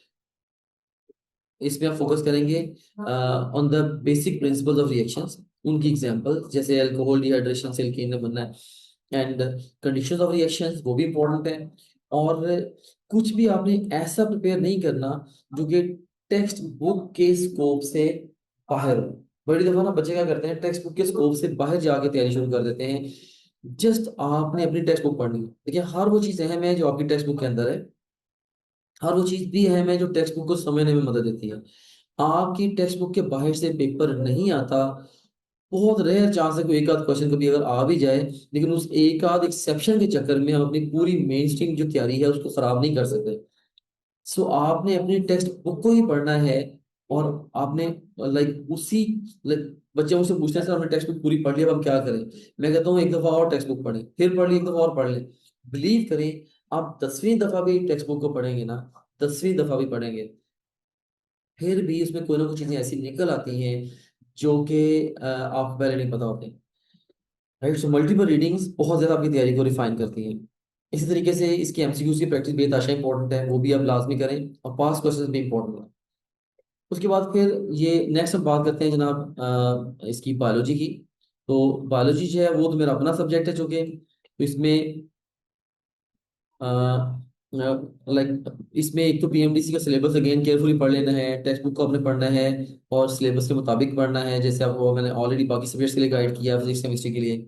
A: इसमें आप फोकस करेंगे on the basic principles of reactions, उनकी एग्जांपल जैसे अल्कोहल डिहाइड्रेशन से एल्कीन ने बनना है, एंड कंडीशंस ऑफ रिएक्शंस वो भी इंपॉर्टेंट है। और कुछ भी आपने ऐसा प्रिपेयर नहीं करना जो कि टेक्स्ट बुक के स्कोप से बाहर हो। बड़ी दफा ना बच्चे क्या करते हैं, टेक्स्ट बुक के स्कोप से बाहर जाके तैयारी शुरू कर देते हैं। जस्ट आपने अपनी टेक्स्ट बुक पढ़नी है, देखिए हर वो चीज अहम है जो आपकी टेक्स्ट बुक के अंदर है, हर वो चीज भी अहम है जो टेक्स्ट बुक को समझने में मदद देती है। आपकी टेक्स्ट बुक के बाहर से पेपर नहीं आता, बहुत रेयर चांस है कोई एक आध क्वेश्चन कभी अगर आ भी जाए, लेकिन उस एक आध एक्सेप्शन के चक्कर में हम अपनी पूरी मेन स्ट्रीम जो तैयारी है उसको खराब नहीं कर सकते। सो आपने अपनी टेक्स्ट बुक को ही पढ़ना है। और आपने लाइक उसी लाइक बच्चे मुझसे पूछते हैं सर हमने टेक्स्ट बुक पूरी पढ़ ली अब हम क्या करें? मैं कहता हूँ एक दफा और टेक्स्ट बुक पढ़ें, फिर पढ़ ली, एक दफा और पढ़ लें। बिलीव करें, आप 10वीं दफा भी टेक्स्ट बुक को पढ़ेंगे ना, 10वीं दफा भी पढ़ेंगे, फिर भी उसमें कोई ना कोई चीजें ऐसी निकल आती हैं जो कि आपको पहले नहीं पता होती। राइट, सो मल्टीपल रीडिंग्स बहुत ज्यादा आपकी तैयारी को रिफाइन करती हैं। इसी तरीके से इसकी एमसीक्यूज की प्रैक्टिस बेतहाशा इंपॉर्टेंट है, वो भी आप लाजमी करें, और पास क्वेश्चन भी इंपॉर्टेंट है। उसके बाद फिर ये नेक्स्ट हम बात करते हैं जनाब इसकी बायोलॉजी की। तो बायोलॉजी जो है वो तो मेरा अपना सब्जेक्ट है, जो कि तो इसमें लाइक इसमें एक तो पीएमडीसी का सिलेबस अगेन केयरफुली पढ़ लेना है, टेक्स्ट बुक को आपने पढ़ना है और सिलेबस के मुताबिक पढ़ना है, जैसे आपको मैंने ऑलरेडी बाकी सब्जेक्ट्स के लिए गाइड किया, फिजिक्स केमिस्ट्री के लिए।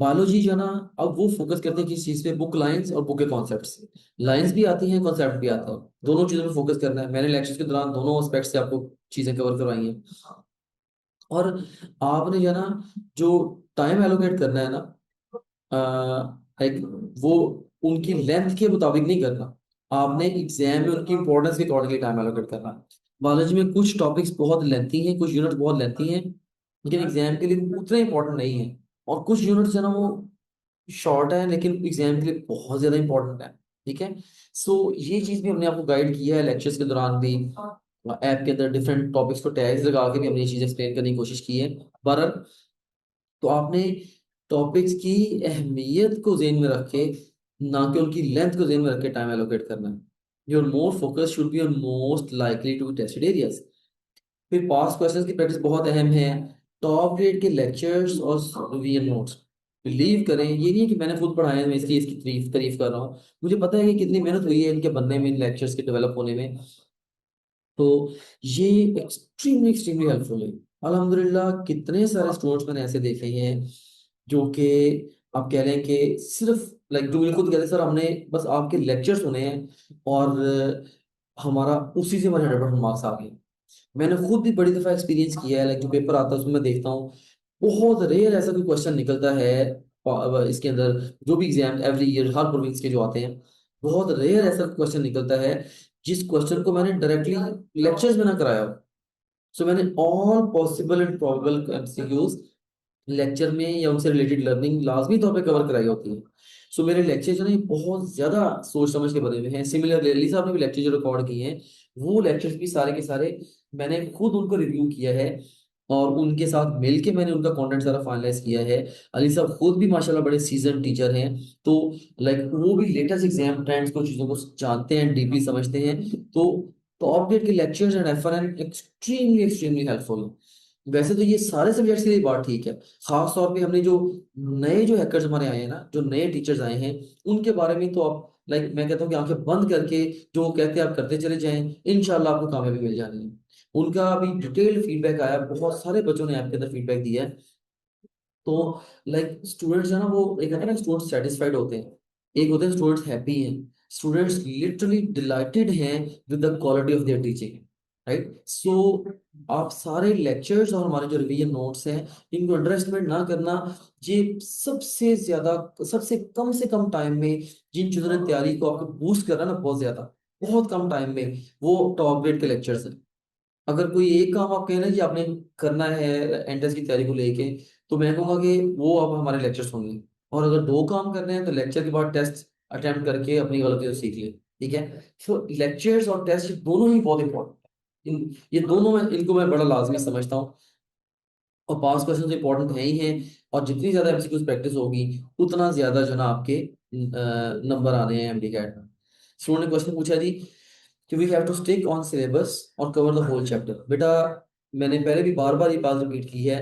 A: बायोलॉजी जो है ना, अब वो फोकस करते हैं किस चीज पे? बुक लाइंस और बुक के कॉन्सेप्ट्स। लाइंस भी आती हैं, कॉन्सेप्ट भी आता है, दोनों चीजों में फोकस करना है। मैंने लेक्चर्स के दौरान दोनों एस्पेक्ट से आपको चीजें कवर करवाई हैं। और आपने जो है ना, जो टाइम एलोकेट करना है ना, लाइक वो उनकी लेंथ के मुताबिक नहीं करना, आपने एग्जाम में उनकी इंपॉर्टेंस के अकॉर्डिंगली टाइम एलोकेट करना। बायोलॉजी में कुछ टॉपिक्स बहुत लेंथी हैं, कुछ यूनिट बहुत लेंथी हैं, लेकिन एग्जाम के लिए उतने इंपॉर्टेंट नहीं है। और कुछ यूनिट्स है ना वो शॉर्ट है लेकिन एग्जाम के लिए बहुत ज्यादा इंपॉर्टेंट है। ठीक है, सो ये चीज भी हमने आपको गाइड किया है लेक्चर्स के दौरान भी, ऐप के अंदर डिफरेंट टॉपिक्स को टैग्स लगा के भी हमने ये चीज एक्सप्लेन करने की कोशिश की है। बहरहाल, तो आपने टॉपिक्स की अहमियत को ज़हन में रख के, ना कि उनकी लेंथ को ज़हन में रख के टाइम एलोकेट करना है। Your more focus should be on most likely to tested areas. फिर पास्ट क्वेश्चंस की प्रैक्टिस बहुत अहम है। टॉप ग्रेड के लेक्चर्स और रिवीजन नोट्स, बिलीव करें ये नहीं है कि मैंने खुद पढ़ाया है मैं इसलिए इसकी तारीफ तारीफ कर रहा हूँ, मुझे पता है कि कितनी मेहनत हुई है इनके बनने में, इन लेक्चर्स के डेवलप होने में। तो ये एक्सट्रीमली एक्सट्रीमली हेल्पफुल है। अल्हम्दुलिल्लाह कितने सारे स्टूडेंट्स मैंने ऐसे देखे हैं जो कि आप कह रहे हैं कि सिर्फ लाइक जो बिल्कुल कहते हैं सर हमने बस आपके लेक्चर सुने हैं और हमारा उसी से हमारे 100% मार्क्स आ गए। मैंने खुद भी बड़ी दफा एक्सपीरियंस किया है, लाइक जो पेपर आता है उसमें मैं देखता हूँ बहुत रेयर ऐसा कोई क्वेश्चन निकलता है इसके अंदर, जो भी एग्जाम एवरी ईयर हर प्रोविंस के जो आते हैं, बहुत रेयर ऐसा क्वेश्चन निकलता है जिस क्वेश्चन को मैंने डायरेक्टली लेक्चर्स में ना कराया हो। सो मैंने all possible and probable MCQs lecture में या उनसे रिलेटेड लर्निंग लाजमी तौर पे कवर कराई होती है। सो मेरे लेक्चर जो है ना ये बहुत ज्यादा सोच समझ के बने हुए हैं। सिमिलर अली साहब ने भी लेक्चर जो रिकॉर्ड किए हैं, वो लेक्चर्स भी सारे के सारे मैंने खुद उनको रिव्यू किया है और उनके साथ मिलके मैंने उनका कंटेंट सारा फाइनलाइज किया है। अली साहब खुद भी माशाल्लाह बड़े सीजन टीचर हैं, तो लाइक वो भी लेटेस्ट एग्जाम ट्रेंड्स को चीजों को जानते हैं, डीपली समझते हैं। तो टॉप ग्रेड के lectures and FNN extremely extremely helpful. वैसे तो ये सारे सब्जेक्ट्स के लिए बात ठीक है, खास तौर पे हमने जो नए जो हैकर्स हमारे आए हैं ना, जो नए टीचर्स आए हैं, उनके बारे में तो आप लाइक मैं कहता हूँ कि आंखें बंद करके जो वो कहते हैं आप करते चले जाएं, इंशाल्लाह आपको कामयाबी मिल जानी है। उनका अभी डिटेल्ड फीडबैक आया, बहुत सारे बच्चों ने ऐप के अंदर फीडबैक दिया है। तो लाइक स्टूडेंट्स है ना, वो एक कहते हैं ना स्टूडेंट्स सेटिस्फाइड होते हैं, एक होते हैं स्टूडेंट्स हैप्पी हैं, स्टूडेंट्स लिटरली डिलाइटेड हैं with the quality of their teaching. Right, so आप सारे लेक्चर्स और हमारे जो रिवीजन नोट्स हैं इनको अंडरएस्टिमेट ना करना। ये सबसे ज्यादा सबसे कम से कम टाइम में जिन चीजों ने तैयारी को आपको बूस्ट करा ना, बहुत ज्यादा बहुत कम टाइम में, वो टॉप ग्रेड के लेक्चर्स हैं। अगर कोई एक काम आप कहें ना कि आपने करना है एंट्रेंस की तैयारी को लेके, तो मैं कहूंगा कि वो आप हमारे लेक्चर सुन लें। और अगर दो काम करने हैं तो लेक्चर के बाद टेस्ट अटेम्प्ट करके अपनी गलतियों से सीख ले, ठीक है। सो लेक्चर्स और टेस्ट दोनों ही बहुत इंपॉर्टेंट है, ये दोनों में इनको मैं बड़ा लाजमी समझता हूँ। और पास क्वेश्चन तो इंपॉर्टेंट है ही हैं, और जितनी ज्यादा एमसीक्यूज प्रैक्टिस होगी उतना ज्यादा जो ना आपके नंबर आने हैं एमडी कैट में। सो उन्होंने क्वेश्चन पूछा जी कि we have to stick on syllabus और कवर द होल चैप्टर। बेटा मैंने पहले भी बार बार ये बात रिपीट की है,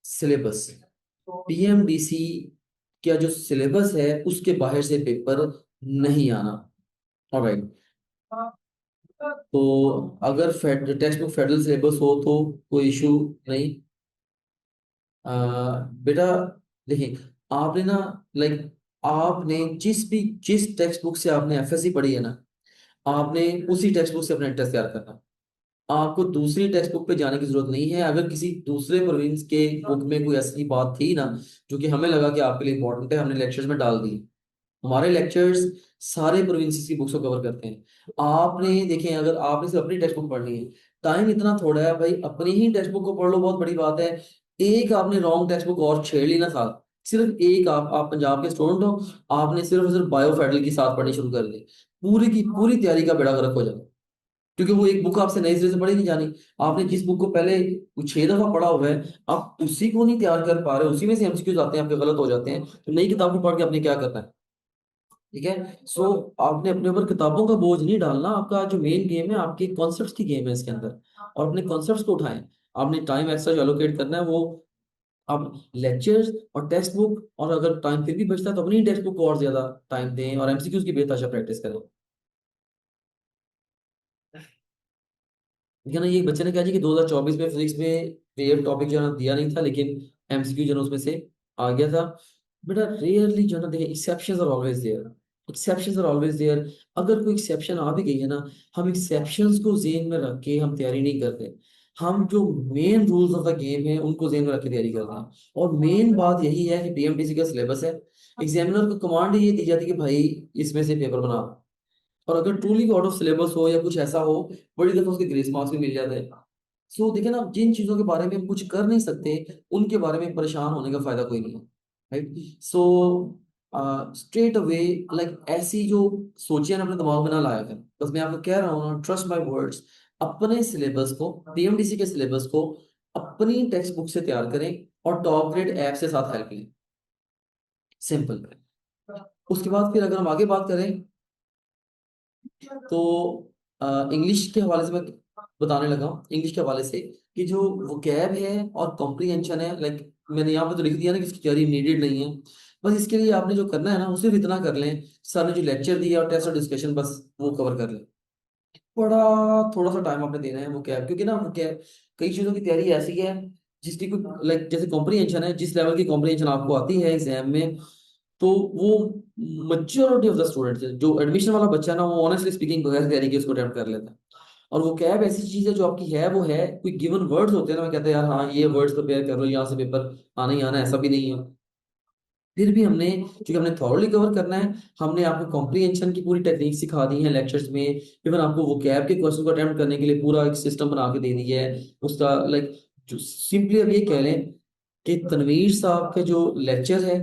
A: सिलेबस पीएमडीसी का जो सिलेबस है उसके बाहर से पेपर नहीं आना। ऑलराइट, तो अगर टेक्स्ट बुक फेडरल सिलेबस हो तो कोई इशू नहीं। अ, बेटा देखिए, आपने ना लाइक आपने जिस टेक्स्ट बुक से आपने एफएससी पढ़ी है ना, आपने उसी टेक्स्ट बुक से अपना टेस्ट तैयार करना। आपको दूसरी टेक्स्ट बुक पे जाने की जरूरत नहीं है। अगर किसी दूसरे प्रोविंस के बुक में कोई ऐसी बात थी ना जो कि हमें लगा कि आपके लिए इंपॉर्टेंट है, हमने लेक्चर्स में डाल दी। हमारे लेक्चर्स सारे प्रोविंसेस की बुक्स को कवर करते हैं। आपने देखें, अगर आपने सिर्फ अपनी टेक्स्ट बुक पढ़नी है, टाइम इतना थोड़ा है भाई, अपनी ही टेक्स्ट बुक को पढ़ लो, बहुत बड़ी बात है। एक आपने रॉन्ग टेक्स्ट बुक और छेड़ ली ना साथ, सिर्फ एक आप पंजाब के स्टूडेंट हो, आपने सिर्फ और सिर्फ बायोफेडरल की साथ पढ़नी शुरू कर दी, पूरी की पूरी तैयारी का बेड़ा गर्क हो जाएगा। क्योंकि वो एक बुक आपसे नई सिरे से पढ़ी नहीं जानी। आपने जिस बुक को पहले 6 दफा पढ़ा हुआ है, आप उसी को नहीं तैयार कर पा रहे, उसी में से एमसीक्यूज आते हैं आपके गलत हो जाते हैं, तो नई किताब को पढ़ के आपने क्या करना है, ठीक है। सो आपने अपने ऊपर किताबों का बोझ नहीं डालना, आपका जो मेन गेम है आपके कॉन्सेप्ट्स की गेम है इसके अंदर, और अपने कॉन्सेप्ट्स को उठाएं। आपने टाइम एक्स्ट्रा जो एलोकेट करना है वो आप लेक्चर्स और टेक्स्ट बुक, और अगर टाइम फिर भी बचता है तो अपनी टेक्स्ट बुक को और ज्यादा टाइम दें और एमसीक्यूज की बेताशा प्रैक्टिस करें। ठीक है ना। ये बच्चे ने कहा जी कि 2024 में फिजिक्स में रेयर टॉपिक जो है ना दिया नहीं था, लेकिन एमसीक्यू जो है ना उसमें से आ गया था। बेटा रेयरली जो है ना, देखिए exceptions are always there, exceptions are always there. अगर कोई एक्सेप्शन आ भी गई है ना, हम एक्सेप्शंस को जेन में रख के हम तैयारी नहीं करते, हम जो main rules of the game है उनको जेन में रख के तैयारी करते हैं। और मेन बात यही है कि पीएमटीसी का सिलेबस है, एग्जामिनर को कमांड ये दी जाती है कि भाई इसमें से पेपर बना। और अगर ट्रूली आउट ऑफ सिलेबस हो या कुछ ऐसा हो, बड़ी दफा उसके ग्रेस मार्क्स भी मिल जाते हैं। सो देखिए ना, जिन चीजों के बारे में हम कुछ कर नहीं सकते उनके बारे में परेशान होने का फायदा कोई नहीं है, right. So straight away like ऐसी जो सोचिए ना अपने दिमाग में ना लाया कर, बस मैं आपको कह रहा हूँ ना, ट्रस्ट माय वर्ड्स, अपने सिलेबस को, पीएमडीसी के सिलेबस को अपनी टेक्स्ट बुक से तैयार करें और टॉप ग्रेड ऐप से साथ हेल्प लें, सिंपल। उसके बाद फिर अगर हम आगे बात करें तो इंग्लिश के हवाले से मैं बताने लगा हूँ, इंग्लिश के हवाले से कि जो वोकैब है और कॉम्प्रीहेंशन है, लाइक मैंने यहाँ पे तो लिख दिया ना कि इसकी तैयारी नीडेड नहीं है। बस इसके लिए आपने जो करना है ना वो सिर्फ इतना कर लें, सर ने जो लेक्चर दिया और टेस्ट और डिस्कशन बस वो कवर कर लें। बड़ा थोड़ा सा टाइम आपने देना है वो कैब, क्योंकि ना वो कैब कई चीजों की तैयारी ऐसी है जिसकी कोई लाइक जैसे कॉम्प्रीहेंशन है, जिस लेवल की कॉम्प्रीहेंशन आपको आती है एग्जाम में, तो वो मेजोरिटी ऑफ द स्टूडेंट्स जो एडमिशन वाला बच्चा है ना, वो ऑनेस्टली स्पीकिंग बगैर तैयारी के उसको अटेम्प्ट कर लेता है। और वो कैब ऐसी चीज है जो आपकी है वो है, कोई गिवन वर्ड्स होते हैं ना, मैं कहता है यार हाँ ये वर्ड्स प्रिपेयर कर लो, यहाँ से पेपर आना ही आना है, ऐसा भी नहीं है। फिर भी हमने, क्योंकि हमने थॉरली कवर करना है, हमने आपको कॉम्प्रीहेंशन की पूरी टेक्निक सिखा दी है लेक्चर्स में। इवन आपको वो कैब के क्वेश्चन को अटेम्प्ट करने के लिए पूरा एक सिस्टम बना के दे दिया है उसका, लाइक जो सिंपली अब ये कह लें कि तनवीर साहब के जो लेक्चर है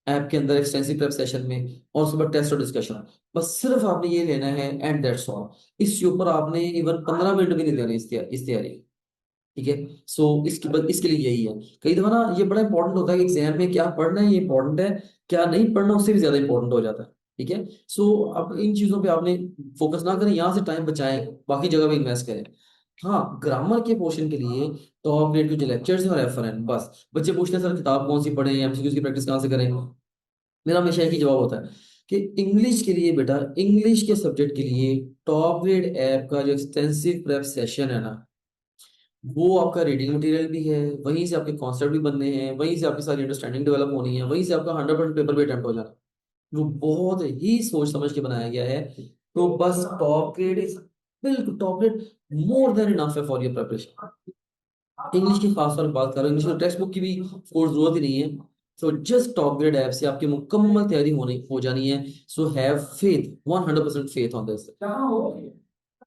A: ऐप के अंदर एक्सटेंसिव प्रेप सेशन में, और उसके बाद टेस्ट और डिस्कशन, बस सिर्फ आपने ये लेना है एंड दैट्स ऑल। इसके ऊपर आपने इवन 15 मिनट भी नहीं देने इस तैयारी, ठीक है। सो इसके लिए यही है। कई दफा ना ये बड़ा इंपॉर्टेंट होता है कि एग्जाम में क्या पढ़ना है ये इंपॉर्टेंट है, क्या नहीं पढ़ना उससे भी ज्यादा इंपॉर्टेंट हो जाता है, ठीक है। सो अब इन चीजों पे आपने फोकस ना करें, यहाँ से टाइम बचाएं, बाकी जगह पे इन्वेस्ट करें। हाँ, ग्रामर के पोर्शन के लिए टॉप ग्रेड के जो लेक्चर्स हैं और एफएन, बस बच्चे पूछते हैं सर किताब कौन सी पढ़ें, एमसीक्यूज की प्रैक्टिस कहाँ से करें। मेरा हमेशा एक ही जवाब होता है कि इंग्लिश के लिए बेटा, इंग्लिश के सब्जेक्ट के लिए टॉप ग्रेड ऐप का जो एक्सटेंसिव प्रेप सेशन है ना, वो आपका रीडिंग मटेरियल भी है, वहीं से आपके कॉन्सेप्ट भी बनने हैं, वहीं से आपकी सारी अंडरस्टैंडिंग डेवलप होनी है, वहीं से आपका 100% पेपर भी अटेम्प्ट हो जाना है। वो बहुत ही सोच समझ के बनाया गया है। तो बस टॉप ग्रेड इज बिल्कुल top grade, more than enough है फॉर योर प्रिपरेशन। इंग्लिश की खास तौर पर बात करो, इंग्लिश में टेक्स्ट बुक की भी कोर्स जरूरत ही नहीं है। So just top grade app से आपकी मुकम्मल तैयारी होनी हो जानी है। So have faith, 100% faith on this.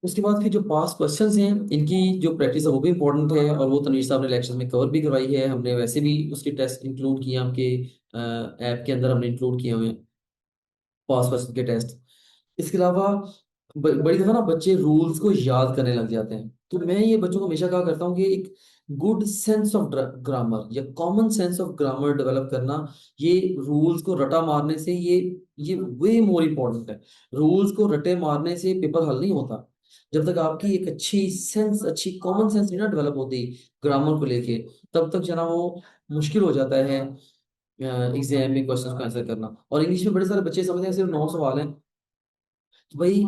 A: उसके बाद फिर जो पास क्वेश्चंस हैं इनकी जो प्रैक्टिस है वो भी इंपॉर्टेंट है, और वो तनवीर साहब ने लेक्चर में कवर भी करवाई है, हमने वैसे भी उसके टेस्ट इंक्लूड किए, आपके ऐप के अंदर हमने इंक्लूड किए हुए हैं। पास क्वेश्चन के टेस्ट। इसके अलावा बड़ी दफा ना बच्चे रूल्स को याद करने लग जाते हैं, तो मैं ये बच्चों को हमेशा कहा करता हूँ कि एक गुड सेंस ऑफ ग्रामर या common sense of grammar develop करना, ये रूल्स को रटा मारने से ये वे मोर इम्पोर्टेंट है। रूल्स को रटे मारने से पेपर हल नहीं होता। जब तक आपकी एक अच्छी सेंस, अच्छी कॉमन सेंस नहीं ना डेवलप होती ग्रामर को लेके, तब तक जना वो मुश्किल हो जाता है एग्जाम में क्वेश्चन को आंसर करना। और इंग्लिश में बड़े सारे बच्चे समझते हैं सिर्फ 9 सवाल हैं। तो भाई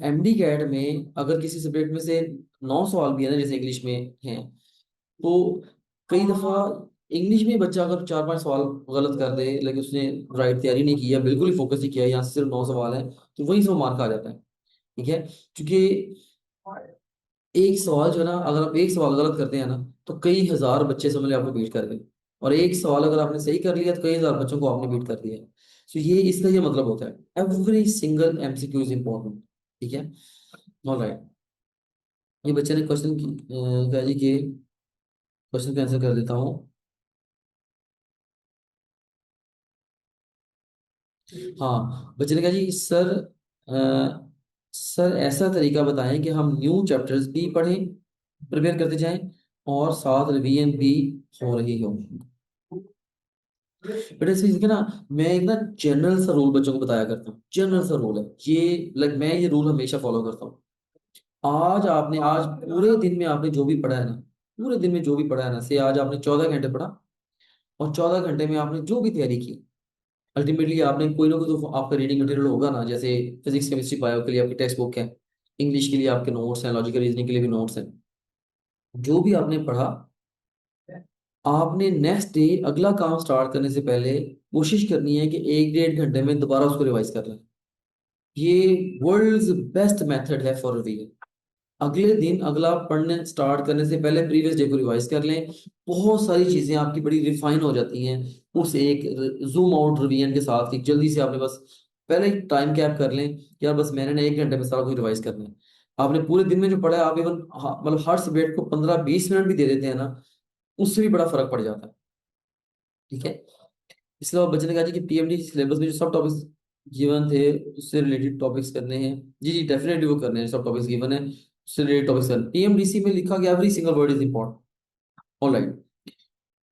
A: एमडी कैट में अगर किसी सब्जेक्ट में से 9 सवाल भी है ना, जैसे इंग्लिश में हैं, तो कई दफा इंग्लिश में बच्चा अगर 4-5 सवाल गलत कर दे, लेकिन उसने राइट तैयारी नहीं की या बिल्कुल ही फोकस नहीं किया, यहाँ से सिर्फ 9 सवाल है, तो वहीं से वो मार्क आ जाता है। ठीक है, क्योंकि एक सवाल जो है ना, अगर आप एक सवाल गलत करते हैं ना, तो कई हजार बच्चे समझ लो आपको बीट कर गए। और एक सवाल अगर आपने सही कर लिया तो कई हजार बच्चों को आपने बीट कर दिया। तो ये इसका ये मतलब होता है every single MCQ is important. ठीक है, ऑलराइट। ये बच्चे ने क्वेश्चन की कहा जी कि क्वेश्चन का आंसर कर देता हूँ। हाँ, बच्चे ने कहा जी सर, सर ऐसा तरीका बताएं कि हम न्यू चैप्टर्स भी पढ़ें, प्रिपेयर करते जाएं, और साथ रिवीजन भी हो रही हो। बेटा इस चीज के ना, मैं एक ना जनरल सा रूल बच्चों को बताया करता हूँ। जनरल सा रूल है ये, लाइक मैं ये रूल हमेशा फॉलो करता हूँ। आज पूरे दिन में आपने जो भी पढ़ा है ना, पूरे दिन में जो भी पढ़ा है ना, से आज आपने 14 घंटे पढ़ा, और 14 घंटे में आपने जो भी तैयारी की, अल्टीमेटली आपने कोई ना कोई तो आपका रीडिंग मटेरियल होगा ना। जैसे फिजिक्स केमिस्ट्री बायो के लिए आपकी टेक्स्ट बुक है, इंग्लिश के लिए आपके नोट्स हैं, लॉजिकल रीजनिंग के लिए भी नोट्स हैं। जो भी आपने पढ़ा, आपने नेक्स्ट डे अगला काम स्टार्ट करने से पहले कोशिश करनी है कि 1-1.5 घंटे में दोबारा उसको रिवाइज कर लें। ये वर्ल्ड्स बेस्ट मेथड है फॉर रिवीजन। अगले दिन अगला पढ़ने स्टार्ट करने से पहले प्रीवियस डे को रिवाइज कर लें। बहुत सारी चीजें आपकी बड़ी रिफाइन हो जाती हैं उस एक जूम आउट रिवीजन के साथ, कि जल्दी से आपने बस पहले टाइम कैप कर लें कि यार बस मैंने ना 1 घंटे में सारा कुछ रिवाइज करना है। आपने पूरे दिन में जो पढ़ा है, आप इवन मतलब हर सब्जेक्ट को 15-20 मिनट भी दे देते हैं ना, उससे भी बड़ा फर्क पड़ जाता है। ठीक है, इसके अलावा बच्चे ने कहा जी कि पीएमडी सिलेबस में जो सब टॉपिक्स गिवन थे उससे रिलेटेड टॉपिक्स करने हैं। जी जी, डेफिनेटली वो करने हैं, सब टॉपिक्स गिवन है उससे रिलेटेड टॉपिक्स करने। पीएमडीसी में लिखा गया every single word is important. Alright,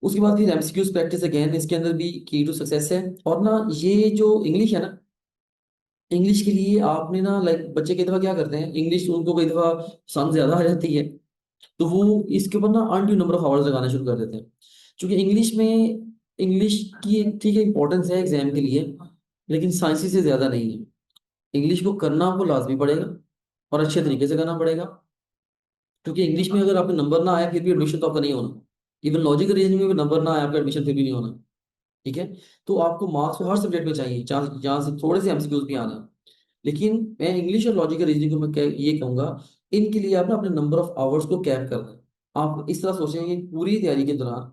A: उसके बाद फिर एमसीक्यूज प्रैक्टिस अगेन, इसके अंदर भी की टू सक्सेस है। और ना ये जो इंग्लिश है ना, इंग्लिश के लिए आपने ना, लाइक बच्चे कई दफा क्या करते हैं, इंग्लिश उनको कई दफा पसंद ज्यादा आ जाती है, तो वो इसके ऊपर ना अनड्यू नंबर ऑफ आवर्स लगाना शुरू कर देते हैं। क्योंकि इंग्लिश की ठीक है इंपॉर्टेंस है एग्जाम के लिए, लेकिन साइंस से ज्यादा नहीं है। इंग्लिश को करना आपको लाजमी पड़ेगा, और अच्छे तरीके से करना पड़ेगा। क्योंकि इंग्लिश में अगर आपके नंबर ना आए फिर भी एडमिशन तो आपका नहीं होना। इवन लॉजिकल रीजनिंग में भी नंबर ना आए आपका एडमिशन फिर भी नहीं होना। ठीक है, तो आपको मार्क्स तो हर सब्जेक्ट में चाहिए, जहाँ जहाँ से थोड़े से एमसीक्यूज भी आना। लेकिन मैं इंग्लिश और लॉजिकल रीजनिंग को मैं ये कहूंगा, इनके लिए आप ना अपने नंबर ऑफ आवर्स को कैप कर दें। आप इस तरह सोचेंगे कि पूरी तैयारी के दौरान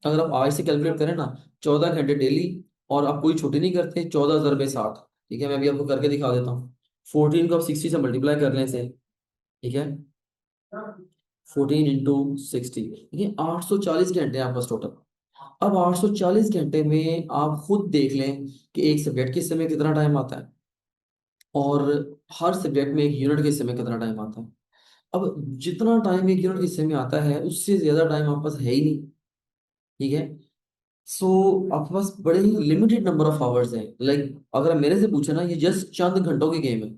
A: अगर आप आज से कैलकुलेट करें ना, 14 घंटे डेली, और आप कोई छुट्टी नहीं करते, 14,000/60। ठीक है, मैं अभी आपको करके दिखा देता हूँ। 14 को आप 60 से मल्टीप्लाई कर लें इसे। ठीक है, 14 × 60, ये 840 घंटे हैं आपके पास टोटल। अब 840 घंटे में आप खुद देख लें कि एक सब्जेक्ट के समय कितना टाइम आता है, और हर सब्जेक्ट में एक यूनिट के समय कितना टाइम आता है। अब जितना टाइम एक यूनिट के हिस्से में आता है, उससे ज्यादा टाइम आपके पास है ही नहीं। ठीक है, सो आपके पास बड़े ही लिमिटेड नंबर ऑफ आवर्स हैं। लाइक अगर आप मेरे से पूछे ना, ये जस्ट चंद घंटों की गेम है।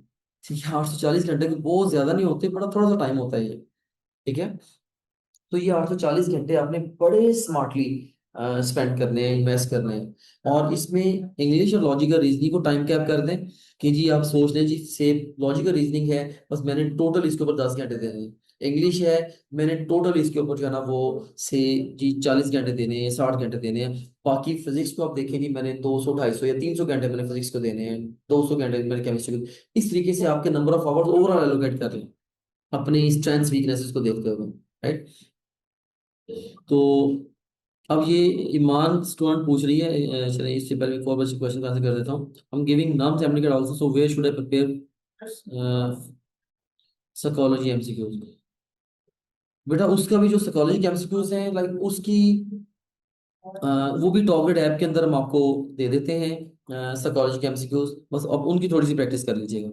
A: ठीक है, 840 घंटे की बहुत ज्यादा नहीं होते, बड़ा थोड़ा सा टाइम होता है ये। ठीक है, तो ये 840 घंटे आपने बड़े स्मार्टली स्पेंड करने हैं, इन्वेस्ट करने हैं। और इसमें इंग्लिश और लॉजिकल रीजनिंग को टाइम कैप कर दें, कि जी आप सोच लें जी से लॉजिकल रीजनिंग है, बस मैंने टोटल इसके ऊपर 10 घंटे देने हैं। इंग्लिश है, मैंने टोटल इसके ऊपर जो है ना वो से जी 40 घंटे देने हैं, 60 घंटे देने हैं। बाकी फिजिक्स को आप देखें जी, मैंने 200, 250 या 300 घंटे मैंने फिजिक्स को देने हैं, 200 घंटे मैंने केमिस्ट्री को। इस तरीके से आपके number of hours overall allocate कर लें, अपने स्ट्रेंथ्स वीकनेसेस को देखते हुए। राइट, तो अब ये ईमान स्टूडेंट पूछ रही है, चलिए इससे पहले एक और बच्चे क्वेश्चन का आंसर कर देता हूँ। हम गिविंग नम्स एप्लीकेट also, so where should I prepare psychology MCQs. बेटा उसका भी जो साइकोलॉजी के एमसीक्यूज हैं, लाइक उसकी वो भी टॉर्गेट ऐप के अंदर हम आपको दे देते हैं। साइकोलॉजी के एमसीक्यूज, बस अब उनकी थोड़ी सी प्रैक्टिस कर लीजिएगा।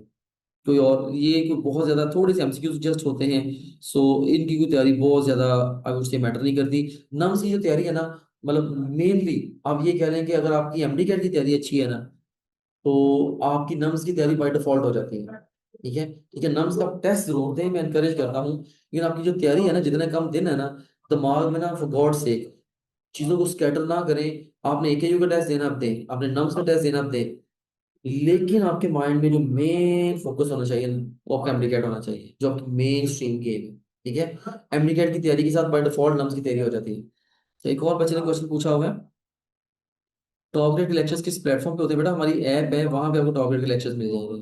A: कोई और ये कोई बहुत ज्यादा थोड़े से एमसीक्यूज जस्ट होते हैं, सो इनकी कोई तैयारी बहुत ज्यादा आई वुड से मैटर नहीं करती। नम्स की जो तैयारी है ना, मतलब मेनली आप ये कह रहे हैं कि अगर आपकी एमडी कैट की तैयारी अच्छी है ना, तो आपकी नम्स की तैयारी बाय डिफॉल्ट हो जाती है। ठीक है, ठीक है, नम्स का टेस्ट जरूर दें, मैं इनकरेज करता हूँ, लेकिन आपकी जो तैयारी है ना, जितने कम दिन है ना, दिमाग में ना फॉर गॉड सेक चीजों को स्कैटर ना करें। आपने एकेयू का टेस्ट देना, आप दें, आपने नम्स का टेस्ट देना, आप दें, लेकिन आपके माइंड में जो मेन फोकस होना चाहिए ना, वो आपका एमडीकैट होना चाहिए, जो आपकी मेन स्ट्रीम गेम है। ठीक है, एमडीकैट की तैयारी के साथ बाय डिफॉल्ट नम्स की तैयारी हो जाती है। तो एक और बच्चे ने क्वेश्चन पूछा हुआ है, टॉप ग्रेड के लेक्चर्स किस प्लेटफॉर्म पे होते हैं? बेटा हमारी ऐप है, वहां पे आपको टॉप ग्रेड के लेक्चर्स मिल जाएंगे।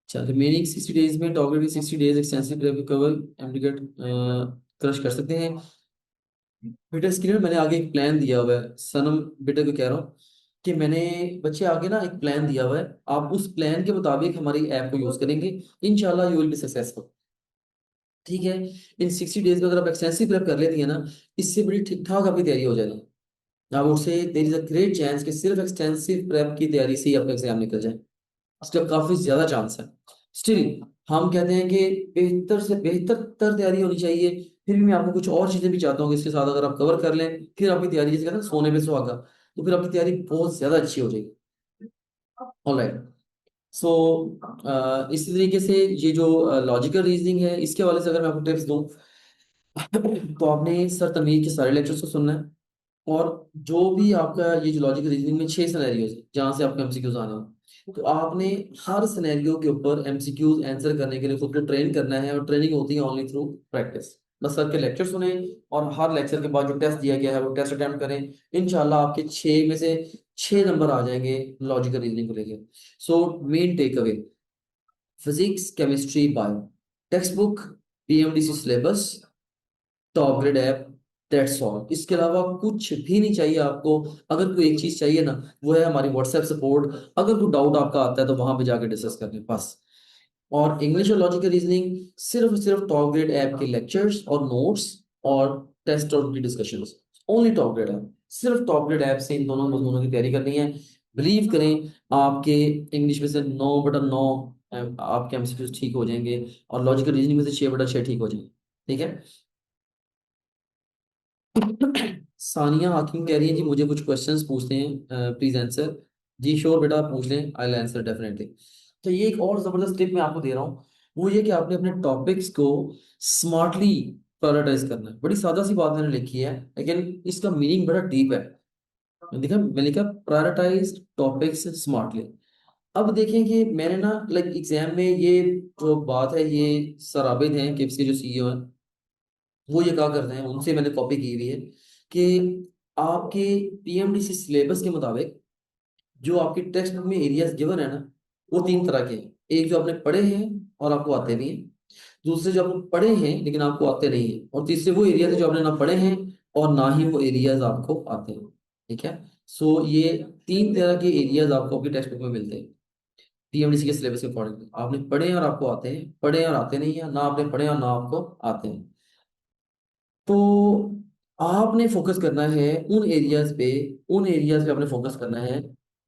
A: अच्छा, रिमेनिंग 60 डेज में टॉप ग्रेड की 60 days extensive cover MDCAT crush कर सकते हैं। बेटा इसके लिए मैंने आगे एक प्लान दिया हुआ है सनम, बेटा को कह रहा हूँ कि मैंने बच्चे आगे ना एक प्लान दिया हुआ है, आप उस प्लान के मुताबिक हमारी ऐप को यूज करेंगे, इंशाल्लाह यू विल बी सक्सेसफुल। ठीक है, इन 60 डेज में अगर आप एक्सटेंसिव प्रेप कर लेती है ना, इससे बड़ी ठीक ठाक आपकी तैयारी हो जाएगी। आप उससे there is a great chance कि सिर्फ एक्सटेंसिव प्रेप की तैयारी से ही आपका एग्जाम निकल जाए, इसका काफी ज्यादा चांस है। स्टिल हम कहते हैं कि बेहतर से बेहतर तर तैयारी होनी चाहिए, फिर भी मैं आपको कुछ और चीजें भी चाहता हूँ कि इसके साथ अगर आप कवर कर लें, फिर आपकी तैयारी, जैसे कहते हैं ना, सोने पे सुहागा, तो फिर आपकी तैयारी बहुत ज्यादा अच्छी हो जाएगी। ऑलराइट, सो इसी तरीके से ये जो लॉजिकल रीजनिंग है, इसके हवाले से अगर मैं आपको टिप्स दूं, तो आपने सर तमीर के सारे लेक्चर्स को सुनना है, और जो भी आपका ये जो लॉजिकल रीजनिंग में 6 सिनेरियोज है जहां से आपको एमसीक्यूज आने हो, तो आपने हर सिनेरियो के ऊपर एमसीक्यूज आंसर करने के लिए खुद को ट्रेन करना है, और ट्रेनिंग होती है ओनली थ्रू प्रैक्टिस। बस सर के लेक्चर सुने, और हर लेक्चर के बाद जो टेस्ट दिया गया है वो टेस्ट अटेम्प्ट करें, इंशाल्लाह आपके 6 में से 6 नंबर आ जाएंगे लॉजिकल रीजनिंग को लेकर। So main takeaway, physics, chemistry, bio, text book, PMDC syllabus, top grade app, that's all. इसके अलावा कुछ भी नहीं चाहिए आपको। अगर कोई एक चीज चाहिए ना, वो है हमारी व्हाट्सएप सपोर्ट, अगर कोई डाउट आपका आता है तो वहां पे जाके डिस्कस कर लें बस। और इंग्लिश और लॉजिकल रीजनिंग सिर्फ सिर्फ टॉप ग्रेड ऐप के लेक्चर्स और नोट्स और टेस्ट और उनकी discussions, only top grade app, सिर्फ टॉप ग्रेड ऐप से इन दोनों मजमूनों की तैयारी करनी है। बिलीव करें, आपके इंग्लिश में से 9/9 आपके एमसीक्यूज ठीक हो जाएंगे, और लॉजिकल रीजनिंग में से 6/6 ठीक हो जाएंगे। ठीक है। सानिया हाकिम कह रही है जी मुझे कुछ क्वेश्चंस पूछते हैं, प्लीज आंसर। जी श्योर बेटा, आप पूछ लें, आई विल आंसर डेफिनेटली। तो ये एक और जबरदस्त टिप मैं आपको दे रहा हूँ, वो ये कि आपने अपने टॉपिक्स को स्मार्टली प्रायोरिटाइज करना है। बड़ी सादा सी बात मैंने लिखी है, लेकिन इसका मीनिंग बड़ा डीप है। देखा, मैंने लिखा प्रायोरिटाइज टॉपिक्स स्मार्टली। अब देखें कि मैंने ना लाइक एग्जाम में ये जो बात है, ये सर आबिद हैं किप्स के जो सीईओ हैं, वो ये कहा करते हैं, उनसे मैंने कॉपी की हुई है कि आपके पीएमडीसी सिलेबस के मुताबिक जो आपके टेक्स्ट बुक में एरियाज गिवन है ना, वो 3 तरह के हैं। एक जो आपने पढ़े हैं और आपको आते भी हैं, दूसरे जो आपने पढ़े हैं लेकिन आपको आते नहीं है, और तीसरे वो एरियाज जो आपने ना पढ़े हैं और ना ही वो एरियाज आपको आते हैं। ठीक है, सो ये 3 तरह के एरियाज आपको आपके टेक्स्ट बुक में मिलते हैं पीएमडीसी के सिलेबस के अकॉर्डिंग। आपने पढ़े हैं और आपको आते हैं, पढ़े हैं और आते नहीं है, ना आपने पढ़े और ना आपको आते हैं। तो आपने फोकस करना है उन एरियाज पे, उन एरियाज पे आपने फोकस करना है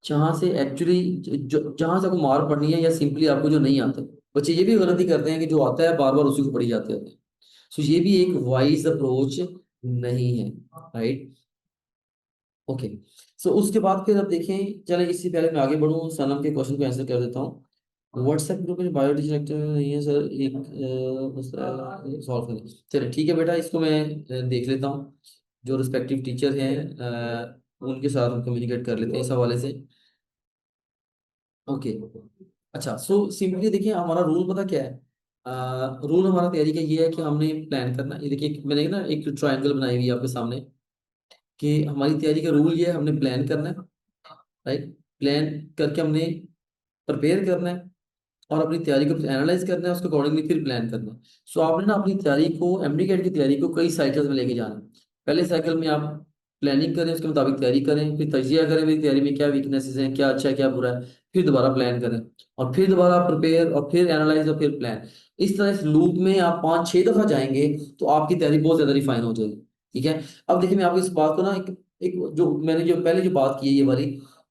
A: जहां से एक्चुअली जहां से आपको मार पड़नी है, या सिंपली आपको जो नहीं आता। बच्चे ये भी गलती करते हैं कि जो आता है बार बार उसी को पढ़ी जाते होते हैं। सो ये भी एक वाइज अप्रोच नहीं है, राइट। ओके, सो उसके बाद फिर अब देखें, चलें इससे पहले मैं आगे बढ़ूँ, सनम के क्वेश्चन को आंसर कर देता हूँ। व्हाट्सएप ग्रुप में बायोलॉजी सेक्टर नहीं है सर, एक सॉल्व करें। चलिए ठीक है बेटा, इसको मैं देख लेता हूँ, जो रिस्पेक्टिव टीचर हैं उनके साथ हम कम्युनिकेट कर लेते हैं इस हवाले से। ओके, अच्छा, सो सिंपली देखिए हमारा रूल पता क्या है। रूल हमारा तैयारी का ये है कि हमने प्लान करना, ये देखिए मैंने ना एक ट्रायंगल बनाई हुई है आपके सामने, कि हमारी तैयारी का रूल ये है, हमने प्लान करना है, राइट। प्लान करके हमने प्रिपेयर करना है, और अपनी तैयारी को एनालाइज करना है, उसके अकॉर्डिंगली फिर प्लान करना है। सो आपने ना अपनी तैयारी को, एमडी कैट की तैयारी को कई साइकिल्स में लेके जाना है। पहले साइकिल में आप प्लानिंग करें, उसके मुताबिक तैयारी करें, फिर तजिया करें मेरी तैयारी में क्या वीकनेसेस हैं, क्या अच्छा है क्या बुरा है, फिर दोबारा प्लान करें, और फिर दोबारा प्रिपेयर, और फिर एनालाइज, और फिर प्लान। इस तरह इस लूप में आप 5-6 दफा जाएंगे, तो आपकी तैयारी बहुत ज्यादा रिफाइन हो जाएगी। ठीक है, अब देखिए मैं आपको इस बात को ना एक जो मैंने जो पहले जो बात की है ये वाली,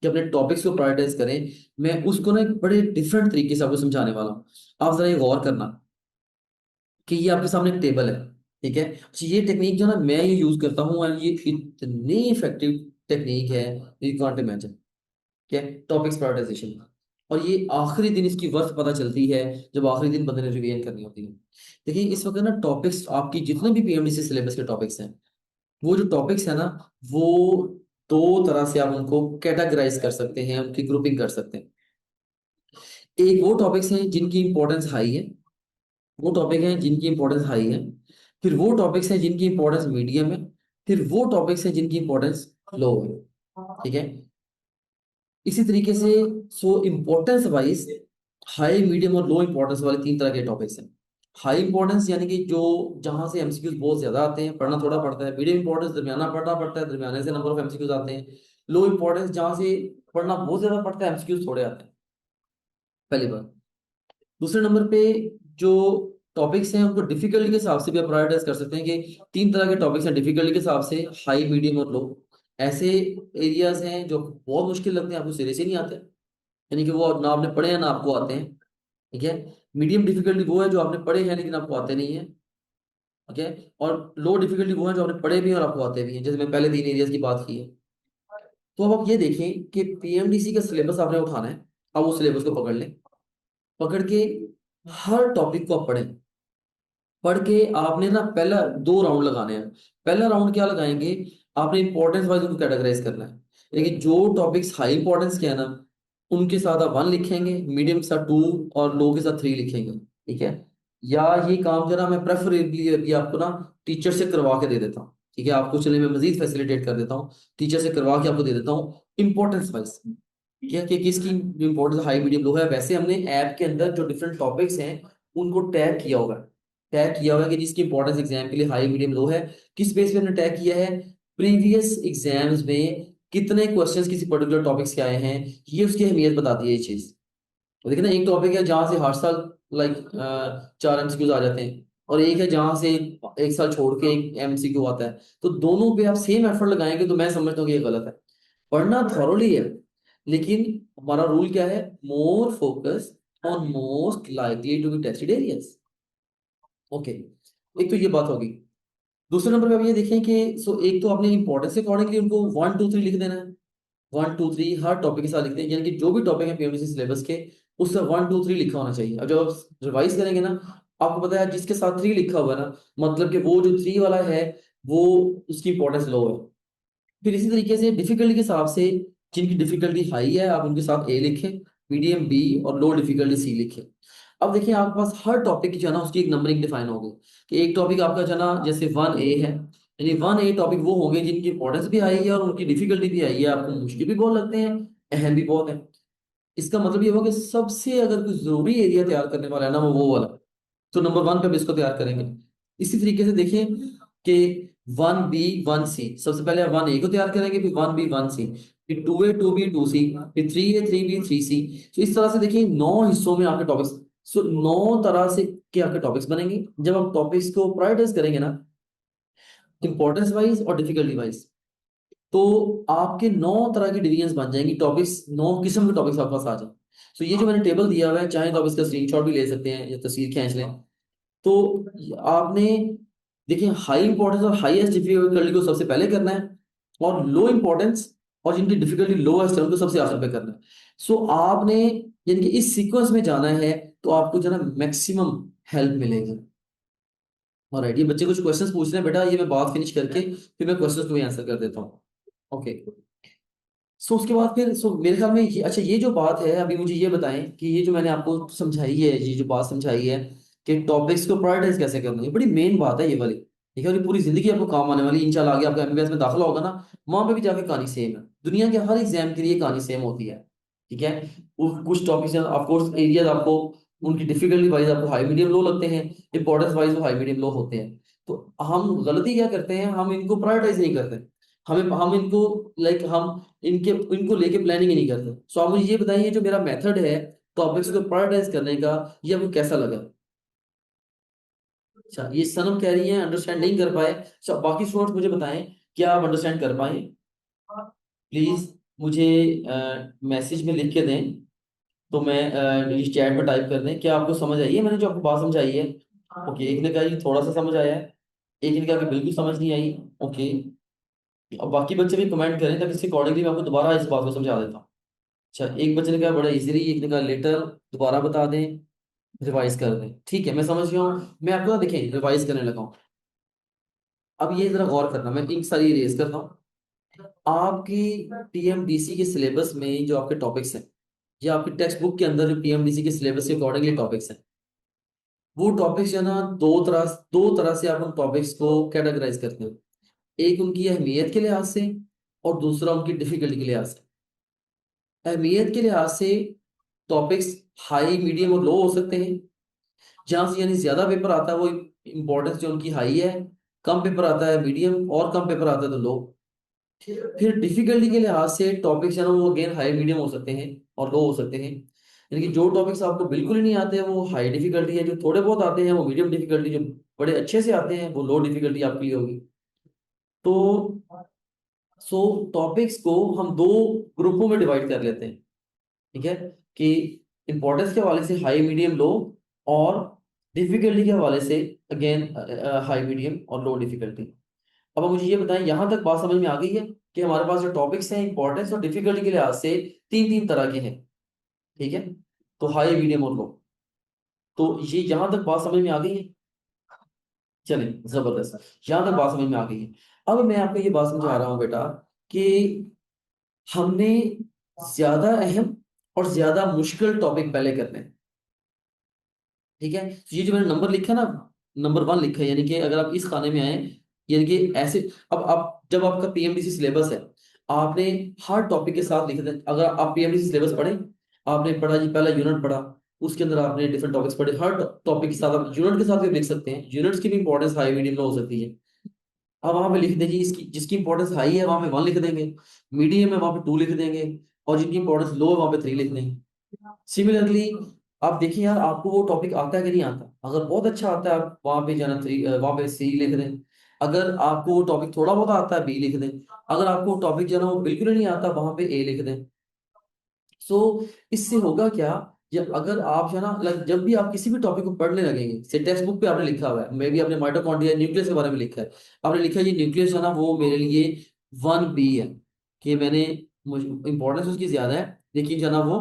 A: कि अपने टॉपिक्स को प्रायोरिटाइज करें, मैं उसको ना एक बड़े डिफरेंट तरीके से आपको समझाने वाला हूँ। आप जरा ये गौर करना कि ये आपके सामने एक टेबल है, ठीक है। अच्छा, ये टेक्निक जो ना मैं ये यूज करता हूँ और ये इतनी इफेक्टिव टेक्निक है, यू कांट इमेजिन। क्या टॉपिक्स प्रायोरिटाइजेशन। और ये आखिरी दिन इसकी वर्थ पता चलती है जब आखिरी दिन बंदे ने रिवीजन करनी होती है। देखिए इस वक्त ना टॉपिक्स आपकी जितने भी पीएमडीसी सिलेबस के टॉपिक्स हैं, वो जो टॉपिक्स है ना, वो दो तरह से आप उनको कैटेगराइज कर सकते हैं, उनकी ग्रुपिंग कर सकते हैं। एक वो टॉपिक्स हैं जिनकी इंपॉर्टेंस हाई है, वो टॉपिक हैं जिनकी इंपॉर्टेंस हाई है। फिर वो टॉपिक्स हैं जिनकी इंपॉर्टेंस मीडियम है। फिर वो टॉपिक्स हैं जिनकी इंपॉर्टेंस लो है, ठीक है। इसी तरीके से सो इंपॉर्टेंस वाइज हाई, मीडियम और लो इंपॉर्टेंस वाले तीन तरह के टॉपिक्स हैं। हाई इंपॉर्टेंस यानी कि जो जहां से एमसीक्यूज बहुत ज्यादा आते हैं, पढ़ना थोड़ा पड़ता है। मीडियम इंपॉर्टेंस दरमियाना पढ़ना पड़ता है, दरमियाने से नंबर ऑफ एमसीक्यूज आते हैं। लो इंपॉर्टेंस जहां से पढ़ना बहुत ज्यादा पड़ता है, एमसीक्यूज थोड़े आते हैं। पहली बात। दूसरे नंबर पे जो टॉपिक्स हैं उनको डिफिकल्टी के हिसाब से भी आप प्रायोरिटाइज कर सकते हैं कि तीन तरह के टॉपिक्स हैं डिफिकल्टी के हिसाब से, हाई, मीडियम और लो। ऐसे एरियाज हैं जो बहुत मुश्किल लगते हैं, आपको सिरे से नहीं आते, यानी कि वो ना आपने पढ़े हैं ना आपको आते हैं, ठीक है। मीडियम डिफिकल्टी वो है जो आपने पढ़े हैं लेकिन आपको आते नहीं है, ठीक है। और लो डिफिकल्टी वो है जो आपने पढ़े भी हैं और आपको आते भी हैं, जैसे मैं पहले तीन एरियाज की बात की है। तो अब आप ये देखें कि पीएमडीसी का सिलेबस आपने उठाना है। अब वो सिलेबस को पकड़ लें, पकड़ के हर टॉपिक को आप पढ़ें। पढ़ के आपने ना पहला दो राउंड लगाने हैं। पहला राउंड क्या लगाएंगे, आपने इंपॉर्टेंस वाइज उनको कैटेगराइज करना है। लेकिन जो टॉपिक्स हाई इंपॉर्टेंस के हैं ना, उनके साथ आप वन लिखेंगे, मीडियम के साथ टू और लो के साथ थ्री लिखेंगे, ठीक है। या ये काम जो ना मैं प्रेफरेबली अभी आपको ना टीचर से करवा के दे देता हूँ, ठीक है। आपको चलिए मैं मजीद फैसिलिटेट कर देता हूँ, टीचर से करवा के आपको दे देता हूँ इंपॉर्टेंस वाइज, क्या कि किसकी इंपॉर्टेंस हाई, मीडियम, लो है। वैसे हमने ऐप के अंदर जो डिफरेंट टॉपिक्स हैं उनको टैग किया होगा, टैग किया हुआ है कि जिसकी इंपॉर्टेंस एग्जाम के लिए हाई, मीडियम, लो है। किस बेस पे हमने टैग किया है, प्रीवियस एग्जाम्स में कितने क्वेश्चंस किसी पर्टिकुलर टॉपिक्स के आए हैं, ये उसकी अहमियत बताती है ये चीज। तो देखिए ना, एक टॉपिक है जहां से हर साल लाइक 4 एमसीक्यूज आ जाते हैं, और एक है जहां से एक साल छोड़ के एक एमसीक्यू आता है। तो दोनों पे आप सेम एफर्ट लगाएंगे तो मैं समझता हूँ कि ये गलत है। पढ़ना थॉरोली है, लेकिन हमारा रूल क्या है, more focus on most likely to be tested areas. Okay, एक तो ये बात होगी। दूसरे नंबर पे आप ये देखें कि सो एक तो आपने इंपॉर्टेंस के अकॉर्डिंगली उनको 1 2 3 लिख देना है। 1 2 3 हर टॉपिक के साथ लिखते हैं, यानी कि जो भी टॉपिक है पीएमडीसी सिलेबस के, उससे 1 2 3 लिखा होना चाहिए। अब जब आप रिवाइज करेंगे ना, आपको पता है जिसके साथ थ्री लिखा हुआ है ना, मतलब कि वो जो थ्री वाला है वो उसकी इंपॉर्टेंस लो है। फिर इसी तरीके से डिफिकल्टी के हिसाब से जिनकी डिफिकल्टी हाई है आप उनके साथ ए लिखें, मीडियम बी और लो डिफिकल्टी सी लिखें। अब देखिए आपके पास हर टॉपिक की जो है ना उसकी एक नंबरिंग डिफाइन होगी, कि एक टॉपिक आपका जो है ना जैसे 1A है, यानी 1A टॉपिक वो होंगे जिनकी इंपॉर्टेंस भी हाई है और उनकी डिफिकल्टी भी हाई है, आपको मुश्किल भी बहुत लगते हैं, अहम भी बहुत है। इसका मतलब ये होगा कि सबसे अगर कोई जरूरी एरिया तैयार करने वाला है ना वो वाला, तो नंबर 1 पे हम इसको तैयार करेंगे। इसी तरीके से देखिए कि 1B 1C, सबसे पहले 1A को तैयार करेंगे, फिर 1B 1C, फिर 2A 2B 2C, फिर 3A 3B 3C। तो इस तरह से देखिए 9 हिस्सों में आपके टॉपिक्स, सो 9 तरह से के आपके टॉपिक्स बनेंगे। जब आप टॉपिक्स को प्रायोरिटाइज करेंगे ना इंपॉर्टेंस वाइज और डिफिकल्टी वाइज, तो आपके 9 तरह की डिवीजन बन जाएंगी, टॉपिक्स 9 किस्म के टॉपिक्स आपके पास आ जाए। तो ये जो मैंने टेबल दिया हुआ है, चाहे तो आप इसका स्क्रीनशॉट भी ले सकते हैं या तस्वीर खींच लें। तो आपने देखिए हाई इंपॉर्टेंस और हाईएस्ट डिफिकल्टी को सबसे पहले करना है, और लो इंपॉर्टेंस और जिनकी डिफिकल्टी लोएस्ट है उनको सबसे आखिर पे करना है। सो आपने यानी कि इस सीक्वेंस में जाना है, तो आपको जो है ना मैक्सिमम हेल्प मिलेगी। और ये बच्चे कुछ क्वेश्चंस पूछ रहे हैं बेटा, ये मैं बात फिनिश करके फिर मैं क्वेश्चंस को भी आंसर कर देता हूँ। ओके, सो उसके बाद फिर सो मेरे ख्याल में ये, अच्छा ये जो बात है अभी मुझे ये बताएं कि ये जो मैंने आपको समझाई है, ये जो बात समझाई है कि टॉपिक्स को प्रायोरिटाइज कैसे करना है, ये बड़ी मेन बात है ये वाली, ठीक है। और ये पूरी जिंदगी आपको काम आने वाली है इंशाल्लाह। आगे आपका एमबीबीएस में दाखिला होगा ना, वहां पे भी जाके कहानी सेम है। दुनिया के हर एग्जाम के लिए कहानी सेम होती है, ठीक है। कुछ टॉपिक्स ऑफकोर्स एरियाज आपको उनकी डिफिकल्टी वाइज आपको हाई, मीडियम, लो लगते हैं, इंपॉर्टेंस वाइज वो हाई, मीडियम, लो होते हैं। तो हम गलती क्या करते हैं, हम इनको प्रायोरिटाइज नहीं करते। हम इनको लाइक हम इनके इनको लेके प्लानिंग ही नहीं करते। सो आप मुझे ये बताइए जो मेरा मेथड है टॉपिक्स को प्रायोरिटाइज करने का, ये आपको कैसा लगा। अच्छा, ये सनम कह रही है अंडरस्टैंड नहीं कर पाए। अच्छा, बाकी स्टूडेंट्स मुझे बताएं क्या आप अंडरस्टैंड कर पाए, प्लीज। मुझे मैसेज में लिख के दें, तो मैं इस चैट में टाइप कर दें क्या आपको समझ आई है मैंने जो आपको बात समझाई है। ओके, एक ने कहा ये थोड़ा सा समझ आया है, एक ने कहा कि बिल्कुल समझ नहीं आई। ओके, अब बाकी बच्चे भी कमेंट करें ताकि इसके अकॉर्डिंगली मैं आपको दोबारा इस बात को समझा देता हूँ। अच्छा, एक बच्चे ने कहा बड़ा इजीली, एक ने कहा लेटर, दोबारा बता दें, रिवाइज कर दें। ठीक है, मैं समझ गया हूँ। मैं आपको ना देखें रिवाइज करने लगा हूँ। अब ये जरा गौर करना, मैं एक सारी रेज करता हूँ। आपकी टीएमडीसी के सिलेबस में जो आपके टॉपिक्स हैं, या आपकी टेक्स्ट बुक के अंदर जो टीएमडीसी के सिलेबस के अकॉर्डिंगली टॉपिक्स हैं, वो टॉपिक्स जो है ना, दो तरह से आप उन टॉपिक्स को कैटेगराइज करते हैं। एक उनकी अहमियत के लिहाज से, और दूसरा उनकी डिफिकल्टी के लिहाज से। अहमियत के लिहाज से टॉपिक्स हाई, मीडियम और लो हो सकते हैं। जहां से यानी ज्यादा पेपर आता है वो इंपॉर्टेंस जो उनकी हाई है, कम पेपर आता है मीडियम, और कम पेपर आता है तो लो। फिर डिफिकल्टी के लिहाज से टॉपिक्स है ना, वो अगेन हाई, मीडियम हो सकते हैं और लो हो सकते हैं। यानी कि जो टॉपिक्स आपको बिल्कुल ही नहीं आते हैं वो हाई डिफिकल्टी है, जो थोड़े बहुत आते हैं वो मीडियम डिफिकल्टी, जो बड़े अच्छे से आते हैं वो लो डिफिकल्टी आपकी होगी। तो सो टॉपिक्स को हम दो ग्रुपों में डिवाइड कर लेते हैं। ठीक है, कि इंपॉर्टेंस के हवाले से हाई, मीडियम, लो, और डिफिकल्टी के हवाले से अगेन हाई, मीडियम और लो डिफिकल्टी। अब आप मुझे ये बताएं, यहां तक बात समझ में आ गई है कि हमारे पास जो टॉपिक्स हैं इंपॉर्टेंस और डिफिकल्टी के लिहाज से तीन तीन तरह के हैं। ठीक है, तो हाई, मीडियम और लो। तो ये यहां तक बात समझ में आ गई है। चलिए, जबरदस्त, यहां तक बात समझ में आ गई है। अब मैं आपको ये बात समझा रहा हूँ बेटा, कि हमने ज्यादा अहम और ज्यादा मुश्किल टॉपिक पहले करने हैं। ठीक है, तो ये जो मैंने नंबर लिखा है ना, नंबर 1 लिखा है, यानी कि अगर आप इस खाने में आए, यानी कि ऐसे, अब आप जब आपका पीएमडीसी सिलेबस है, आपने हर टॉपिक के साथ लिख दें। अगर आप पीएमडीसी सिलेबस पढ़े, आपने पढ़ा जी, पहला यूनिट पढ़ा, उसके अंदर आपने डिफरेंट टॉपिक्स पढ़े, हर टॉपिक के साथ आप यूनिट के साथ भी लिख सकते हैं। यूनिट्स की भी इंपॉर्टेंस हाई, मीडियम, लो हो सकती है। अब वहां पे लिख दें जी, इसकी जिसकी इंपॉर्टेंस हाई है वहां पे 1 लिख देंगे, मीडियम है वहां पे 2 लिख देंगे, और जिनकी इंपॉर्टेंस लो है वहां पे 3 लिख देंगे। सिमिलरली आप देखिए यार, आपको वो टॉपिक आता है कि नहीं आता। अगर बहुत अच्छा आता है, आप वहां पे जाना 3, वहां पे सी लिख दें। अगर आपको वो टॉपिक थोड़ा बहुत आता है, बी लिख दें। अगर आपको वो टॉपिक जो है ना वो बिल्कुल ही नहीं आता, वहां पे ए लिख दें। सो इससे होगा क्या, जब अगर आप जो है ना, लाइक जब भी आप किसी भी टॉपिक को पढ़ने लगेंगे, से टेक्स्ट बुक पे आपने लिखा हुआ है, मे बी आपने माइटोकॉन्ड्रिया, न्यूक्लियस के बारे में लिखा है, आपने लिखा है ये न्यूक्लियस है ना, वो मेरे लिए 1B है, कि मैंने, मुझे इंपॉर्टेंस उसकी ज्यादा है, लेकिन जो है ना वो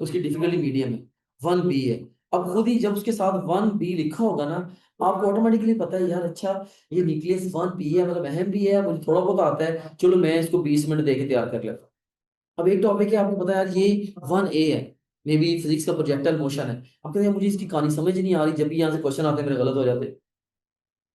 A: उसकी डिफिकल्टी मीडियम है, 1B है। अब खुद ही जब उसके साथ 1B लिखा होगा ना, आपको ऑटोमेटिकली पता है यार, अच्छा ये न्यूक्लियस 1B है, मतलब अहम भी है, मुझे थोड़ा बहुत आता है, चलो मैं इसको 20 मिनट दे के तैयार कर लेता हूँ। अब एक टॉपिक है, आपको पता है यार ये 1A है, मे बी फिजिक्स का प्रोजेक्टाइल मोशन है, आप कहते हैं मुझे इसकी कहानी समझ ही नहीं आ रही, जब भी यहाँ से क्वेश्चन आते हैं मेरे गलत हो जाते हैं।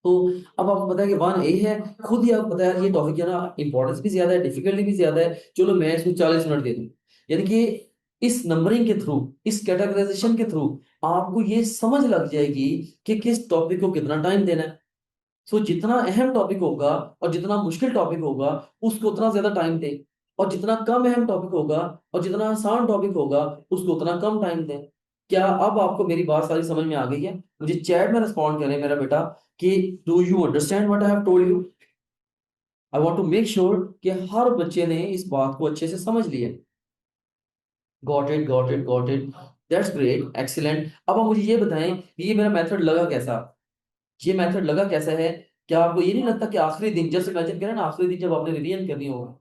A: तो अब आपको पता है कि 1A है, खुद ही आपको पता है यार ये टॉपिक है ना, इंपॉर्टेंस भी ज्यादा है, डिफिकल्टी भी ज्यादा है, चलो मैं इसको 40 मिनट दे दूं। यानी कि इस नंबरिंग के थ्रू, इस कैटेगराइजेशन के थ्रू आपको ये समझ लग जाएगी कि किस टॉपिक को कितना टाइम देना है। सो जितना अहम टॉपिक होगा और जितना मुश्किल टॉपिक होगा, उसको उतना ज्यादा टाइम दें, और जितना कम अहम टॉपिक होगा और जितना आसान टॉपिक होगा, उसको उतना कम टाइम दें। क्या अब आपको मेरी बात सारी समझ में आ गई है? मुझे चैट में रिस्पॉन्ड करें मेरा बेटा, कि do you understand what I have told you. I want to make sure कि हर बच्चे ने इस बात को अच्छे से समझ लिया। Got it, got it, got it, that's great, excellent. अब आप मुझे ये बताएं, ये मेरा मेथड लगा कैसा, ये मेथड लगा कैसा है? क्या आपको ये नहीं लगता कि आखिरी दिन, जैसे इमेजिन करें ना, आखिरी दिन जब आपने रिवीजन करनी होगी,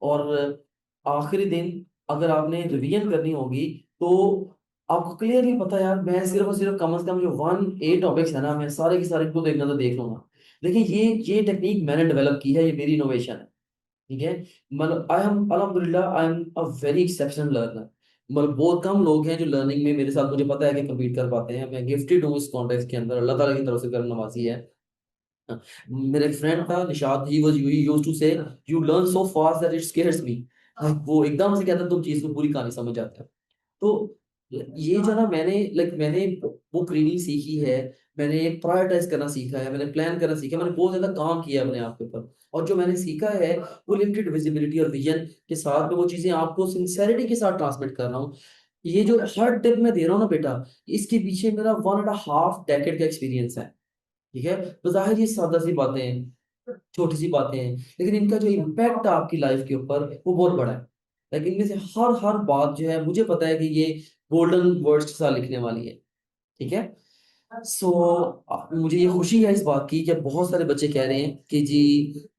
A: और आखिरी दिन अगर आपने रिवीजन करनी होगी, तो आपको क्लियरली पता है यार, मैं सिर्फ और सिर्फ कम से कम जो 1A टॉपिक्स है ना, मैं सारे के सारे को देखना तो देख लूंगा। लेकिन ये टेक्निक मैंने डेवलप की है, ये मेरी इनोवेशन है। ठीक है, मतलब आई एम अल्हम्दुलिल्लाह, I am a very exceptional learner. मतलब बहुत कम लोग हैं जो लर्निंग में मेरे साथ, मुझे पता है कि कम्पीट कर पाते हैं। मैं गिफ्टेड हूँ इस कॉन्टेक्स्ट के अंदर, अल्लाह ताला की तरफ से करम नवाजी है। मेरा एक फ्रेंड था Nishad, he was used to say you learn so fast that it scares me. वो एकदम से कहता है तुम चीज को पूरी कहानी समझ जाते हो। तो ये जो ना, मैंने बुक रीडिंग सीखी है, मैंने प्रायोरिटाइज करना सीखा है, मैंने प्लान करना सीखा है, मैंने बहुत ज्यादा काम किया है अपने आप के ऊपर। और जो मैंने सीखा है वो लिमिटेड विजिबिलिटी और विजन के साथ में वो चीजें आपको सिंसेरिटी के साथ ट्रांसमिट कर रहा हूँ। ये जो हर टिप मैं दे रहा हूँ ना बेटा, इसके पीछे मेरा 1.5 डेकेड का एक्सपीरियंस है। ठीक है, तो जाहिर ये सादा सी बातें हैं, छोटी सी बातें हैं, लेकिन इनका जो इम्पैक्ट है आपकी लाइफ के ऊपर वो बहुत बड़ा है। लेकिन इनमें से हर हर बात जो है मुझे पता है कि ये गोल्डन वर्ड्स के साथ लिखने वाली है। ठीक है। सो मुझे ये खुशी है इस बात की कि बहुत सारे बच्चे कह रहे हैं कि जी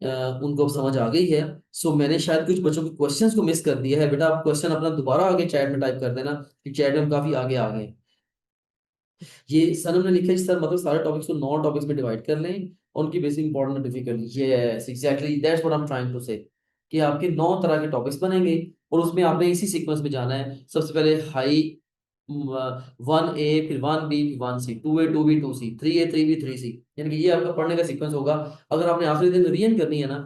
A: उनको अब समझ आ गई है। सो मैंने शायद कुछ बच्चों के क्वेश्चंस को मिस कर दिया है। बेटा आप क्वेश्चन अपना दोबारा आगे चैट में टाइप कर देना कि चैट में हम काफी आगे आ गए हैं। ये सनम ने लिखा है सर, मतलब सारे टॉपिक्स को 9 टॉपिक्स में डिवाइड कर लें और उनकी बेसिक इंपॉर्टेंट और difficult. Yes exactly that's what I am trying to say, कि आपके 9 तरह के टॉपिक्स बनेंगे और उसमें आपने इसी सीक्वेंस में जाना है। सबसे पहले हाई 1A, फिर 1B, फिर 1C, 2A, 2B, 2C, 3A, 3B, 3C, यानी कि ये आपका पढ़ने का सीक्वेंस होगा। अगर आपने आखिरी दिन रिवीजन करनी है ना,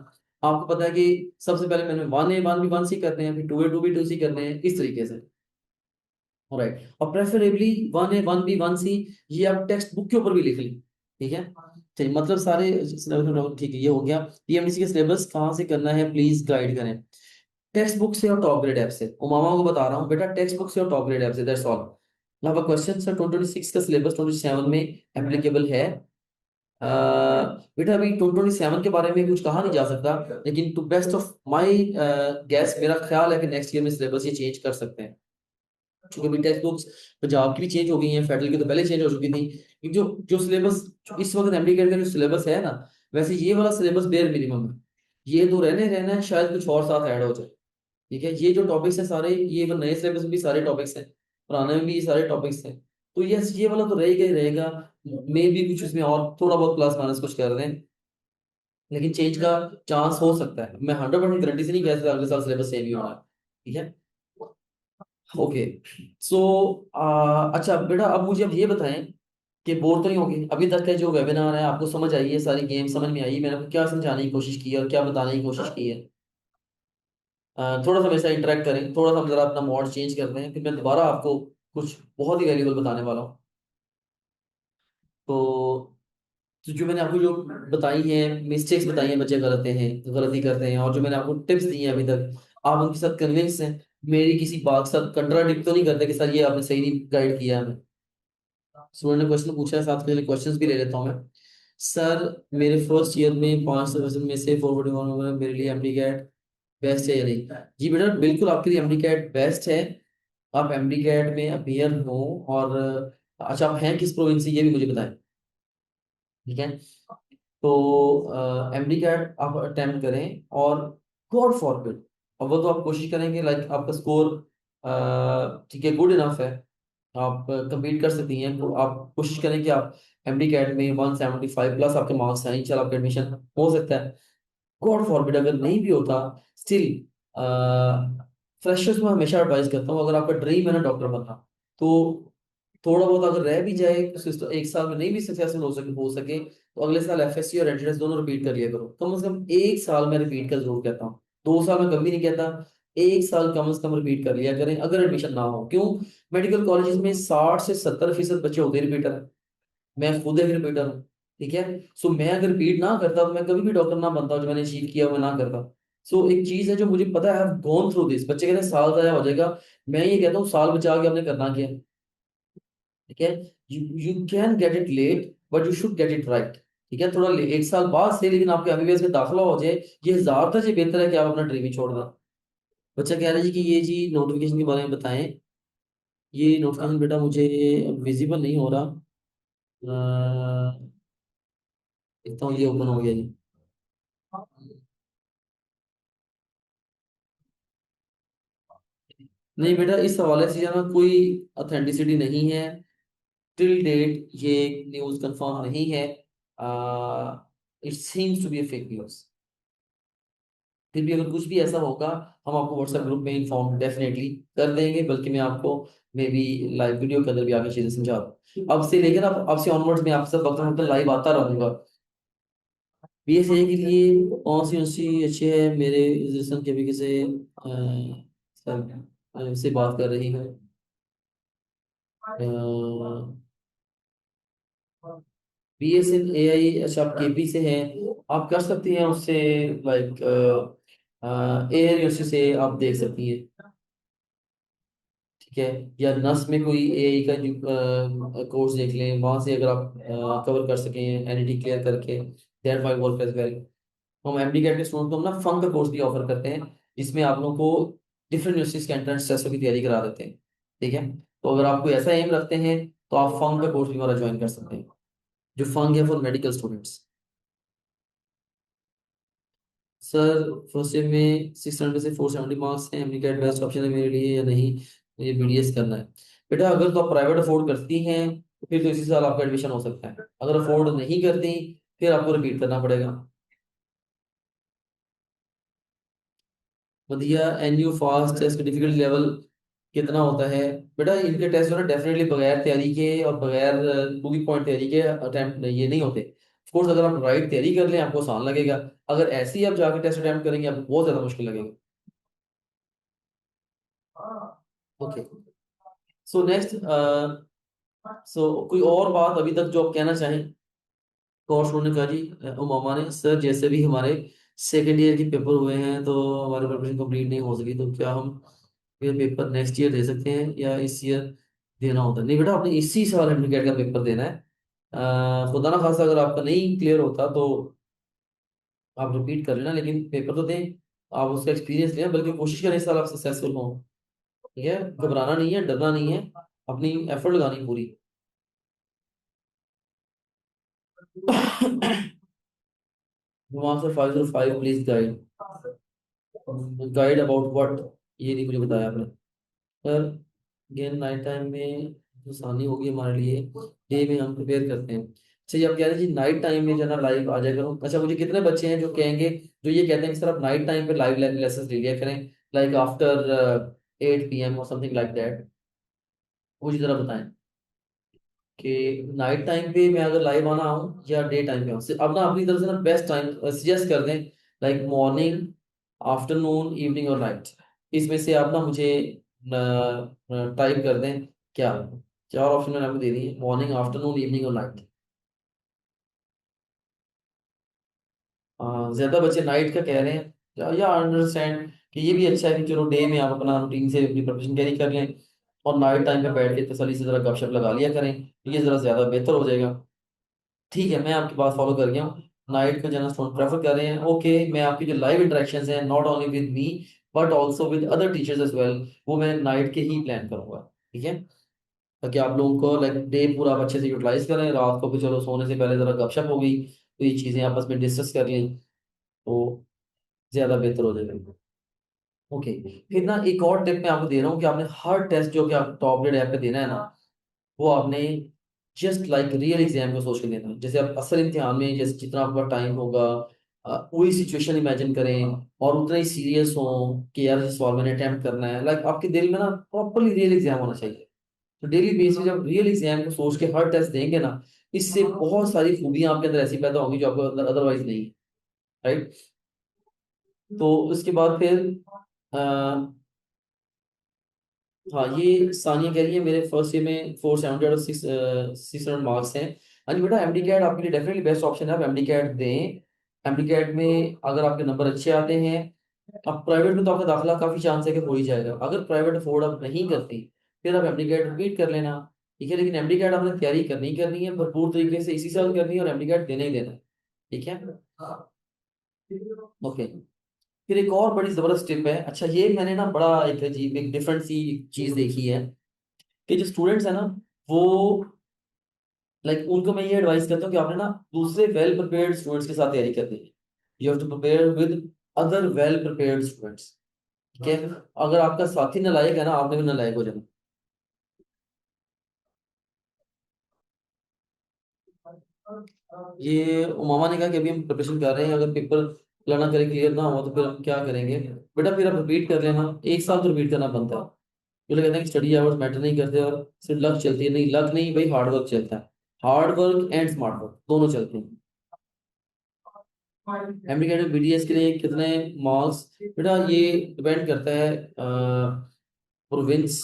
A: आपको पता है कि सबसे पहले मैंने 1A 1B 1C करते हैं, फिर 2A 2B 2C करते हैं, इस तरीके से। राइट, और प्रेफरेबली 1A 1B 1C ये आप टेक्स्ट बुक के ऊपर भी लिख लें। ठीक है। ठीक, मतलब सारे सिलेबस ठीक है, ये हो गया। पीएमडीसी के सिलेबस कहाँ से करना है प्लीज गाइड करें। टेक्स्ट बुक से और टॉप ग्रेड ऐप से। उमामा को बता रहा हूँ बेटा, टेक्स्ट बुक से और टॉप ग्रेड ऐप से, that's all. Now question sir, 2026 का सिलेबस 27 में एप्लीकेबल है। बेटा अभी 2027 के बारे में कुछ कहा नहीं जा सकता, लेकिन to best of my guess मेरा ख्याल है कि नेक्स्ट ईयर में सिलेबस ये चेंज कर सकते हैं। क्योंकि अभी टेक्स्ट बुक्स पंजाब की भी चेंज हो गई हैं, फेडरल की तो पहले चेंज हो चुकी थी। जो जो सिलेबस इस वक्त एमडी का जो सिलेबस है ना, वैसे ये वाला सिलेबस बेयर मिनिमम है। ये तो रहने रहना है, शायद कुछ और साथ ऐड हो जाए। ठीक है, ये जो टॉपिक्स है सारे, ये नए सिलेबस में भी सारे टॉपिक्स हैं, पुराने में भी ये सारे टॉपिक्स हैं। तो यस, ये वाला तो रहेगा ही रहेगा। मे भी कुछ इसमें और थोड़ा बहुत प्लस माइनस कुछ कर दें, लेकिन चेंज का चांस हो सकता है। मैं 100% गारंटी से नहीं कह सकता अगले साल सिलेबस सेम ही होना है। ठीक है। ओके। सो अच्छा बेटा, अब मुझे अब ये बताएं कि बोर तो नहीं होगी अभी तक का जो वेबिनार है, आपको समझ आई है, सारी गेम समझ में आई है, मैंने आपको क्या समझाने की कोशिश की है और क्या बताने की कोशिश की है। थोड़ा सा मेरे साथ इंटरेक्ट करें, थोड़ा सा हम जरा अपना मोड चेंज कर दें, फिर मैं दोबारा आपको कुछ बहुत ही वैल्यूबल बताने वाला हूँ। तो जो मैंने आपको जो बताई है, मिस्टेक्स बताई हैं, बच्चे गलती हैं, गलती करते हैं, और जो मैंने आपको टिप्स दी हैं अभी तक, आप उनके साथ कन्विंस हैं, मेरी किसी बात के साथ कंट्राडिक्ट तो नहीं करते कि सर ये आपने सही नहीं गाइड किया हमें। स्टूडेंट ने क्वेश्चन पूछा है, साथ के लिए क्वेश्चंस भी ले लेता हूँ मैं। सर मेरे फर्स्ट ईयर में 500% में से 441 नंबर, मेरे लिए एमडी कैट बेस्ट है या नहीं? जी बेटा, बिल्कुल आपके लिए एमडी कैट बेस्ट है। आप एमडी कैट में अपियर हो, और अच्छा आप हैं किस प्रोविंस से ये भी मुझे बताएं। ठीक है। तो एमडी कैट आप अटेम्प्ट करें, और गॉड फॉरबिड, अब वो तो आप कोशिश करेंगे लाइक आपका स्कोर ठीक है, गुड इनफ है, आप compete कर सकती हैं, तो आप कोशिश करें कि आप एमडी कैट में 175 प्लस आपके मार्क्स हैं, चल आपका एडमिशन हो सकता है। गॉड फॉरबिड अगर नहीं भी होता, स्टिल फ्रेशर्स में हमेशा एडवाइस करता हूँ, अगर आपका ड्रीम है ना डॉक्टर बनना, तो थोड़ा बहुत अगर रह भी जाए, सिस्टम एक साल में नहीं भी सक्सेसफुल हो सके तो अगले साल एफएससी और एंट्रेंस दोनों रिपीट कर लिया करो। कम से कम एक साल में रिपीट का जरूर कहता हूँ, 2 साल में कभी नहीं कहता। एक साल कम से कम रिपीट कर लिया करें अगर एडमिशन ना हो। क्यों? मेडिकल कॉलेजेस में 60 से 70% बच्चे होते हैं रिपीटर। मैं खुद एक रिपीटर हूँ। ठीक है। सो मैं अगर रिपीट ना करता तो मैं कभी भी डॉक्टर ना बनता, जो मैंने अचीव किया मैं ना करता। सो एक चीज है जो मुझे पता है, I have gone through this. बच्चे कहते हैं साल जाया हो जाएगा, मैं ये कहता हूँ साल बचा के आपने करना क्या है। ठीक है। You can get it let, but you should get it right. ठीक है, थोड़ा एक साल बाद से, लेकिन आपके एमबीबीएस में दाखिला हो जाए, ये ज्यादातर ये बेहतर है कि आप अपना ड्रीम ही छोड़ दें। बच्चा कह रहा है जी कि ये जी नोटिफिकेशन के बारे में बताएं। ये नोटिफिकेशन बेटा मुझे विजिबल नहीं हो रहा। देखता हूँ, ये ओपन हो गया जी। नहीं बेटा, इस हवाले से जाना कोई ऑथेंटिसिटी नहीं है। टिल डेट ये न्यूज़ कंफर्म नहीं है। It seems to be a fake news. फिर भी अगर कुछ भी ऐसा होगा, हम आपको व्हाट्सएप ग्रुप में इन्फॉर्म डेफिनेटली कर देंगे, बल्कि मैं आपको मे बी लाइव वीडियो के अंदर भी आगे चीजें समझा दूँ। अब से लेकर अब से ऑनवर्ड्स में आपसे वक्त वक्त लाइव आता रहूंगा। बीएसए के लिए कौन सी यूनिवर्सिटी अच्छी है? मेरे रिजर्वेशन के भी से सर से बात कर रही है। बीएसएन एआई, अच्छा आप केपी से हैं, आप कर सकती हैं उससे, लाइक एआई यूनिवर्सिटी से आप देख सकती हैं। ठीक है। या नस में कोई एआई का कोर्स देख लें, वहां से अगर आप कवर कर सकें एनईटी क्लियर करके, that might work as well. हम एमडी कैट के स्टूडेंट को हम ना फंक का कोर्स भी ऑफर करते हैं, जिसमें आप लोगों को डिफरेंट यूनिवर्सिटीज के एंट्रेंस टेस्ट की तैयारी करा देते हैं। ठीक है, तो अगर आप कोई ऐसा एम रखते हैं तो आप फंग का कोर्स भी हमारा ज्वाइन कर सकते हैं, जो फंग है for medical students. Sir first year में 600 से 470 मार्क्स हैं, एमडी बेस्ट ऑप्शन है मेरे लिए या नहीं, मुझे बीडीएस करना है। बेटा अगर तो आप प्राइवेट अफोर्ड करती हैं तो फिर तो इसी साल आपका एडमिशन हो सकता है, अगर अफोर्ड नहीं करती फिर आपको रिपीट करना पड़ेगा। बढ़िया, एनयू फास्ट टेस्ट का डिफिकल्टी लेवल कितना होता है? बेटा इनके टेस्ट जो है डेफिनेटली बगैर तैयारी के और बगैर पूरी पॉइंट तैयारी के अटेम्प्ट ये नहीं होते। कोर्स अगर आप राइट तैयारी कर लें आपको आसान लगेगा, अगर ऐसे ही आप जाके टेस्ट अटेम्प्ट करेंगे आपको बहुत ज्यादा मुश्किल लगेगा। ओके, सो नेक्स्ट, सो कोई और बात अभी तक जो आप कहना चाहें? कोर्स होने का जी, उमामा ने सर जैसे भी हमारे सेकेंड ईयर के पेपर हुए हैं तो हमारी प्रिपरेशन कंप्लीट नहीं हो सकी, तो क्या हम फिर पेपर नेक्स्ट ईयर दे सकते हैं या इस ईयर देना होता है? नहीं बेटा, आपने इसी साल एडमिट का पेपर देना है। खुदा ना खासा अगर आपका नहीं क्लियर होता तो आप रिपीट कर लेना, लेकिन पेपर तो दें, आप उसका एक्सपीरियंस लें, बल्कि कोशिश करें इस साल आप सक्सेसफुल हों। ठीक है, घबराना नहीं है, डरना नहीं है, अपनी एफर्ट लगानी है पूरी। वहां से 505 please guide, guide about what, ये नहीं मुझे बताया आपने। सर अगेन नाइट टाइम में आसानी होगी हमारे लिए, डे में हम प्रिपेयर करते हैं। अच्छा ये आप कह रहे हैं जी नाइट टाइम में जो है ना लाइव आ जाया करो, अच्छा मुझे कितने बच्चे हैं जो कहेंगे, जो ये कहते हैं कि सर आप नाइट टाइम पे लाइव लेसन ले लिया करें, लाइक आफ्टर 8 PM और समथिंग लाइक दैट? मुझे जरा बताएं कि नाइट टाइम पे मैं अगर लाइव आना हूँ या डे टाइम पे आऊँ, अब ना अपनी तरफ से ना बेस्ट टाइम सजेस्ट कर दें, लाइक मॉर्निंग, आफ्टरनून, इवनिंग और नाइट, इसमें से आप ना मुझे टाइप कर दें क्या, चार ऑप्शन मैंने आपको दे दिए, मॉर्निंग, आफ्टरनून, इवनिंग और नाइट। ज्यादा बच्चे नाइट का कह रहे हैं, या अंडरस्टैंड कि ये भी अच्छा है कि चलो डे में आप अपना रूटीन से अपनी प्रिपरेशन कैरी कर लें और नाइट टाइम पे बैठ के तसल्ली से जरा गपशप लगा लिया करें, ये जरा ज्यादा बेहतर हो जाएगा। ठीक है, मैं आपकी बात फॉलो कर गया हूँ, नाइट का जनरल स्टूडेंट प्रेफर कर रहे हैं। ओके, मैं आपकी जो लाइव इंटरेक्शंस हैं not only with me but also with other teachers as well, वो मैं नाइट के ही प्लान करूंगा। ठीक है, ताकि आप लोगों को लाइक डे पूरा आप अच्छे से यूटिलाइज करें, रात को भी चलो सोने से पहले जरा गपशप हो गई तो ये चीजें आपस में डिस्कस कर ली तो ज्यादा बेहतर हो जाएगा। ओके, फिर ना एक और टिप मैं आपको दे रहा हूँ कि आपने हर टेस्ट जो कि आप टॉप ग्रेड ऐप पे देना है ना, वो आपने जस्ट लाइक रियल एग्जाम को सोच के देना है, जैसे आप असल इम्तिहान में जैसे जितना आपका टाइम होगा वही सिचुएशन इमेजिन करें और उतना ही सीरियस हो कि यार इस सवाल मैंने अटेम्प्ट करना है, लाइक आपके दिल में ना प्रॉपरली रियल एग्जाम होना चाहिए। तो डेली बेस पे जब रियल एग्जाम को सोच के हर टेस्ट देंगे ना, इससे बहुत सारी खूबियां आपके अंदर ऐसी पैदा होंगी जो आपको अंदर अदरवाइज नहीं है। राइट, तो उसके बाद फिर हाँ, ये सानिया कह रही है मेरे फर्स्ट ईयर में 470 और 600 मार्क्स हैं। हाँ जी बेटा, एमडी कैट आपके लिए डेफिनेटली बेस्ट ऑप्शन है, आप एमडी कैट दें। एमडी कैट में अगर आपके नंबर अच्छे आते हैं, अब प्राइवेट में तो आपका दाखिला काफी चांस है कि हो ही जाएगा, अगर प्राइवेट अफोर्ड आप नहीं करती फिर आप एमडी कैट रिपीट कर लेना। ठीक है, लेकिन एमडी कैट आपने तैयारी करनी है भरपूर तरीके से, इसी साल करनी है और एमडी कैट देना ही देना है। ठीक है, ओके। फिर एक और बड़ी जबरदस्त टिप है, अच्छा ये मैंने ना बड़ा एक अजीब एक डिफरेंट सी चीज देखी है कि जो स्टूडेंट्स है ना, वो लाइक उनको मैं ये एडवाइस करता हूँ कि आपने ना दूसरे वेल प्रिपेयर्ड स्टूडेंट्स के साथ तैयारी करनी है, you have to prepare with other well prepared students. ठीक है, अगर आपका साथी नालायक है ना, आपने भी नालायक हो जाना। ये उमामा ने कहा कि अभी हम प्रिपरेशन कर रहे हैं, अगर पेपर लर्न करें क्लियर ना हुआ तो फिर हम क्या करेंगे? बेटा फिर आप रिपीट कर लेना, एक साल तो रिपीट करना बनता है। जो लोग कहते हैं कि स्टडी आवर्स मैटर नहीं करते और सिर्फ लक चलती है, नहीं लक नहीं भाई, हार्ड वर्क चलता है, hard work and smart work दोनों चलते हैं। एमडी में बीडीएस के लिए कितने मार्क्स? बेटा ये डिपेंड करता है प्रोविंस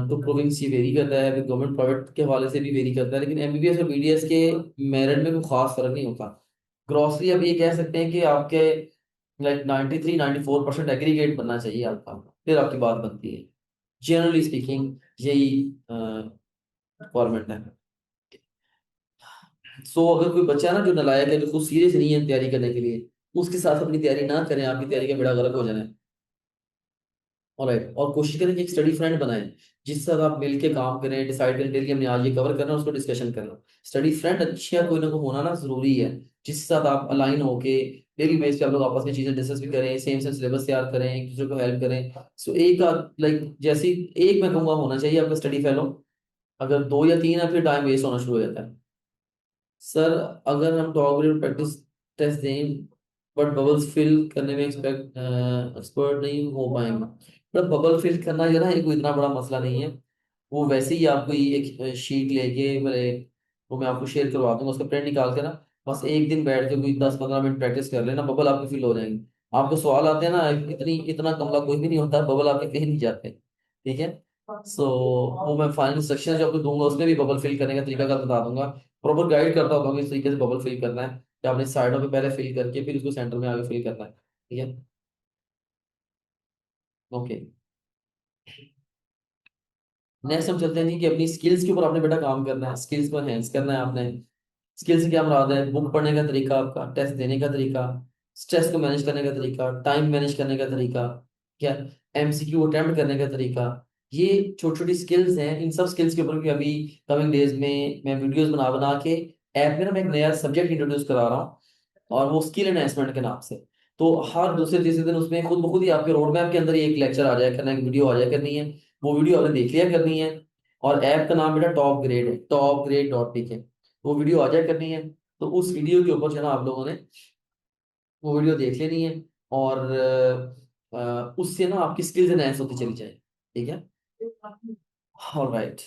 A: टू प्रोविंस, ये वेरी करता है, फिर गवर्नमेंट प्राइवेट के हवाले से भी वेरी करता है, लेकिन एमबीबीएस और बीडीएस के मेरिट में कोई खास फर्क नहीं होता। ग्रॉसरी अब ये कह सकते हैं कि आपके लाइक 93-94% एग्रीगेट बनना चाहिए आपका, फिर आपकी बात बनती है। जनरली स्पीकिंग यही रिक्वायरमेंट है। सो अगर कोई बच्चा है ना जो नालायक है, जो खुद सीरियस नहीं है तैयारी करने के लिए, उसके साथ अपनी तैयारी ना करें, आपकी तैयारी का बेड़ा गर्क हो जाना है। ऑलराइट, और कोशिश करें कि एक स्टडी फ्रेंड बनाएं जिसके साथ आप मिलके काम करें, डिसाइड करें डेली हमने आज ये कवर करना है, उसको डिस्कशन करना। स्टडी फ्रेंड अच्छा कोई ना कोई होना ना जरूरी है, जिसके साथ आप अलाइन होके डेली बेस पे आप लोग आपस में चीजें डिस्कस भी करें, सेम सेम सिलेबस तैयार करें, एक दूसरे को हेल्प करें। सो एक लाइक जैसे एक मैं कहूंगा होना चाहिए आपका स्टडी फेलो। अगर दो या तीन है फिर टाइम वेस्ट होना शुरू हो जाता है। सर अगर हम टॉप ग्रेड प्रैक्टिस टेस्ट दें बट बबल्स फिल करने में एक्सपर्ट नहीं हो पाएंगे, बट बबल फिल करना जो है ना ये कोई इतना बड़ा मसला नहीं है। वो वैसे ही आपको ये एक शीट लेके मेरे, वो मैं आपको शेयर करवा दूंगा, उसका प्रिंट निकाल के ना बस एक दिन बैठ के कोई 10-15 मिनट प्रैक्टिस कर लेना, बबल आपके फिल हो जाएंगे। आपको सवाल आते हैं ना, इतना कमला कोई भी नहीं होता, बबल आपके कहीं नहीं जाते। ठीक है। सो वो मैं फाइनल इंस्ट्रक्शन जो आपको दूंगा उसमें भी बबल फिल करने का तरीका का बता दूंगा। प्रॉपर गाइड करता होगा कि इस तरीके से बबल फिल करना है, कि आपने साइडों पे पहले फिल करके फिर उसको सेंटर में आगे फिल करना है। ठीक है। ओके। नेक्स्ट हम चलते हैं जी कि अपनी स्किल्स के ऊपर आपने बेटा काम करना है, स्किल्स को एनहेंस करना है आपने। स्किल से क्या मुराद है? बुक पढ़ने का तरीका, आपका टेस्ट देने का तरीका, स्ट्रेस को मैनेज करने का तरीका, टाइम मैनेज करने का तरीका, क्या एमसीक्यू अटेम्प्ट करने का तरीका। ये छोटी छोटी स्किल्स हैं, इन सब स्किल्स के ऊपर भी अभी कमिंग डेज में मैं वीडियोस बना बना के ऐप में ना मैं एक नया सब्जेक्ट इंट्रोड्यूस करा रहा हूँ, और वो स्किल एनहेंसमेंट के नाम से। तो हर दूसरे तीसरे दिन उसमें खुद ब खुद ही आपके रोड मैप के अंदर ही एक लेक्चर आ जाए करना, एक वीडियो आ जाए करनी है। वो वीडियो आपने देख लिया करनी है। और ऐप का नाम बेटा टॉप ग्रेड है, टॉप ग्रेड डॉट पी के। वो वीडियो आ जाए करनी है। तो उस वीडियो के ऊपर जो है ना आप लोगों ने वो वीडियो देख लेनी है, और उससे ना आपकी स्किल्स एनहेंस होती चली जाए। ठीक है। ऑलराइट।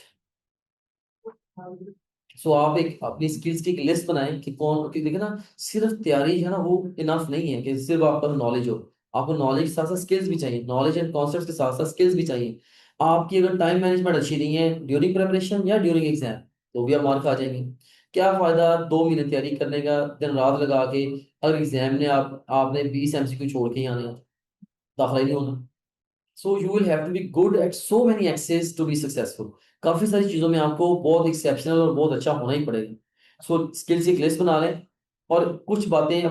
A: सो आप एक अपनी स्किल्स की एक लिस्ट बनाएं कि कौन, कि देखिए ना सिर्फ तैयारी है ना वो इनफ नहीं है कि सिर्फ आपका नॉलेज हो। आपको नॉलेज के साथ साथ स्किल्स भी चाहिए, नॉलेज एंड कॉन्सेप्ट्स के साथ साथ स्किल्स भी चाहिए। आपकी अगर टाइम मैनेजमेंट अच्छी नहीं है ड्यूरिंग प्रिपरेशन या ड्यूरिंग एग्जाम, तो भी आप मार्क आ जाएंगे। क्या फायदा 2 महीने तैयारी करने का, दिन रात लगा के, अगर एग्जाम ने आपने 20 एमसीक्यू छोड़ के ही आने हैं, दाखिला ही नहीं होना। So you will have to be good at so many access to be successful. काफी सारी चीजों में आपको बहुत एक्सेप्शनल और बहुत अच्छा होना ही पड़ेगा। सो स्किल्स की लिस्ट बना लें। और कुछ बातें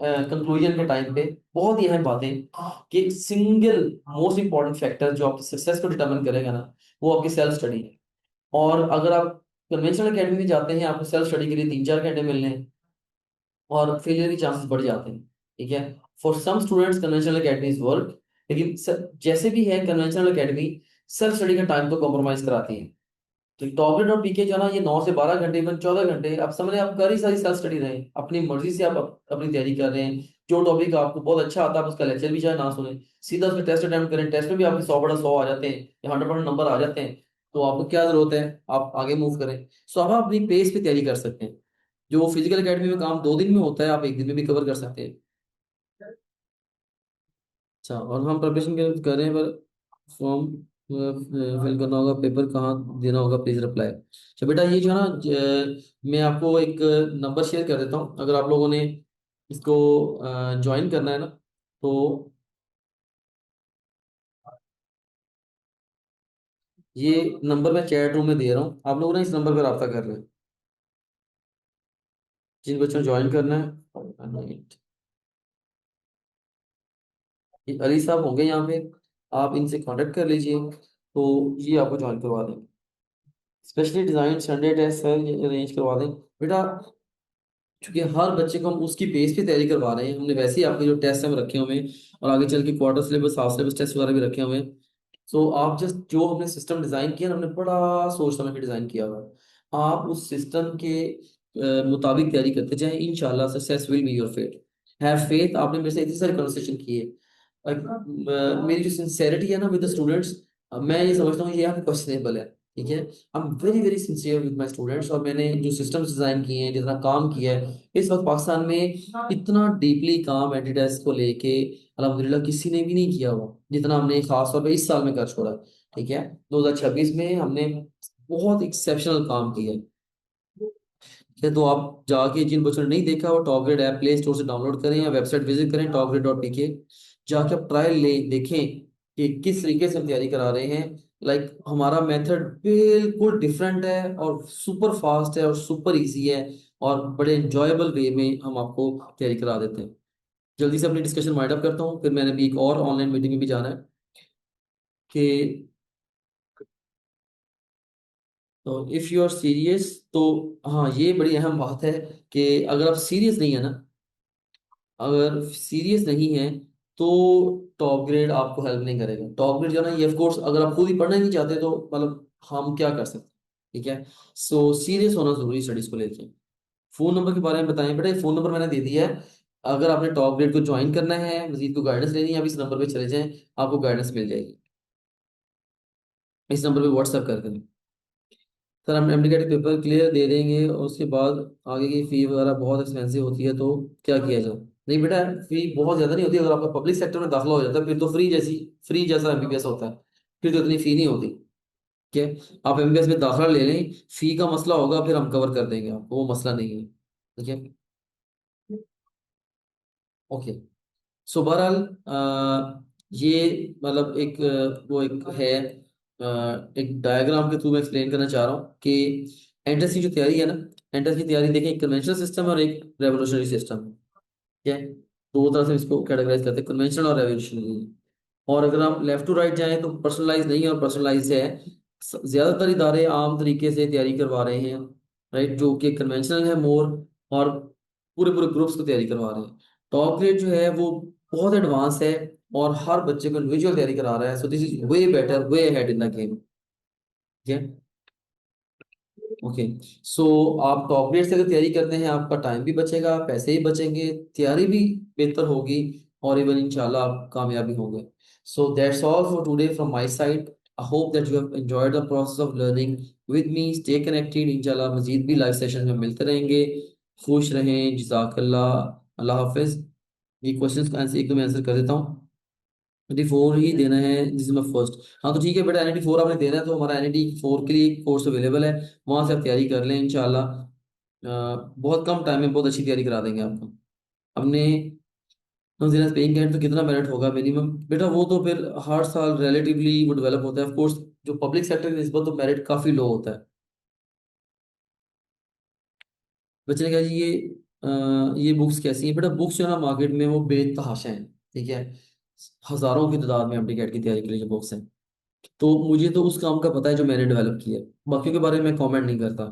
A: कंक्लूजन के टाइम पे, बहुत ही अहम बातें, कि सिंगल मोस्ट इंपॉर्टेंट फैक्टर जो आपकी सक्सेस को डिटरमिन करेगा ना, वो आपकी सेल्फ स्टडी है। और अगर आप कन्वेंशनल एकेडमी में जाते हैं, आपको सेल्फ स्टडी के लिए 3-4 घंटे मिलने हैं, और फेलियर के चांसेस बढ़ जाते हैं। ठीक है। For some students conventional academies work, लेकिन जैसे भी है कन्वेंशनल अकेडमी सेल्फ स्टडी का टाइम तो कॉम्प्रोमाइज कराती है। तो टॉपरेट और पीके जो है ना, ये 9 से 12 घंटे, इवन 14 घंटे आप समझ रहे हैं, आप कर ही सारी सेल्फ स्टडी रहे हैं, अपनी मर्जी से आप अपनी तैयारी कर रहे हैं। जो टॉपिक आपको बहुत अच्छा आता है आप उसका लेक्चर भी चाहे ना सुने, सीधा उसमें टेस्ट अटेम्प्ट करें, टेस्ट में भी आपके 100 बटा 100 आ जाते हैं या 100% नंबर आ जाते हैं। तो आपको क्या जरूरत है, आप आगे मूव करें। सो आप अपनी पेस पे तैयारी कर सकते हैं। जो फिजिकल एकेडमी में काम 2 दिन में होता है, आप एक दिन में भी कवर कर सकते हैं। अच्छा, और हम प्रिपरेशन कर रहे हैं, पर फॉर्म फिल करना होगा, पेपर कहाँ देना होगा, प्लीज रिप्लाई। अच्छा बेटा, ये जो है ना मैं आपको एक नंबर शेयर कर देता हूँ, अगर आप लोगों ने इसको ज्वाइन करना है ना, तो ये नंबर मैं चैट रूम में दे रहा हूँ, आप लोग ना इस नंबर पर रब्ता कर रहे हैं जिन बच्चों को ज्वाइन करना है। ये अली साहब होंगे यहाँ पे, आप इनसे कांटेक्ट कर लीजिए, तो ये आपको ज्वाइन करवा देंगे। Specially design Sunday test sir ये अरेंज करवा दें बेटा, क्योंकि हर बच्चे को हम उसकी बेस पे तैयारी करवा रहे हैं। हमने वैसे ही आपके जो टेस्ट हम रखे हुए हैं, और आगे चल के quarter syllabus, half syllabus test वगैरह भी रखे हुए हैं। सो आप जस्ट जो हमने सिस्टम डिजाइन किया ना, हमने बड़ा सोच समझ के डिजाइन किया हुआ है। आप उस सिस्टम के मुताबिक तैयारी करते जाएं, इंशाल्लाह success will be your fate. Have faith. आपने मेरे से इतनी सारी कन्वर्सेशन की है, मेरी जो सिंसेरिटी है ना विद द स्टूडेंट्स, मैं ये समझता हूँ ये यहाँ पे क्वेश्चनेबल है। ठीक है। I am very very sincere with my students, और मैंने जो सिस्टम्स डिजाइन किए हैं, जितना काम किया है इस वक्त पाकिस्तान में, इतना डीपली काम एडिडास को लेके अल्हम्दुलिल्लाह किसी ने भी नहीं किया हुआ जितना हमने खास तौर पे इस साल में कर छोड़ा। ठीक है। 2026 में हमने बहुत एक्सेप्शनल काम किया है। ठीक है, तो आप जाके, जिन बच्चों ने नहीं देखा, वो top grade app play store से डाउनलोड करें या वेबसाइट विजिट करें topgrade.pk, जाके आप ट्रायल ले देखें कि किस तरीके से हम तैयारी करा रहे हैं। लाइक हमारा मेथड बिल्कुल डिफरेंट है, और सुपर फास्ट है, और सुपर इजी है, और बड़े इंजॉयबल वे में हम आपको तैयारी करा देते हैं। जल्दी से अपनी डिस्कशन वाइंड अप करता हूँ, फिर मैंने भी एक और ऑनलाइन मीटिंग में भी जाना है। कि तो इफ यू आर सीरियस, तो हाँ ये बड़ी अहम बात है कि अगर आप सीरियस नहीं है ना, अगर सीरियस नहीं है तो टॉप ग्रेड आपको हेल्प नहीं करेगा। टॉप ग्रेड जो है ना, ये ऑफ कोर्स अगर आप खुद ही पढ़ना ही नहीं चाहते तो मतलब हम क्या कर सकते हैं, ठीक है। सो सीरियस होना जरूरी स्टडीज को लेके। फोन नंबर के बारे में बताएं बेटा, फोन नंबर मैंने दे दिया है। अगर आपने टॉप ग्रेड को ज्वाइन करना है, मजीद को गाइडेंस लेनी है, आप इस नंबर पे चले जाएं, आपको गाइडेंस मिल जाएगी। इस नंबर पे व्हाट्सएप कर दें। सर हम एमडी के पेपर क्लियर दे देंगे और उसके बाद आगे की फी वगैरह बहुत एक्सपेंसिव होती है, तो क्या किया जाए? नहीं बेटा, फी बहुत ज़्यादा नहीं होती। अगर आपका पब्लिक सेक्टर में दाखिला हो जाता है फिर तो फ्री जैसा एमबीबीएस होता है, फिर तो इतनी फी नहीं होती। ठीक है, आप एमबीबीएस में दाखिला ले लें, फी का मसला होगा फिर हम कवर कर देंगे आपको, वो मसला नहीं है। ठीक है, ओके। सो बहरहाल ये मतलब एक वो एक है, एक डायग्राम के थ्रू मैं एक्सप्लेन करना चाह रहा हूँ कि एंट्रेंस की जो तैयारी है ना, एंट्रेंस की तैयारी देखें, एक कन्वेंशनल सिस्टम है और एक रेवोल्यूशनरी सिस्टम है। ठीक है, दो तरह से इसको कैटेगराइज करते हैं, कन्वेंशनल और रेवोल्यूशनरी। और अगर हम लेफ्ट टू राइट जाएं तो पर्सनलाइज नहीं है और पर्सनलाइज है। ज्यादातर इदारे आम तरीके से तैयारी करवा रहे हैं, राइट, जो कि कन्वेंशनल है मोर, और पूरे पूरे ग्रुप्स को तैयारी करवा रहे हैं। टॉप ग्रेड जो है वो बहुत एडवांस है और हर बच्चे को इंडिविजुअल तैयारी करा रहा है। So this is way better, way ahead in the game. ठीक है, ओके। सो आप टॉप ग्रेड से अगर तैयारी करते हैं, आपका टाइम भी बचेगा, पैसे भी बचेंगे, तैयारी भी बेहतर होगी, और इवन इंशाल्लाह आप कामयाबी होंगे। सो that's all for today from my side. I hope that you have enjoyed the process of learning with me. Stay connected, इंशाल्लाह मजीद भी लाइव सेशन में मिलते रहेंगे। खुश रहें, जज़ाकल्लाह, अल्लाह हाफिज। ये क्वेश्चंस का आंसर एक दो मैं आंसर कर देता हूँ। 24 ही देना है, दिस इज माई फर्स्ट। हाँ तो ठीक है बेटा, NIT 4 आपने देना है तो हमारा NIT 4 के लिए कोर्स अवेलेबल है, वहां से आप तैयारी कर लें इंशाल्लाह। बहुत कम टाइम में बहुत अच्छी तैयारी करा देंगे आपको। हमने पेइंग कैंडिडेट तो कितना मेरिट होगा मिनिमम बेटा, वो तो फिर हर साल रिलेटिवली वो डेवलप होता है ऑफ कोर्स। जो पब्लिक सेक्टर की निस्बत तो मेरिट काफी लो होता है। बच्चे ने कहा जी ये बुक्स कैसी हैं? बेटा बुक्स जो है ना मार्केट में वो बेतहाशा हैं, ठीक है। हजारों की तादाद में एमडी कैट की तैयारी के लिए जो बुक्स हैं, तो मुझे तो उस काम का पता है जो मैंने डेवलप किया है, बाकियों के बारे में कमेंट नहीं करता।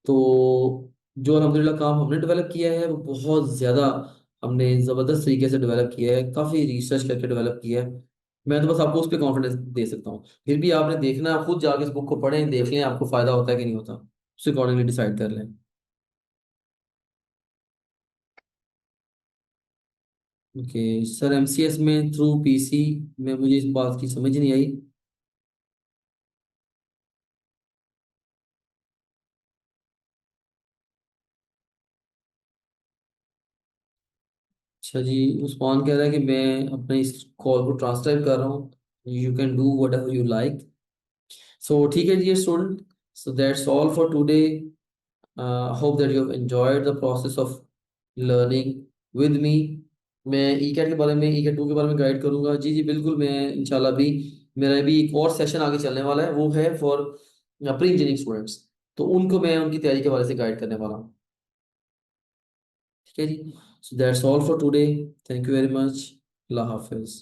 A: तो जो अल्हम्दुलिल्लाह काम हमने डेवलप किया है वो बहुत ज़्यादा हमने ज़बरदस्त तरीके से डेवलप किया है, काफ़ी रिसर्च करके डेवलप किया है। मैं तो बस आपको उस पर कॉन्फिडेंस दे सकता हूँ, फिर भी आपने देखना है, आप खुद जाके इस बुक को पढ़ें, देख लें आपको फ़ायदा होता है कि नहीं होता, उस अकॉर्डिंगली डिसाइड कर लें। ओके सर, MCS में थ्रू PC में मुझे इस बात की समझ नहीं आई। अच्छा जी, उस्मान कह रहा है कि मैं अपने इस कॉल को ट्रांसक्राइब कर रहा हूँ, you can do whatever you like. So ठीक है जी student, so that's all for today. Hope that you have enjoyed the process of learning with me. मैं ई कैट 2 के बारे में गाइड करूंगा, जी जी बिल्कुल, मैं इंशाल्लाह भी, मेरा भी एक और सेशन आगे चलने वाला है, वो है फॉर प्री इंजीनियरिंग स्टूडेंट्स, तो उनको मैं उनकी तैयारी के बारे से गाइड करने वाला हूँ। ठीक है जी, so that's all for today, thank you very much, अल्लाह हाफिज।